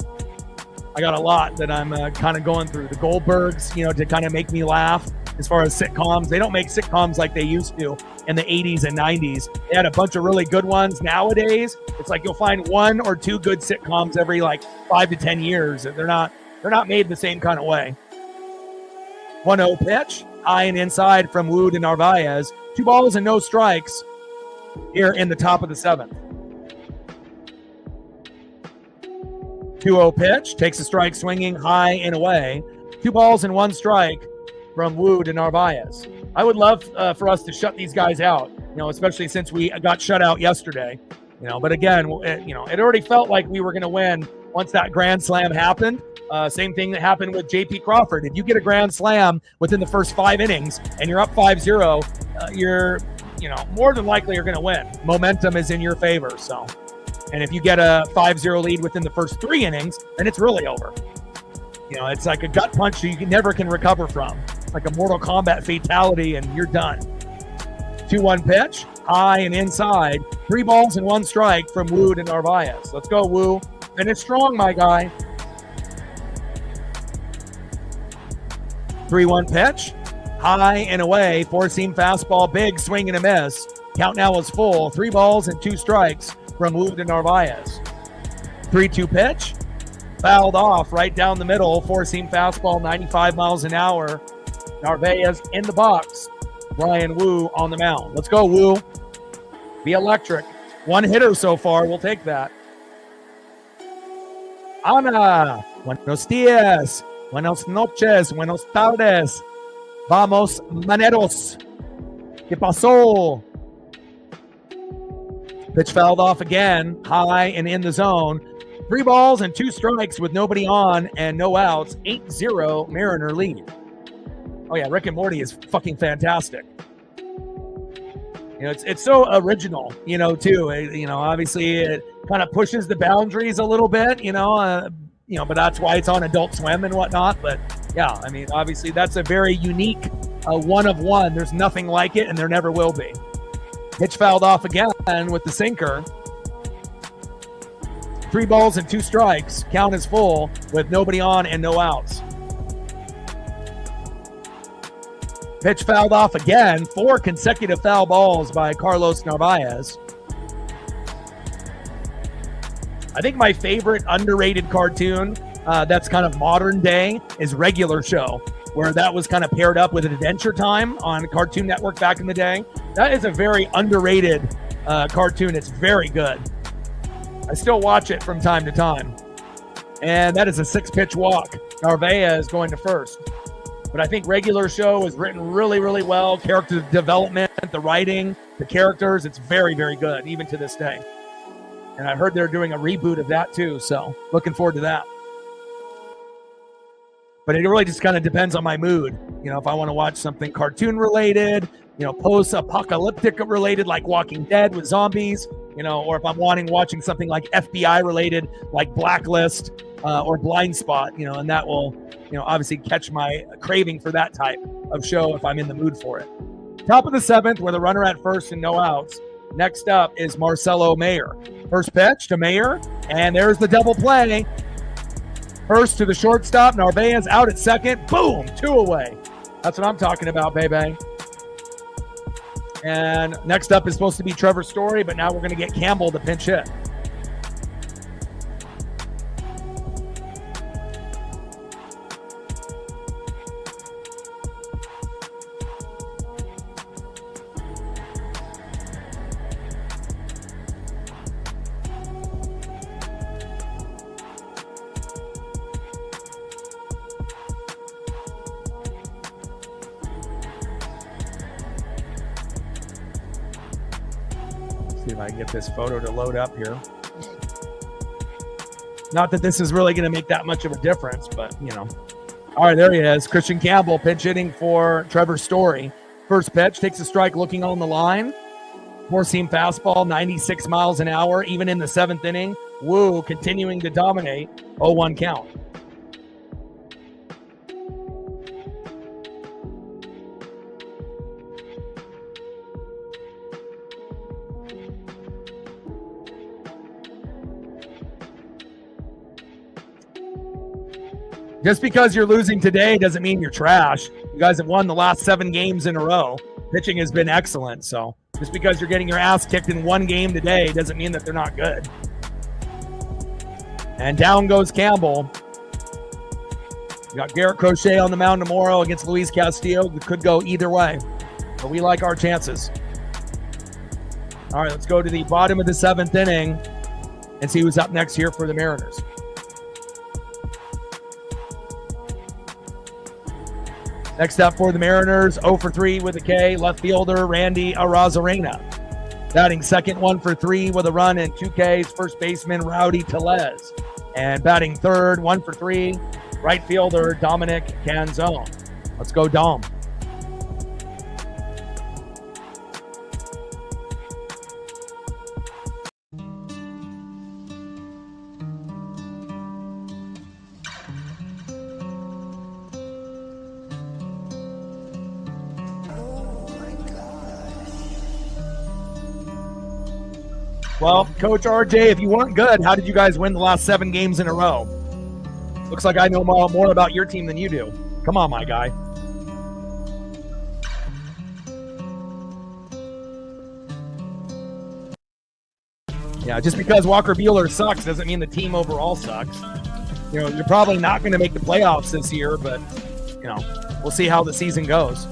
I got a lot that I'm kind of going through. The Goldbergs, to kind of make me laugh as far as sitcoms. They don't make sitcoms like they used to in the 80s and 90s. They had a bunch of really good ones. Nowadays, it's like you'll find 1 or 2 good sitcoms every 5 to 10 years. They're not made the same kind of way. 1-0 pitch, high and inside from Wood and Narvaez. 2 balls and no strikes here in the top of the 7th. 2-0 pitch, takes a strike swinging high and away. 2 balls and 1 strike from Wood and Narvaez. I would love for us to shut these guys out, especially since we got shut out yesterday. But again, it already felt like we were going to win once that grand slam happened. Same thing that happened with J.P. Crawford. If you get a grand slam within the first 5 innings and you're up 5-0, you're, more than likely you're going to win. Momentum is in your favor. So, and if you get a 5-0 lead within the first 3 innings, then it's really over. It's like a gut punch you never can recover from. It's like a Mortal Kombat fatality, and you're done. 2-1 pitch, high and inside. 3 balls and 1 strike from Wood and Narvaez. Let's go, Woo. And it's strong, my guy. 3-1 pitch, high and away. 4-seam fastball, big swing and a miss. Count now is full. 3 balls and 2 strikes from Wood and Narvaez. 3-2 pitch, fouled off right down the middle. 4-seam fastball, 95 miles an hour. Narvaez in the box. Brian Woo on the mound. Let's go, Woo. Be electric. 1 hitter so far. We'll take that. Ana. Buenos días. Buenas noches. Buenas tardes. Vamos, maneros. ¿Qué pasó? Pitch fouled off again. High and in the zone. 3 balls and 2 strikes with nobody on and no outs. 8-0 Mariner lead. Oh yeah, Rick and Morty is fucking fantastic. It's so original, too. Obviously it kind of pushes the boundaries a little bit, but that's why it's on Adult Swim and whatnot. But yeah, I mean, obviously that's a very unique one of one. There's nothing like it, and there never will be. Pitch fouled off again with the sinker. 3 balls and 2 strikes. Count is full with nobody on and no outs. Pitch fouled off again. 4 consecutive foul balls by Carlos Narvaez. I think my favorite underrated cartoon that's kind of modern day is Regular Show, where that was kind of paired up with Adventure Time on Cartoon Network back in the day. That is a very underrated cartoon. It's very good. I still watch it from time to time. And that is a 6-pitch walk. Narvaez going to first. But I think Regular Show is written really, really well. Character development, the writing, the characters, it's very, very good, even to this day. And I heard they're doing a reboot of that too, so looking forward to that. But it really just kind of depends on my mood. If I want to watch something cartoon related, post-apocalyptic related, like Walking Dead with zombies, or if I'm watching something like FBI related, like Blacklist or Blind Spot, and that will, obviously catch my craving for that type of show if I'm in the mood for it. Top of the 7th with a runner at first and no outs. Next up is Marcelo Mayer. First pitch to Mayer, and there's the double play. First to the shortstop, Narvaez out at second. Boom, 2 away. That's what I'm talking about, baby. And next up is supposed to be Trevor Story, but now we're going to get Campbell to pinch hit. See if I can get this photo to load up here. Not that this is really going to make that much of a difference, but All right, there he is. Christian Campbell pinch hitting for Trevor Story. First pitch, takes a strike looking on the line. Four-seam fastball, 96 miles an hour, even in the 7th inning. Wu continuing to dominate. 0-1 count. Just because you're losing today doesn't mean you're trash. You guys have won the last 7 games in a row. Pitching has been excellent, so just because you're getting your ass kicked in one game today doesn't mean that they're not good. And down goes Campbell. You got Garrett Crochet on the mound tomorrow against Luis Castillo. It could go either way, but we like our chances. All right, let's go to the bottom of the 7th inning and see who's up next here for the Mariners. Next up for the Mariners, 0 for 3 with a K, left fielder Randy Arozarena. Batting second, 1 for 3 with a run and 2 Ks, first baseman Rowdy Tellez. And batting third, 1 for 3, right fielder Dominic Canzone. Let's go, Dom. Well, Coach RJ, if you weren't good, how did you guys win the last 7 games in a row? Looks like I know more about your team than you do. Come on, my guy. Yeah, just because Walker Buehler sucks doesn't mean the team overall sucks. You know, you're probably not going to make the playoffs this year, but, you know, we'll see how the season goes.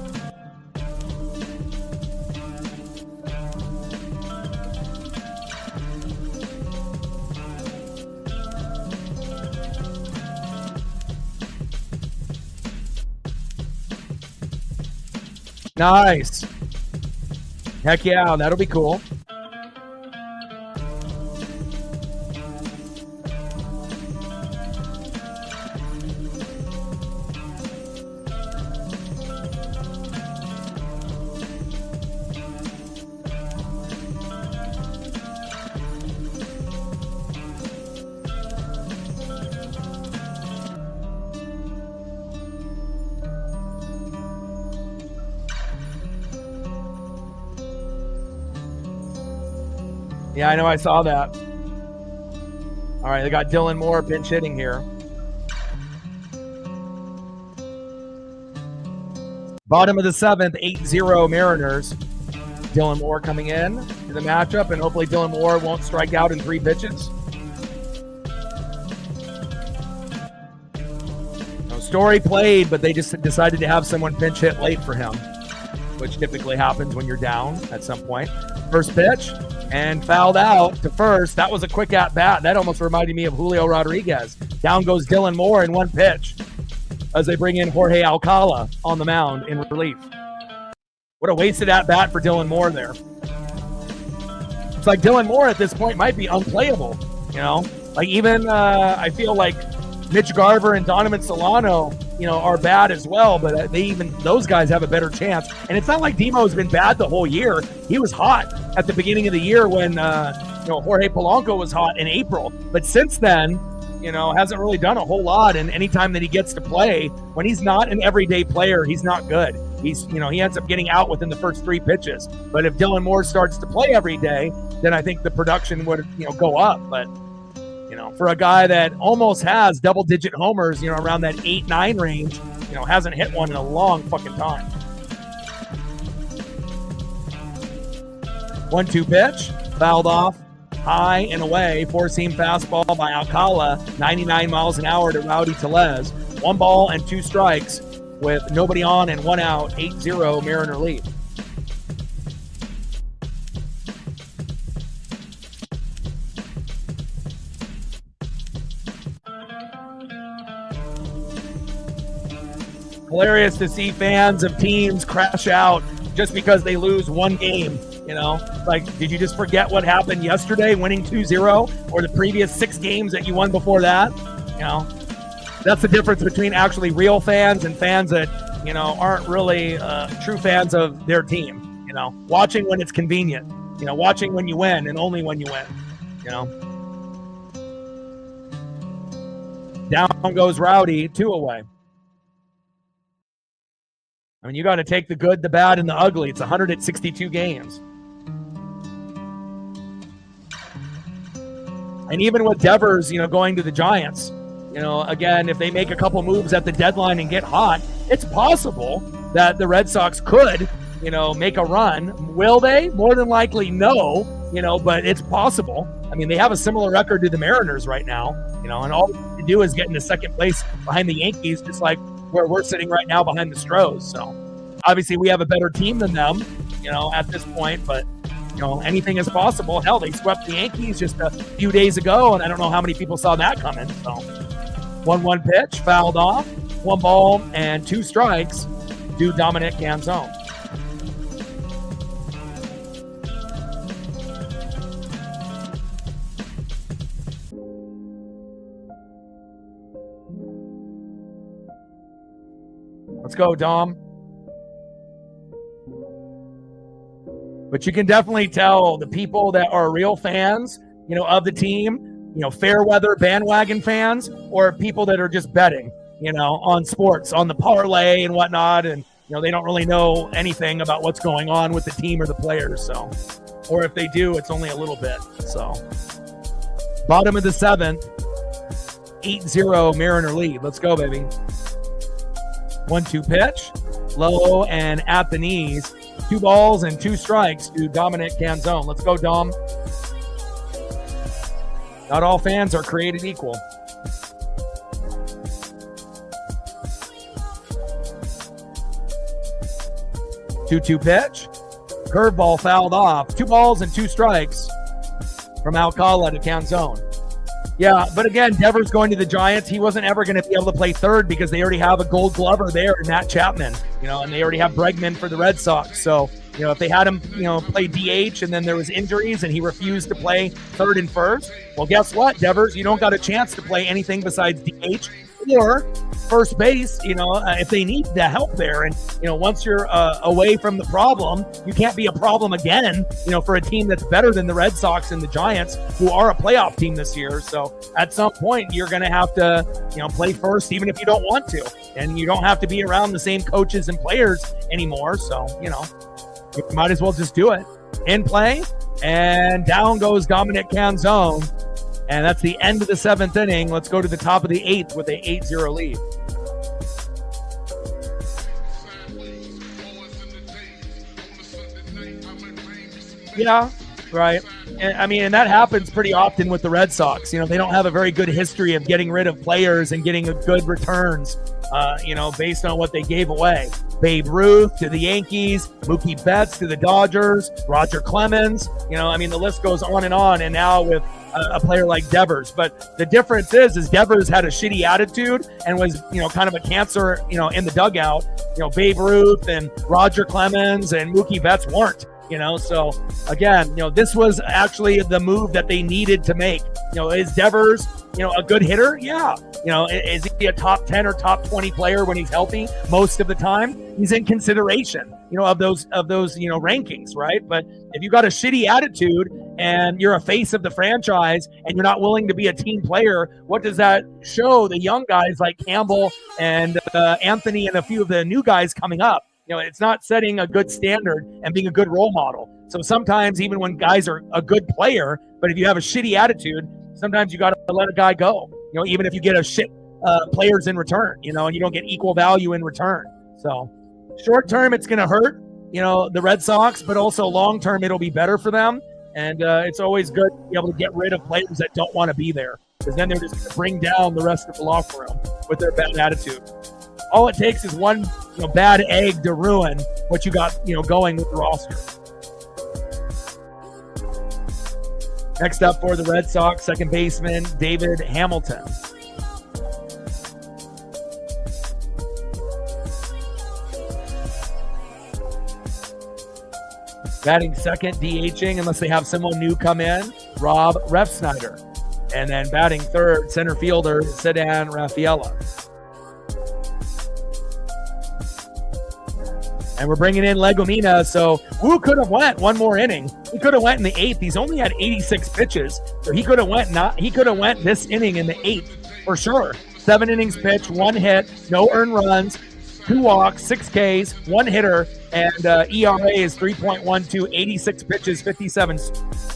Nice. Heck yeah, that'll be cool. Yeah, I know, I saw that. All right, they got Dylan Moore pinch hitting here. Bottom of the 7th, 8-0 Mariners. Dylan Moore coming in to the matchup, and hopefully Dylan Moore won't strike out in 3 pitches. No, Story played, but they just decided to have someone pinch hit late for him, which typically happens when you're down at some point. First pitch. And fouled out to first. That was a quick at-bat. That almost reminded me of Julio Rodriguez. Down goes Dylan Moore in 1 pitch as they bring in Jorge Alcala on the mound in relief. What a wasted at-bat for Dylan Moore there. It's like Dylan Moore at this point might be unplayable, you know? Like even I feel like Mitch Garver and Donovan Solano, you know, are bad as well, but those guys have a better chance. And it's not like Demo's been bad the whole year. He was hot at the beginning of the year when Jorge Polanco was hot in April. But since then, you know, hasn't really done a whole lot. And anytime that he gets to play, when he's not an everyday player, he's not good. He ends up getting out within the first 3 pitches. But if Dylan Moore starts to play every day, then I think the production would, go up. But for a guy that almost has double-digit homers, around that 8-9 range, hasn't hit one in a long fucking time. 1-2 pitch, fouled off, high and away, 4-seam fastball by Alcala, 99 miles an hour to Rowdy Tellez. 1 ball and 2 strikes with nobody on and 1 out, 8-0 Mariner lead. Hilarious to see fans of teams crash out just because they lose 1 game. Like, did you just forget what happened yesterday, winning 2-0, or the previous 6 games that you won before that? That's the difference between actually real fans and fans that, aren't really true fans of their team. Watching when it's convenient, watching when you win and only when you win, Down goes Rowdy, 2 away. I mean, you got to take the good, the bad, and the ugly. It's 162 games. And even with Devers, going to the Giants, again, if they make a couple moves at the deadline and get hot, it's possible that the Red Sox could, make a run. Will they? More than likely, no, but it's possible. I mean, they have a similar record to the Mariners right now, and all they have to do is get into second place behind the Yankees, just like where we're sitting right now behind the Stros. So obviously we have a better team than them, at this point, but anything is possible. Hell, they swept the Yankees just a few days ago, and I don't know how many people saw that coming. So 1-1 pitch, fouled off, 1 ball and 2 strikes to Dominic Canzone. Let's go, Dom. But you can definitely tell the people that are real fans, of the team, fair weather bandwagon fans, or people that are just betting, on sports, on the parlay and whatnot. And, they don't really know anything about what's going on with the team or the players. So, or if they do, it's only a little bit. So, bottom of the 7th, 8-0 Mariner lead. Let's go, baby. 1-2 pitch, low and at the knees. 2 balls and 2 strikes to Dominic Canzone. Let's go, Dom. Not all fans are created equal. 2-2 pitch. Curveball fouled off. 2 balls and 2 strikes from Alcala to Canzone. Yeah, but again, Devers going to the Giants, he wasn't ever going to be able to play third because they already have a Gold Glover there in Matt Chapman, and they already have Bregman for the Red Sox. So, if they had him, play DH and then there was injuries and he refused to play third and first, well, guess what, Devers? You don't got a chance to play anything besides DH or first base, if they need the help there. And, once you're away from the problem, you can't be a problem again, for a team that's better than the Red Sox and the Giants, who are a playoff team this year. So at some point, you're going to have to, play first, even if you don't want to. And you don't have to be around the same coaches and players anymore. So, you might as well just do it. In play, and down goes Dominic Canzone. And that's the end of the 7th inning. Let's go to the top of the 8th with a 8-0 lead. Yeah, right. And that happens pretty often with the Red Sox. They don't have a very good history of getting rid of players and getting good returns, based on what they gave away. Babe Ruth to the Yankees, Mookie Betts to the Dodgers, Roger Clemens. The list goes on. And now with a player like Devers. But the difference is Devers had a shitty attitude and was, kind of a cancer, in the dugout. Babe Ruth and Roger Clemens and Mookie Betts weren't. So again, this was actually the move that they needed to make. Is Devers, a good hitter? Yeah. Is he a top 10 or top 20 player when he's healthy? Most of the time, he's in consideration, of those, rankings, right? But if you got a shitty attitude and you're a face of the franchise and you're not willing to be a team player, what does that show the young guys like Campbell and Anthony and a few of the new guys coming up? It's not setting a good standard and being a good role model. So sometimes even when guys are a good player, but if you have a shitty attitude, sometimes you got to let a guy go, even if you get a shit players in return, and you don't get equal value in return. So short term, it's going to hurt, the Red Sox, but also long term, it'll be better for them. And it's always good to be able to get rid of players that don't want to be there, because then they're just going to bring down the rest of the locker room with their bad attitude. All it takes is one bad egg to ruin what you got going with the roster. Next up for the Red Sox, second baseman David Hamilton. Batting second, DHing unless they have someone new come in, Rob Refsnyder. And then batting third, center fielder, Sedan Rafaela. And we're bringing in Legomina, so Wu could have went one more inning. He could have went in the 8th. He's only had 86 pitches, so he could have went this inning in the 8th for sure. 7 innings pitched, 1 hit, no earned runs, 2 walks, 6 Ks, 1 hitter, and ERA is 3.12, 86 pitches, 57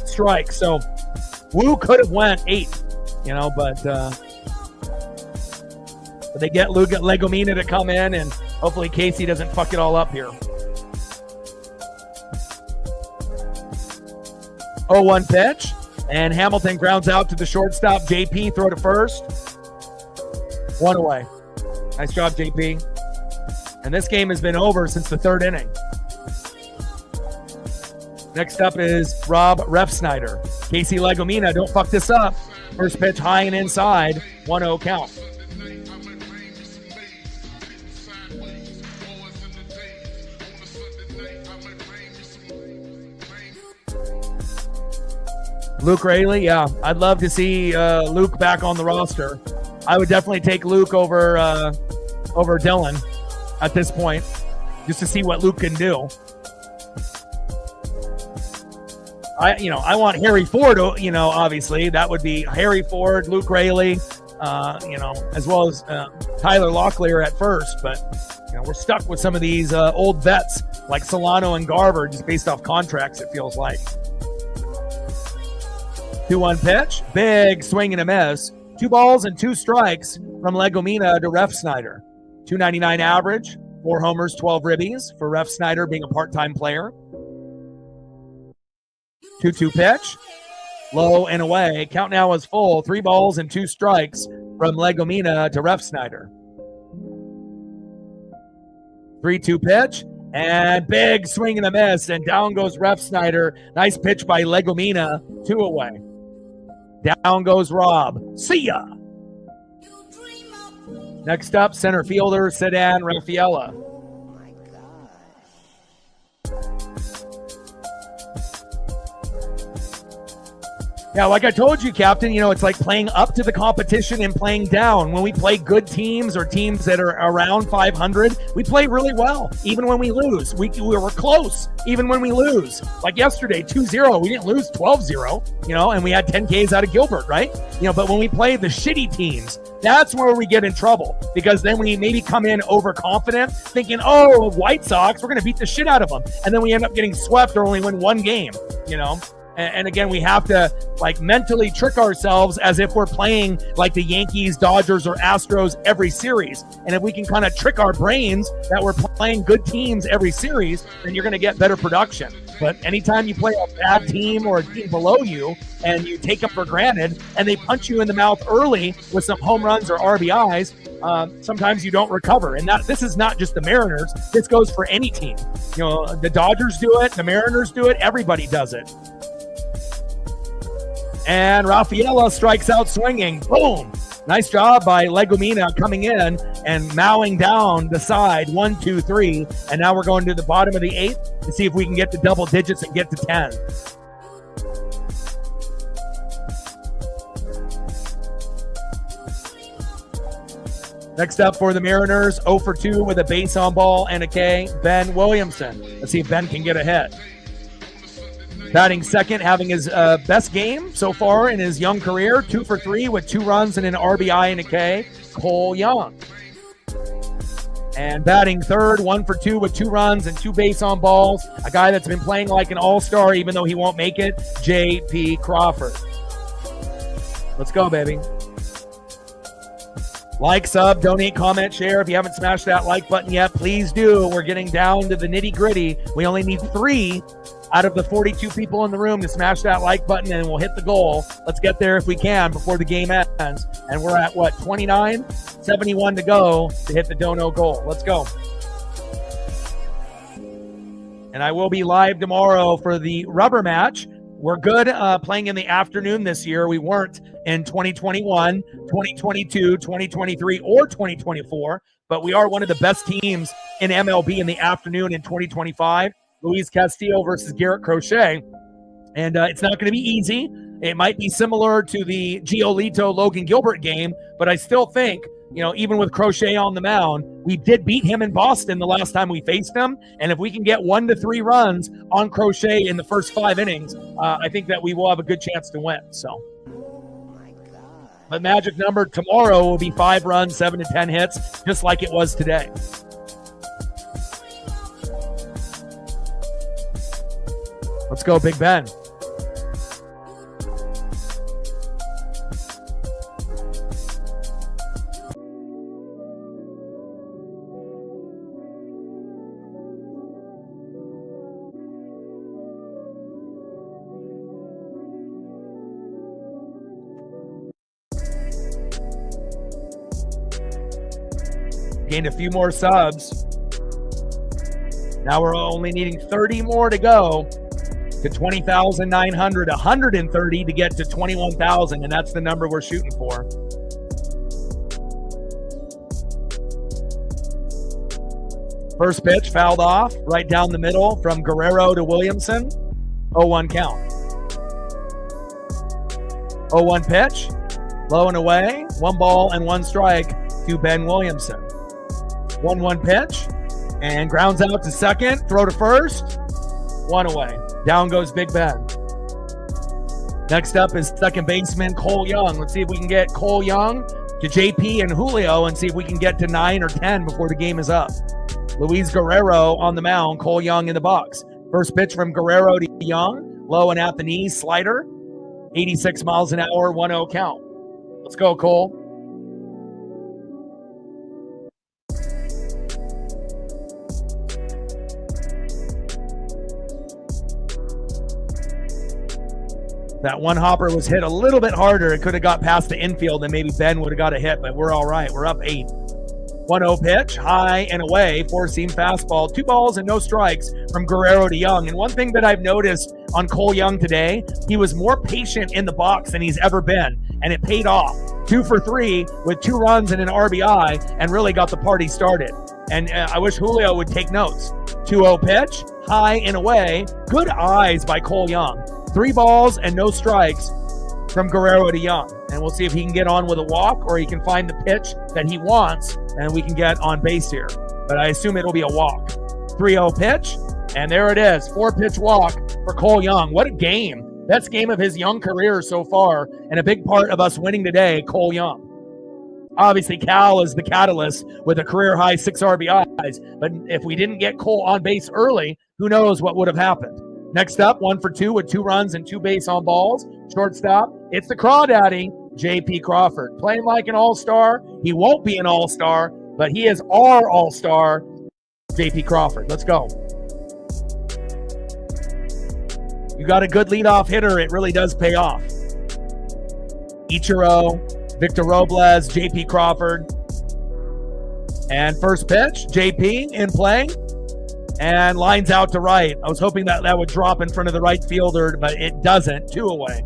strikes. So Wu could have went 8, but they get Legomina to come in, and hopefully Casey doesn't fuck it all up here. 0-1 pitch, and Hamilton grounds out to the shortstop. JP throw to first. 1 away. Nice job, JP. And this game has been over since the 3rd inning. Next up is Rob Refsnyder. Casey Legomina, don't fuck this up. First pitch high and inside. 1-0 count. Luke Raley, yeah, I'd love to see Luke back on the roster. I would definitely take Luke over Dylan at this point, just to see what Luke can do. I want Harry Ford, obviously. That would be Harry Ford, Luke Raley, as well as Tyler Locklear at first. But, we're stuck with some of these old vets like Solano and Garver just based off contracts, it feels like. 2-1 pitch, big swing and a miss. 2 balls and 2 strikes from Legomina to Refsnyder. 299 average, 4 homers, 12 ribbies for Refsnyder being a part-time player. 2-2 pitch, low and away. Count now is full. 3 balls and 2 strikes from Legomina to Refsnyder. 3-2 pitch, and big swing and a miss, and down goes Refsnyder. Nice pitch by Legomina, 2 away. Down goes Rob. See ya. Next up, center fielder, Sedan Rafaela. Yeah, like I told you, Captain, it's like playing up to the competition and playing down. When we play good teams or teams that are around 500, we play really well. Even when we lose, we were close. Even when we lose, like yesterday, 2-0, we didn't lose 12-0, and we had 10 Ks out of Gilbert, right? But when we play the shitty teams, that's where we get in trouble, because then we maybe come in overconfident, thinking, oh, White Sox, we're going to beat the shit out of them. And then we end up getting swept or only win 1 game, And again, we have to mentally trick ourselves as if we're playing like the Yankees, Dodgers, or Astros every series. And if we can kind of trick our brains that we're playing good teams every series, then you're going to get better production. But anytime you play a bad team or a team below you and you take them for granted and they punch you in the mouth early with some home runs or RBIs, sometimes you don't recover. And this is not just the Mariners. This goes for any team. The Dodgers do it. The Mariners do it. Everybody does it. And Rafaela strikes out swinging. Boom. Nice job by Legomina coming in and mowing down the side. 1, 2, 3. And now we're going to the bottom of the 8th to see if we can get to double digits and get to 10. Next up for the Mariners, 0 for 2 with a base on ball and a K, Ben Williamson. Let's see if Ben can get a hit. Batting second, having his best game so far in his young career, 2 for 3 with 2 runs and an RBI and a K, Cole Young. And batting third, 1 for 2 with 2 runs and 2 base on balls, a guy that's been playing like an all-star even though he won't make it, J.P. Crawford. Let's go, baby. Like, sub, donate, comment, share. If you haven't smashed that like button yet, please do. We're getting down to the nitty-gritty. We only need 3 out of the 42 people in the room to smash that like button, and we'll hit the goal. Let's get there if we can before the game ends. And we're at, 29? 71 to go to hit the dono goal. Let's go. And I will be live tomorrow for the rubber match. We're good playing in the afternoon this year. We weren't in 2021, 2022, 2023, or 2024, but we are one of the best teams in MLB in the afternoon in 2025. Luis Castillo versus Garrett Crochet. And it's not going to be easy. It might be similar to the Giolito-Logan Gilbert game, but I still think, even with Crochet on the mound, we did beat him in Boston the last time we faced him. And if we can get 1 to 3 runs on Crochet in the first 5 innings, I think that we will have a good chance to win. So, the magic number tomorrow will be 5 runs, 7 to 10 hits, just like it was today. Let's go, Big Ben. Gained a few more subs. Now we're only needing 30 more to go to 20,900, 130 to get to 21,000, and that's the number we're shooting for. First pitch fouled off right down the middle from Guerrero to Williamson. 0-1 count. 0-1 pitch, low and away, 1 ball and 1 strike to Ben Williamson. 1-1 pitch, and grounds out to second, throw to first, 1 away. Down goes Big Ben. Next up is second baseman Cole Young. Let's see if we can get Cole Young to JP and Julio and see if we can get to 9 or 10 before the game is up. Luis Guerrero on the mound, Cole Young in the box. First pitch from Guerrero to Young, low and at the knees, slider, 86 miles an hour, 1-0 count. Let's go, Cole. That one hopper was hit a little bit harder. It could have got past the infield and maybe Ben would have got a hit, but we're all right. We're up 8. 1-0 pitch, high and away, 4-seam fastball, 2 balls and no strikes from Guerrero to Young. And one thing that I've noticed on Cole Young today, he was more patient in the box than he's ever been, and it paid off. 2 for 3 with 2 runs and an RBI, and really got the party started. And I wish Julio would take notes. 2-0 pitch, high and away, good eyes by Cole Young. 3 balls and no strikes from Guerrero to Young. And we'll see if he can get on with a walk or he can find the pitch that he wants and we can get on base here. But I assume it'll be a walk. 3-0 pitch, and there it is. 4-pitch walk for Cole Young. What a game. Best game of his young career so far, and a big part of us winning today, Cole Young. Obviously, Cal is the catalyst with a career-high 6 RBIs, but if we didn't get Cole on base early, who knows what would have happened. Next up, 1 for 2 with 2 runs and 2 base on balls. Shortstop, it's the Crawdaddy, J.P. Crawford. Playing like an all-star. He won't be an all-star, but he is our all-star, J.P. Crawford. Let's go. You got a good leadoff hitter, it really does pay off. Ichiro, Victor Robles, J.P. Crawford. And first pitch, J.P. in play. And lines out to right. I was hoping that that would drop in front of the right fielder, but it doesn't. 2 away.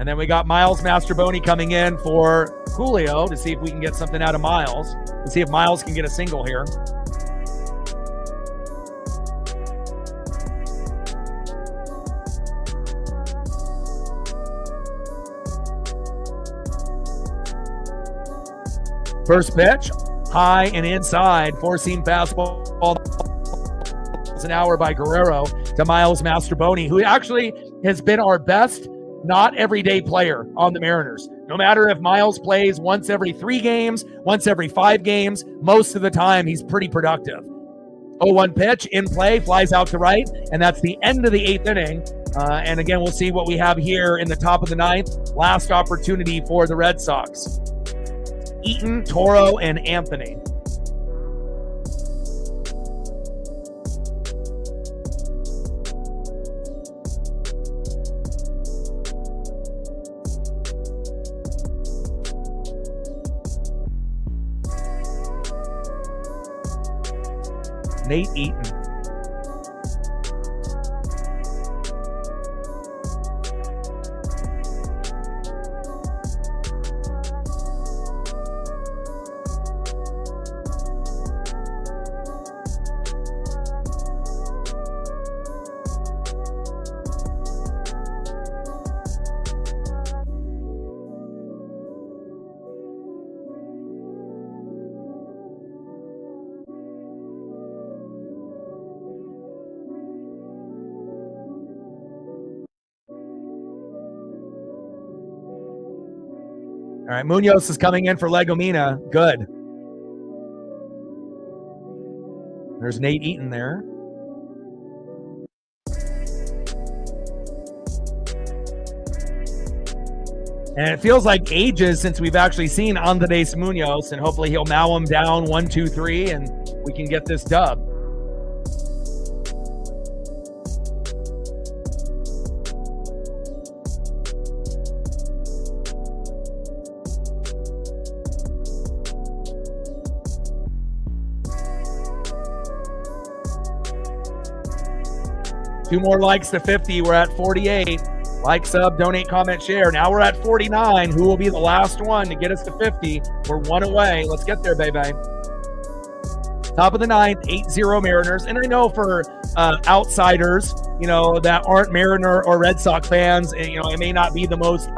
And then we got Miles Mastroboni coming in for Julio to see if we can get something out of Miles. Let's see if Miles can get a single here. First pitch. High and inside, 4-seam fastball an hour by Guerrero to Miles Mastroboni, who actually has been our best not everyday player on the Mariners. No matter if Miles plays once every 3 games, once every 5 games, most of the time he's pretty productive. 0-1 pitch in play, flies out to right, and that's the end of the 8th inning. And again, we'll see what we have here in the top of the 9th. Last opportunity for the Red Sox. Eaton, Toro, and Anthony. Nate Eaton. All right, Munoz is coming in for Legomena. Good. There's Nate Eaton there. And it feels like ages since we've actually seen Andres Munoz, and hopefully he'll mow him down 1, 2, 3, and we can get this dub. Two more likes to 50. We're at 48. Like, sub, donate, comment, share. Now we're at 49. Who will be the last one to get us to 50? We're one away. Let's get there, baby. Top of the ninth, 8-0 Mariners. And I know for outsiders, that aren't Mariner or Red Sox fans, it may not be the most,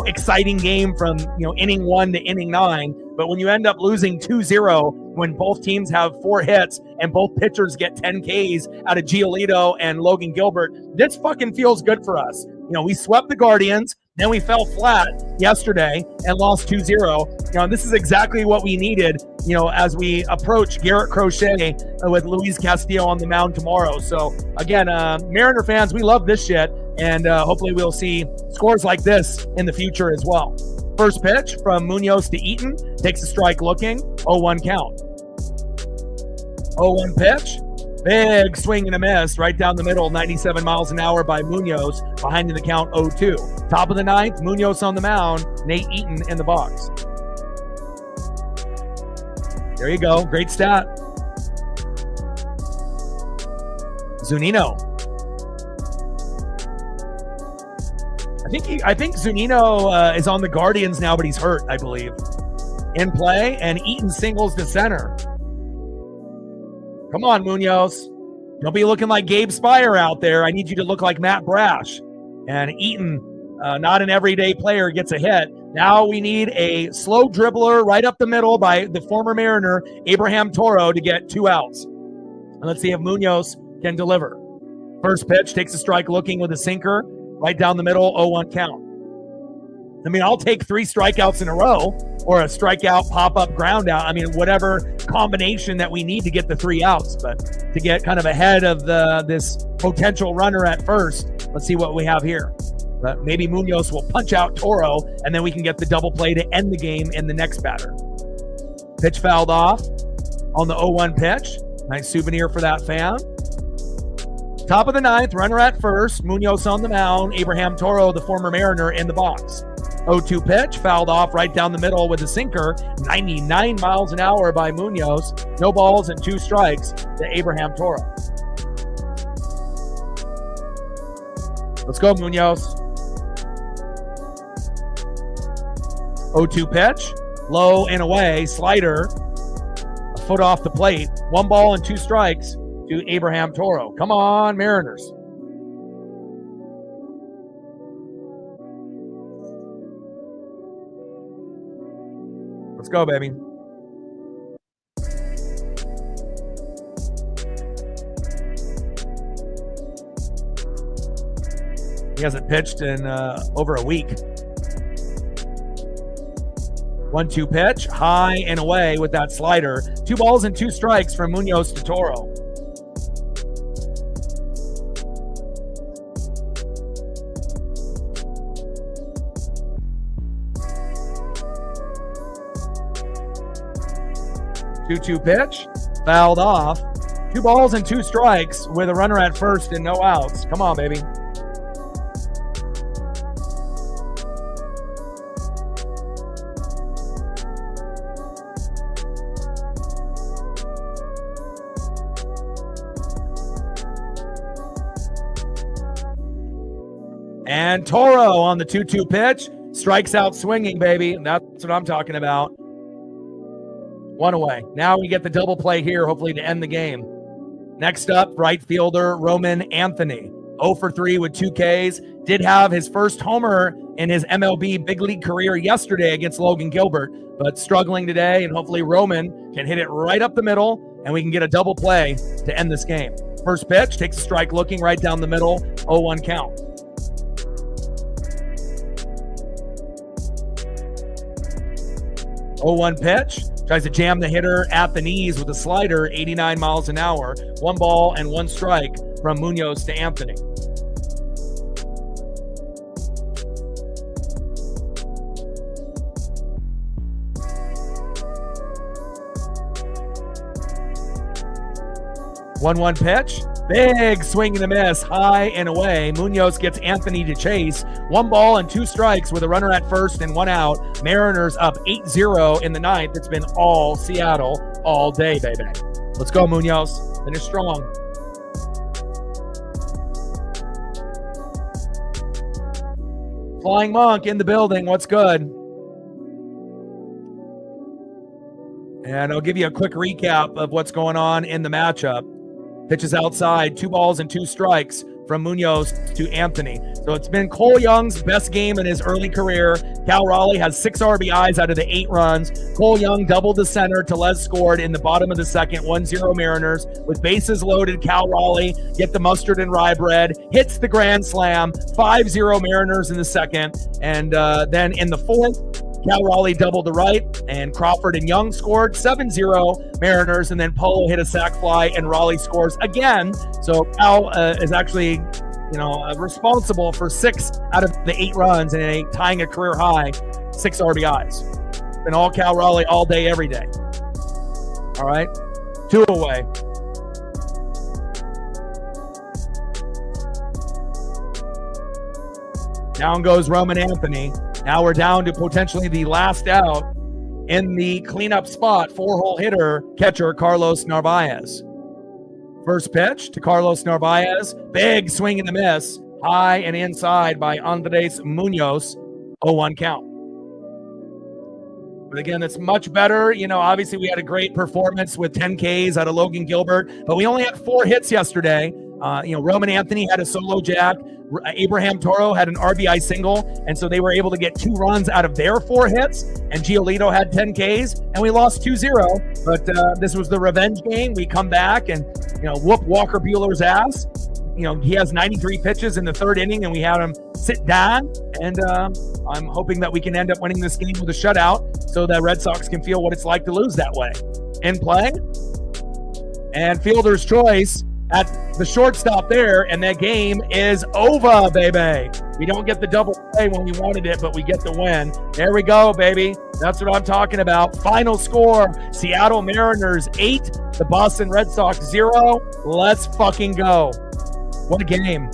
exciting game from, inning 1 to inning 9. But when you end up losing 2-0, when both teams have 4 hits and both pitchers get 10 Ks out of Giolito and Logan Gilbert, this fucking feels good for us. We swept the Guardians, then we fell flat yesterday and lost 2-0. This is exactly what we needed, as we approach Garrett Crochet with Luis Castillo on the mound tomorrow. So, again, Mariner fans, we love this shit, and hopefully we'll see scores like this in the future as well. First pitch from Munoz to Eaton. Takes a strike looking. 0-1 count. 0-1 pitch. Big swing and a miss right down the middle. 97 miles an hour by Munoz. Behind in the count 0-2. Top of the ninth. Munoz on the mound. Nate Eaton in the box. There you go. Great stat. Zunino. I think Zunino is on the Guardians now, but he's hurt, I believe. In play, and Eaton singles to center. Come on, Munoz. Don't be looking like Gabe Spire out there. I need you to look like Matt Brash. And Eaton, not an everyday player, gets a hit. Now we need a slow dribbler right up the middle by the former Mariner, Abraham Toro, to get 2 outs. And let's see if Munoz can deliver. First pitch, takes a strike looking with a sinker. Right down the middle, 0-1 count. I'll take 3 strikeouts in a row or a strikeout, pop-up, ground out. Whatever combination that we need to get the 3 outs. But to get kind of ahead of this potential runner at first, let's see what we have here. But maybe Munoz will punch out Toro, and then we can get the double play to end the game in the next batter. Pitch fouled off on the 0-1 pitch. Nice souvenir for that fan. Top of the ninth, runner at first. Munoz on the mound. Abraham Toro, the former Mariner, in the box. 0-2 pitch, fouled off right down the middle with a sinker. 99 miles an hour by Munoz. No balls and 2 strikes to Abraham Toro. Let's go, Munoz. 0-2 pitch, low and away, slider. A foot off the plate. 1 ball and 2 strikes to Abraham Toro. Come on, Mariners. Let's go, baby. He hasn't pitched in over a week. 1-2 pitch, high and away with that slider. 2 balls and 2 strikes from Munoz to Toro. Two pitch, fouled off. 2 balls and 2 strikes with a runner at first and no outs. Come on, baby. And Toro on the 2-2 pitch, strikes out swinging, baby. That's what I'm talking about. 1 away. Now we get the double play here, hopefully to end the game. Next up, right fielder Roman Anthony. 0 for 3 with 2 Ks. Did have his first homer in his MLB big league career yesterday against Logan Gilbert, but struggling today, and hopefully Roman can hit it right up the middle, and we can get a double play to end this game. First pitch, takes a strike looking right down the middle, 0-1 count. 0-1 pitch. Tries to jam the hitter at the knees with a slider, 89 miles an hour. 1 ball and 1 strike from Munoz to Anthony. One pitch. Big swing and a miss, high and away. Munoz gets Anthony to chase. 1 ball and 2 strikes with a runner at first and 1 out. Mariners up 8-0 in the 9th. It's been all Seattle all day, baby. Let's go, Munoz. Finish strong. Flying Monk in the building. What's good? And I'll give you a quick recap of what's going on in the matchup. Pitches outside, 2 balls and 2 strikes from Munoz to Anthony. So it's been Cole Young's best game in his early career. Cal Raleigh has 6 RBIs out of the 8 runs. Cole Young doubled the center. Tellez scored in the bottom of the second, 1-0 Mariners. With bases loaded, Cal Raleigh get the mustard and rye bread, hits the grand slam, 5-0 Mariners in the second. And then in the fourth, Cal Raleigh doubled the right, and Crawford and Young scored 7-0 Mariners, and then Polo hit a sac fly, and Raleigh scores again. So Cal is actually, responsible for 6 out of the 8 runs and tying a career high 6 RBIs. Been all Cal Raleigh all day, every day. All right, 2 away. Down goes Roman Anthony. Now we're down to potentially the last out in the cleanup spot. 4-hole hitter, catcher Carlos Narvaez. First pitch to Carlos Narvaez. Big swing and a miss. High and inside by Andres Munoz. 0-1 count. But again, it's much better. Obviously we had a great performance with 10 Ks out of Logan Gilbert, but we only had 4 hits yesterday. Roman Anthony had a solo jack. Abraham Toro had an RBI single, and so they were able to get 2 runs out of their 4 hits, and Giolito had 10 Ks, and we lost 2-0, but this was the revenge game. We come back and, whoop Walker Buehler's ass. He has 93 pitches in the 3rd inning, and we had him sit down, and I'm hoping that we can end up winning this game with a shutout so that Red Sox can feel what it's like to lose that way. In play, and fielder's choice at the shortstop there, and that game is over, baby. We don't get the double play when we wanted it, but we get the win. There we go, baby. That's what I'm talking about. Final score, Seattle Mariners 8, the Boston Red Sox 0. Let's fucking go. What a game.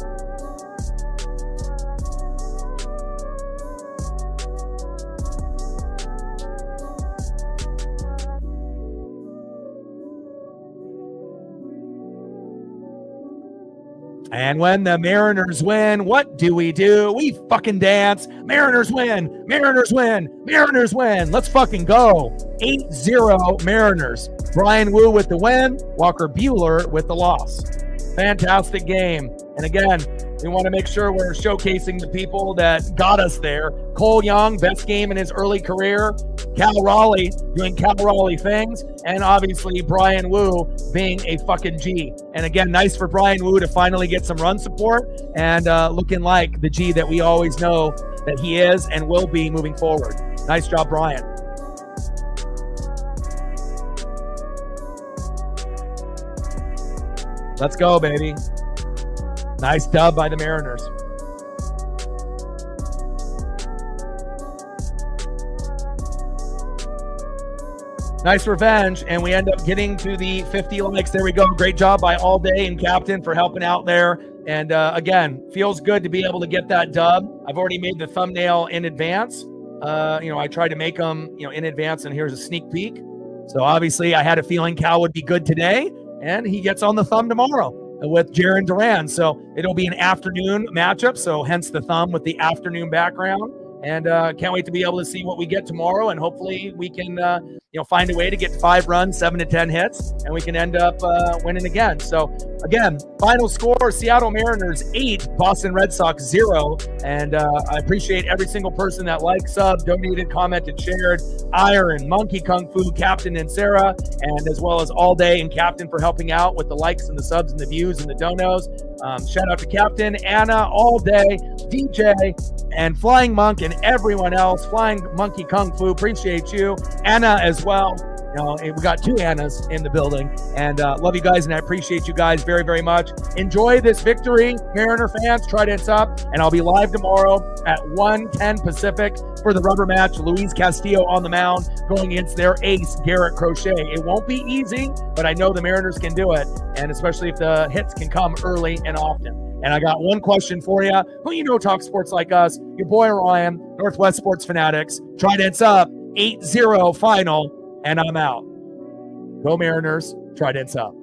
And when the Mariners win, what do? We fucking dance. Mariners win. Mariners win. Mariners win. Let's fucking go. 8-0 Mariners. Brian Wu with the win. Walker Buehler with the loss. Fantastic game. And again, we want to make sure we're showcasing the people that got us there. Cole Young, best game in his early career. Cal Raleigh doing Cal Raleigh things. And obviously Brian Wu being a fucking G. And again, nice for Brian Wu to finally get some run support and looking like the G that we always know that he is and will be moving forward. Nice job, Brian. Let's go, baby. Nice dub by the Mariners. Nice revenge, and we end up getting to the 50 likes. There we go. Great job by All Day and Captain for helping out there. And again, feels good to be able to get that dub. I've already made the thumbnail in advance. I tried to make them, in advance, and here's a sneak peek. So obviously I had a feeling Cal would be good today, and he gets on the thumb tomorrow with Jaron Duran. So it'll be an afternoon matchup. So hence the thumb with the afternoon background. And can't wait to be able to see what we get tomorrow. And hopefully we can, find a way to get 5 runs, 7 to 10 hits, and we can end up winning again. So again, final score, Seattle Mariners 8, Boston Red Sox 0. And I appreciate every single person that liked, subbed, donated, commented, shared, Iron, Monkey Kung Fu, Captain, and Sarah, and as well as All Day and Captain for helping out with the likes and the subs and the views and the donos. Shout out to Captain, Anna, all day, DJ, and Flying Monk, and everyone else. Flying Monkey Kung Fu, appreciate you. Anna as well. We got 2 Annas in the building, and love you guys, and I appreciate you guys very, very much. Enjoy this victory, Mariner fans. Trident's up, and I'll be live tomorrow at 1:10 Pacific for the rubber match. Luis Castillo on the mound going against their ace, Garrett Crochet. It won't be easy, but I know the Mariners can do it, and especially if the hits can come early and often. And I got one question for you. Who talk sports like us? Your boy Ryan, Northwest Sports Fanatics. Trident's up, 8-0 final. And I'm out. Go Mariners. Trident's up.